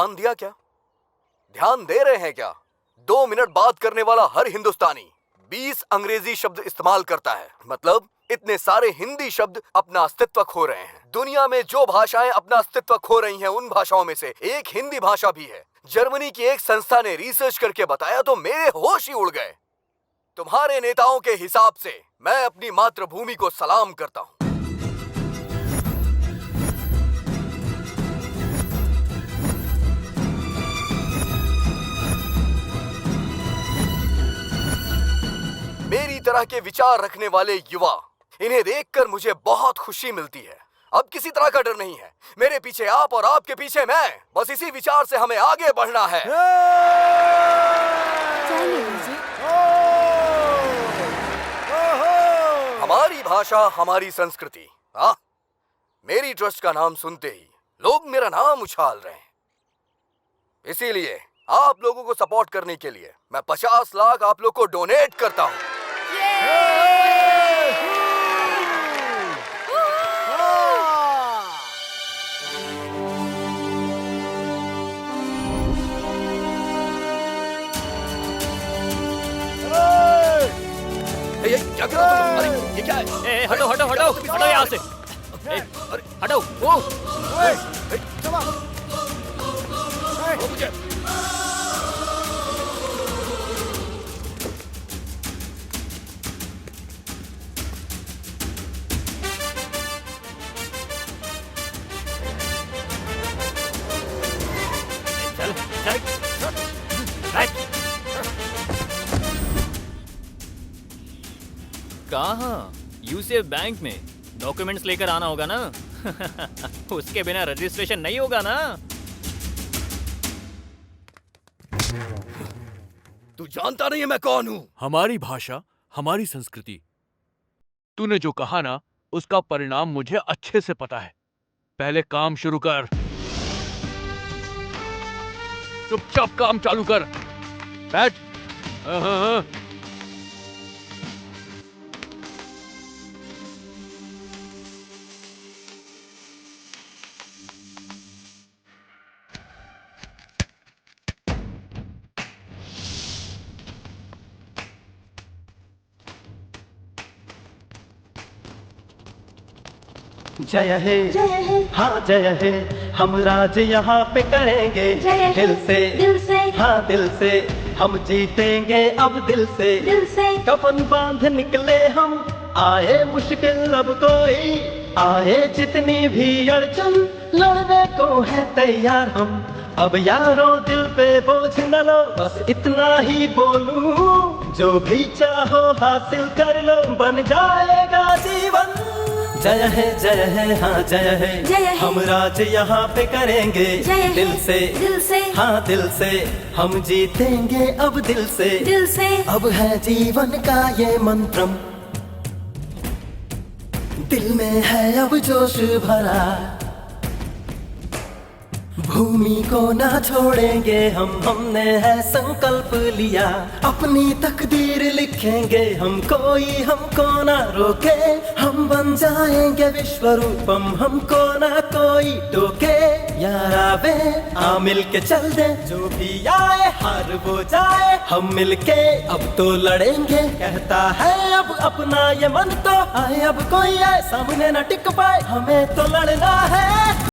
ध्यान दिया क्या? ध्यान दे रहे हैं क्या? 2 मिनट बात करने वाला हर हिंदुस्तानी 20 अंग्रेजी शब्द इस्तेमाल करता है। मतलब इतने सारे हिंदी शब्द अपना अस्तित्व खो रहे हैं। दुनिया में जो भाषाएं अपना अस्तित्व खो रही हैं, उन भाषाओं में से एक हिंदी भाषा भी है। जर्मनी की एक संस्था ने रिसर्च करके बताया तो मेरे होश ही उड़ गए। तुम्हारे नेताओं के हिसाब से मैं अपनी मातृभूमि को सलाम करता हूं। मेरी तरह के विचार रखने वाले युवा, इन्हें देखकर मुझे बहुत खुशी मिलती है। अब किसी तरह का डर नहीं है। मेरे पीछे आप और आपके पीछे मैं। बस इसी विचार से हमें आगे बढ़ना है। हमारी भाषा, हमारी संस्कृति। हाँ, मेरी ट्रस्ट का नाम सुनते ही लोग मेरा नाम उछाल रहे हैं। इसीलिए आप लोगों को सपोर्ट करने के लिए मैं 50 लाख आप लोग को डोनेट करता हूं। क्या कर रहे हो तुम? अरे ये क्या है? हटो हटो हटो हटो यहाँ से। हटो वो मुझे कहाँ? यूसीएफ बैंक में डॉक्यूमेंट्स लेकर आना होगा ना। उसके बिना रजिस्ट्रेशन नहीं होगा ना। तू जानता नहीं है मैं कौन हूँ? हमारी भाषा, हमारी संस्कृति। तूने जो कहा ना, उसका परिणाम मुझे अच्छे से पता है। पहले काम शुरू कर। चुपचाप काम चालू कर। बैठ। हाँ। जय है हाँ जय है, हम राज यहाँ पे करेंगे दिल से हाँ दिल से, हम जीतेंगे अब दिल से कफन बांध निकले हम, आए मुश्किल अब कोई आए, जितनी भी अड़चन लड़ने को है तैयार हम। अब यारों दिल पे बोझ न लो, बस इतना ही बोलूं, जो भी चाहो हासिल कर लो, बन जाएगा जीवन। जय है हाँ जय है, हम राज यहाँ पे करेंगे दिल से हाँ दिल से, हम जीतेंगे अब दिल से अब है जीवन का ये मंत्रम, दिल में है अब जोश भरा, भूमि को ना छोड़ेंगे हम, हमने है संकल्प लिया, अपनी तकदीर लिखेंगे हम, कोई हमको ना रोके, हम बन जाएंगे विश्व रूपम, हमको ना कोई टोके। यार आवे आ मिल के चल दे, जो भी आए हार वो जाए, हम मिल के अब तो लड़ेंगे, कहता है अब अपना ये मन तो आए, अब कोई आए सामने न टिक पाए, हमें तो लड़ना है।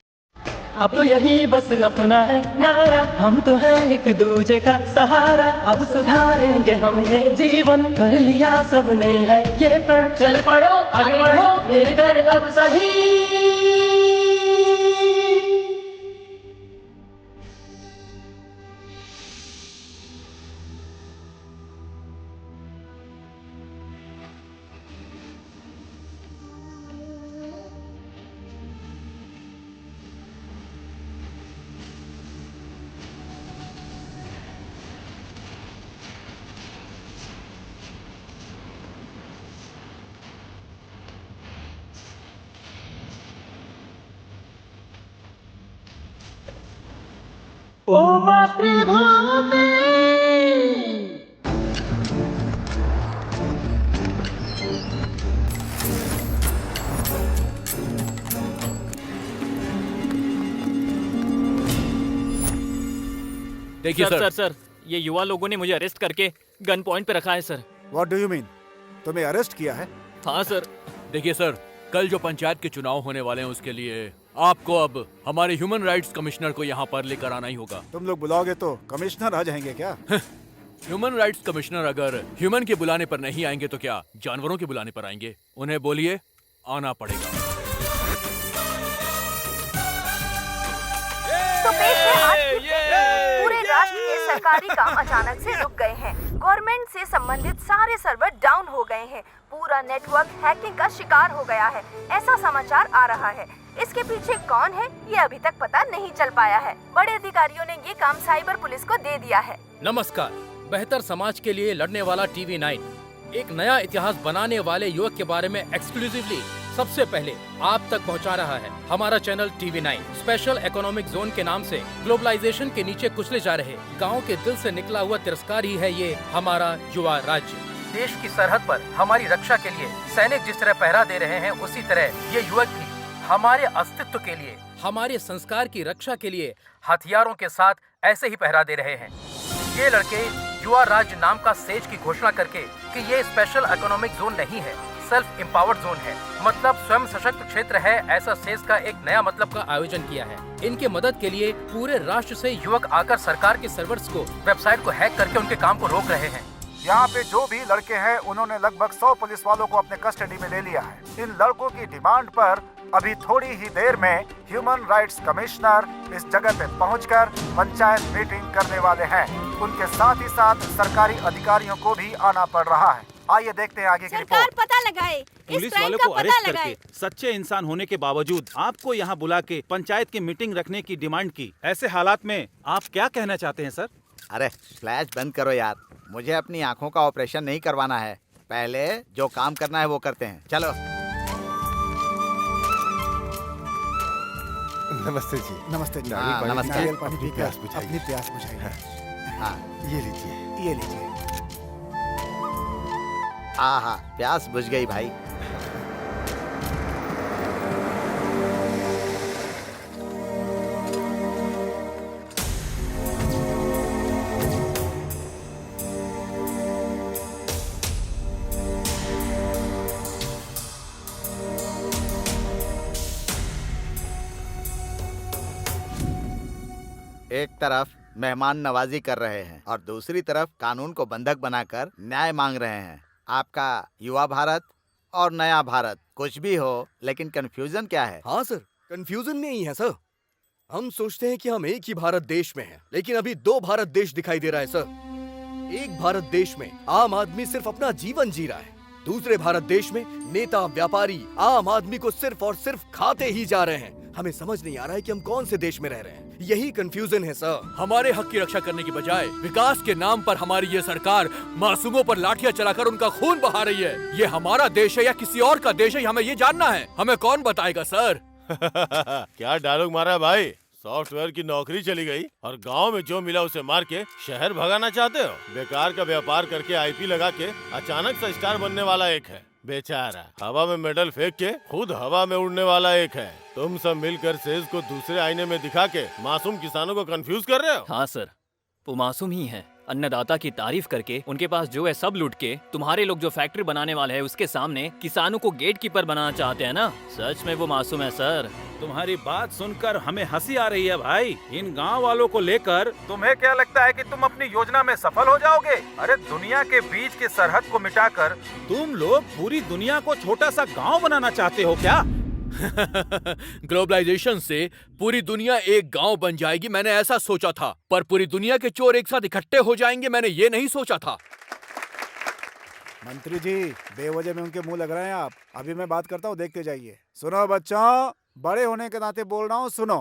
अब तो यही बस अपना है नारा, हम तो है एक दूजे का सहारा, अब सुधारेंगे हम ये जीवन, कर लिया सबने है ये प्रण, चल पड़ो आगे बढ़ो मेरे घर अब सही। ओ मातृभूमि देखिए सर सर ये युवा लोगों ने मुझे अरेस्ट करके गन पॉइंट पे रखा है sir. What do you mean? तुम्हें अरेस्ट किया है? हाँ सर। देखिए सर, कल जो पंचायत के चुनाव होने वाले हैं उसके लिए आपको अब हमारे ह्यूमन राइट्स कमिश्नर को यहाँ पर लेकर आना ही होगा। तुम लोग बुलाओगे तो कमिश्नर आ जाएंगे क्या? ह्यूमन राइट्स कमिश्नर अगर ह्यूमन के बुलाने पर नहीं आएंगे तो क्या जानवरों के बुलाने पर आएंगे? उन्हें बोलिए आना पड़ेगा। तो पेश है आज की खबर। पूरे राष्ट्र के सरकारी काम अचानक से रुक गए हैं। गवर्नमेंट से संबंधित सारे सर्वर डाउन हो गए हैं। पूरा नेटवर्क हैकिंग का शिकार हो गया है, ऐसा समाचार आ रहा है। इसके पीछे कौन है ये अभी तक पता नहीं चल पाया है। बड़े अधिकारियों ने ये काम साइबर पुलिस को दे दिया है। नमस्कार, बेहतर समाज के लिए लड़ने वाला TV9 एक नया इतिहास बनाने वाले युवक के बारे में एक्सक्लूसिवली सबसे पहले आप तक पहुंचा रहा है। हमारा channel TV9 special economic zone के नाम से ग्लोबलाइजेशन के नीचे कुचले जा रहे गांव के दिल से निकला हुआ तिरस्कार ही है ये हमारा युवा राज्य। देश की सरहद पर हमारी रक्षा के लिए सैनिक जिस तरह पहरा दे रहे हैं, उसी तरह ये युवक भी हमारे अस्तित्व के लिए, हमारे संस्कार की रक्षा के लिए हथियारों के साथ ऐसे ही पहरा दे रहे हैं। ये लड़के युवा राज्य नाम का सेज की घोषणा करके कि ये स्पेशल इकोनॉमिक जोन नहीं है, सेल्फ एम्पावर्ड जोन है, मतलब स्वयं सशक्त क्षेत्र है, ऐसा सेज का एक नया मतलब का आयोजन किया है। इनके मदद के लिए पूरे राष्ट्र से युवक आकर सरकार के सर्वर्स को, वेबसाइट को हैक करके उनके काम को रोक रहे हैं। यहाँ पे जो भी लड़के हैं उन्होंने लगभग 100 पुलिस वालों को अपने कस्टडी में ले लिया है। इन लड़कों की डिमांड पर अभी थोड़ी ही देर में ह्यूमन राइट्स कमिश्नर इस जगह पे पहुंचकर पंचायत मीटिंग करने वाले हैं। उनके साथ ही साथ सरकारी अधिकारियों को भी आना पड़ रहा है। आइए देखते हैं आगे की रिपोर्ट। पता लगाए, पुलिस वालों को अरेस्ट करके सच्चे इंसान होने के बावजूद आपको यहाँ बुला के पंचायत की मीटिंग रखने की डिमांड की। ऐसे हालात में आप क्या कहना चाहते हैं सर? अरे फ्लैश बंद करो यार, मुझे अपनी आंखों का ऑपरेशन नहीं करवाना है। पहले जो काम करना है वो करते हैं, चलो। नमस्ते जी। नमस्ते जी। नमस्ते। नारियल पानी पी के अपनी प्यास बुझाइए। हाँ ये लीजिए, ये लीजिए। हाँ, प्यास बुझ गई भाई। एक तरफ मेहमान नवाजी कर रहे हैं और दूसरी तरफ कानून को बंधक बनाकर न्याय मांग रहे हैं। आपका युवा भारत और नया भारत कुछ भी हो, लेकिन कंफ्यूजन क्या है? हाँ सर, कंफ्यूजन नहीं है सर। हम सोचते हैं कि हम एक ही भारत देश में हैं, लेकिन अभी 2 भारत देश दिखाई दे रहा है सर। एक भारत देश में आम आदमी सिर्फ अपना जीवन जी रहा है, दूसरे भारत देश में नेता व्यापारी आम आदमी को सिर्फ और सिर्फ खाते ही जा रहे हैं। हमें समझ नहीं आ रहा है कि हम कौन से देश में रह रहे हैं। यही कंफ्यूजन है सर। हमारे हक की रक्षा करने की बजाय विकास के नाम पर हमारी ये सरकार मासूमों पर लाठियां चलाकर उनका खून बहा रही है। ये हमारा देश है या किसी और का देश है, हमें ये जानना है। हमें कौन बताएगा सर? क्या डायलॉग मारा है भाई? सॉफ्टवेयर की नौकरी चली गई और गांव में जो मिला उसे मार के शहर भगाना चाहते हो? बेकार का व्यापार करके आईपी लगा के अचानक से स्टार बनने वाला एक है, बेचारा हवा में मेडल फेंक के खुद हवा में उड़ने वाला एक है। तुम सब मिलकर सेज को दूसरे आईने में दिखा के मासूम किसानों को कंफ्यूज कर रहे हो। हाँ सर, वो मासूम ही है। अन्नदाता की तारीफ करके उनके पास जो है सब लूट के तुम्हारे लोग जो फैक्ट्री बनाने वाले हैं उसके सामने किसानों को गेट कीपर बनाना चाहते हैं ना। सच में वो मासूम है सर। तुम्हारी बात सुनकर हमें हंसी आ रही है भाई। इन गांव वालों को लेकर तुम्हें क्या लगता है कि तुम अपनी योजना में सफल हो जाओगे? अरे दुनिया के बीच की सरहद को मिटाकर तुम लोग पूरी दुनिया को छोटा सा गांव बनाना चाहते हो क्या? ग्लोबलाइजेशन से पूरी दुनिया एक गांव बन जाएगी, मैंने ऐसा सोचा था, पर पूरी दुनिया के चोर एक साथ इकट्ठे हो जाएंगे, मैंने ये नहीं सोचा था। मंत्री जी, बेवजह में उनके मुंह लग रहे हैं आप। अभी मैं बात करता हूँ, देखते जाइए। सुनो बच्चों, बड़े होने के नाते बोल रहा हूँ, सुनो।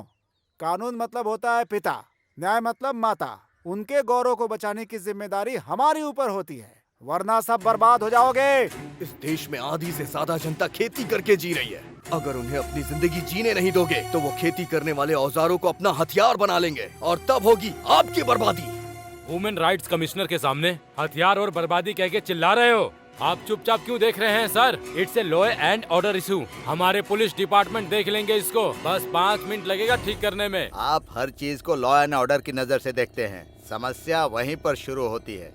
कानून मतलब होता है पिता, न्याय मतलब माता। उनके गौरव को बचाने की जिम्मेदारी हमारी ऊपर होती है, वरना सब बर्बाद हो जाओगे। इस देश में आधी से ज्यादा जनता खेती करके जी रही है। अगर उन्हें अपनी जिंदगी जीने नहीं दोगे तो वो खेती करने वाले औजारों को अपना हथियार बना लेंगे और तब होगी आपकी बर्बादी। ह्यूमन राइट्स कमिश्नर के सामने हथियार और बर्बादी कह के चिल्ला रहे हो? आप चुपचाप क्यों देख रहे हैं sir? It's a law and order issue. हमारे पुलिस डिपार्टमेंट देख लेंगे इसको, बस 5 मिनट लगेगा ठीक करने में। आप हर चीज को लॉ एंड ऑर्डर की नजर से देखते हैं। समस्या वहीं पर शुरू होती है।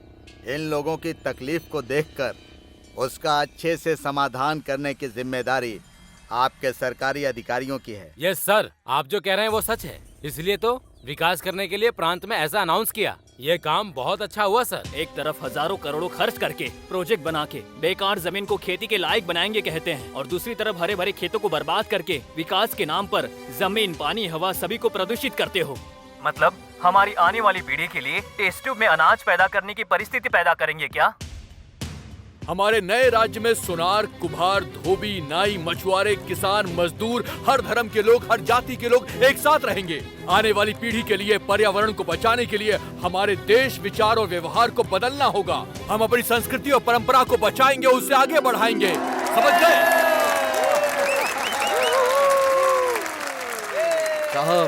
इन लोगों की तकलीफ को देखकर उसका अच्छे से समाधान करने की जिम्मेदारी आपके सरकारी अधिकारियों की है। यस सर, आप जो कह रहे हैं वो सच है। इसलिए तो विकास करने के लिए प्रांत में ऐसा अनाउंस किया। ये काम बहुत अच्छा हुआ सर। एक तरफ हजारों करोड़ों खर्च करके प्रोजेक्ट बना के बेकार जमीन को खेती के लायक बनाएंगे कहते हैं, और दूसरी तरफ हरे भरे खेतों को बर्बाद करके विकास के नाम पर जमीन, पानी, हवा सभी को प्रदूषित करते हो। मतलब हमारी आने वाली पीढ़ी के लिए टेस्ट ट्यूब में अनाज पैदा करने की परिस्थिति पैदा करेंगे क्या? हमारे नए राज्य में सुनार, कुम्हार, धोबी, नाई, मछुआरे, किसान, मजदूर, हर धर्म के लोग, हर जाति के लोग एक साथ रहेंगे। आने वाली पीढ़ी के लिए, पर्यावरण को बचाने के लिए हमारे देश, विचार और व्यवहार को बदलना होगा। हम अपनी संस्कृति और परंपरा को बचाएंगे, उससे आगे बढ़ाएंगे। समझ गए? साहब,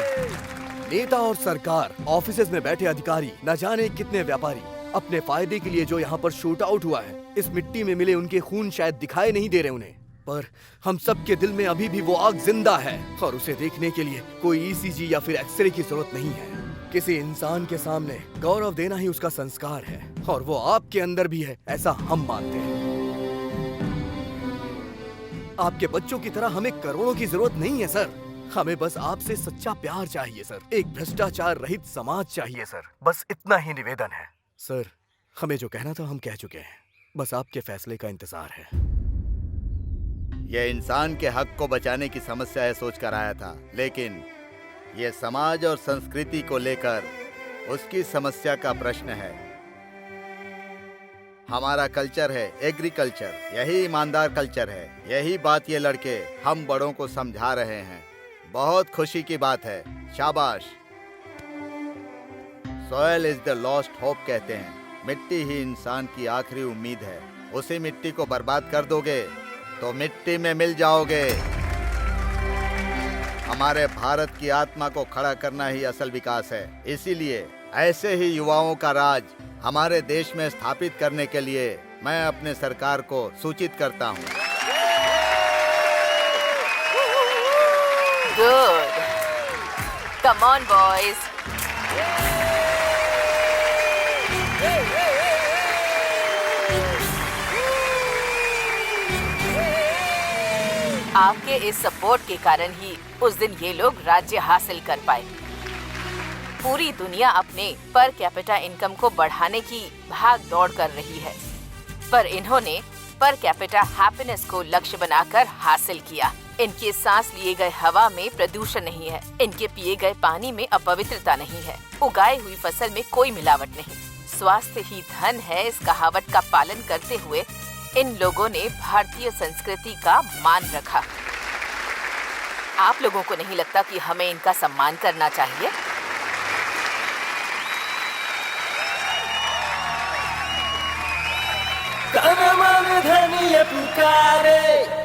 नेता और सरकार, ऑफिसेज में बैठे अधिकारी, न जाने कितने व्यापारी अपने फायदे के लिए जो यहाँ पर शूट आउट हुआ है, इस मिट्टी में मिले उनके खून शायद दिखाई नहीं दे रहे उन्हें, पर हम सबके दिल में अभी भी वो आग जिंदा है और उसे देखने के लिए कोई ईसीजी या फिर एक्सरे की जरूरत नहीं है। किसी इंसान के सामने गौरव देना ही उसका संस्कार है और वो आपके अंदर भी है, ऐसा हम मानते हैं। आपके बच्चों की तरह हमें करोड़ों की जरूरत नहीं है सर, हमें बस आपसे सच्चा प्यार चाहिए सर, एक भ्रष्टाचार रहित समाज चाहिए सर, बस इतना ही निवेदन है। सर, हमें जो कहना था हम कह चुके हैं, बस आपके फैसले का इंतजार है। यह इंसान के हक को बचाने की समस्या है सोचकर आया था, लेकिन यह समाज और संस्कृति को लेकर उसकी समस्या का प्रश्न है। हमारा कल्चर है एग्रीकल्चर, यही ईमानदार कल्चर है। यही बात ये लड़के हम बड़ों को समझा रहे हैं। बहुत खुशी की बात है, शाबाश। Soil is the lost hope कहते हैं, मिट्टी ही इंसान की आखिरी उम्मीद है। उसी मिट्टी को बर्बाद कर दोगे तो मिट्टी में मिल जाओगे। हमारे भारत की आत्मा को खड़ा करना ही असल विकास है। इसीलिए ऐसे ही युवाओं का राज हमारे देश में स्थापित करने के लिए मैं अपने सरकार को सूचित करता हूँ। Good, come on boys. आपके इस सपोर्ट के कारण ही उस दिन ये लोग राज्य हासिल कर पाए। पूरी दुनिया अपने पर कैपिटा इनकम को बढ़ाने की भाग दौड़ कर रही है, पर इन्होंने पर कैपिटा हैप्पीनेस को लक्ष्य बनाकर हासिल किया। इनके सांस लिए गए हवा में प्रदूषण नहीं है, इनके पिए गए पानी में अपवित्रता नहीं है, उगाई हुई फसल में कोई मिलावट नहीं। स्वास्थ्य ही धन है, इस कहावत का पालन करते हुए इन लोगों ने भारतीय संस्कृति का मान रखा। आप लोगों को नहीं लगता कि हमें इनका सम्मान करना चाहिए? धनिया पुकारे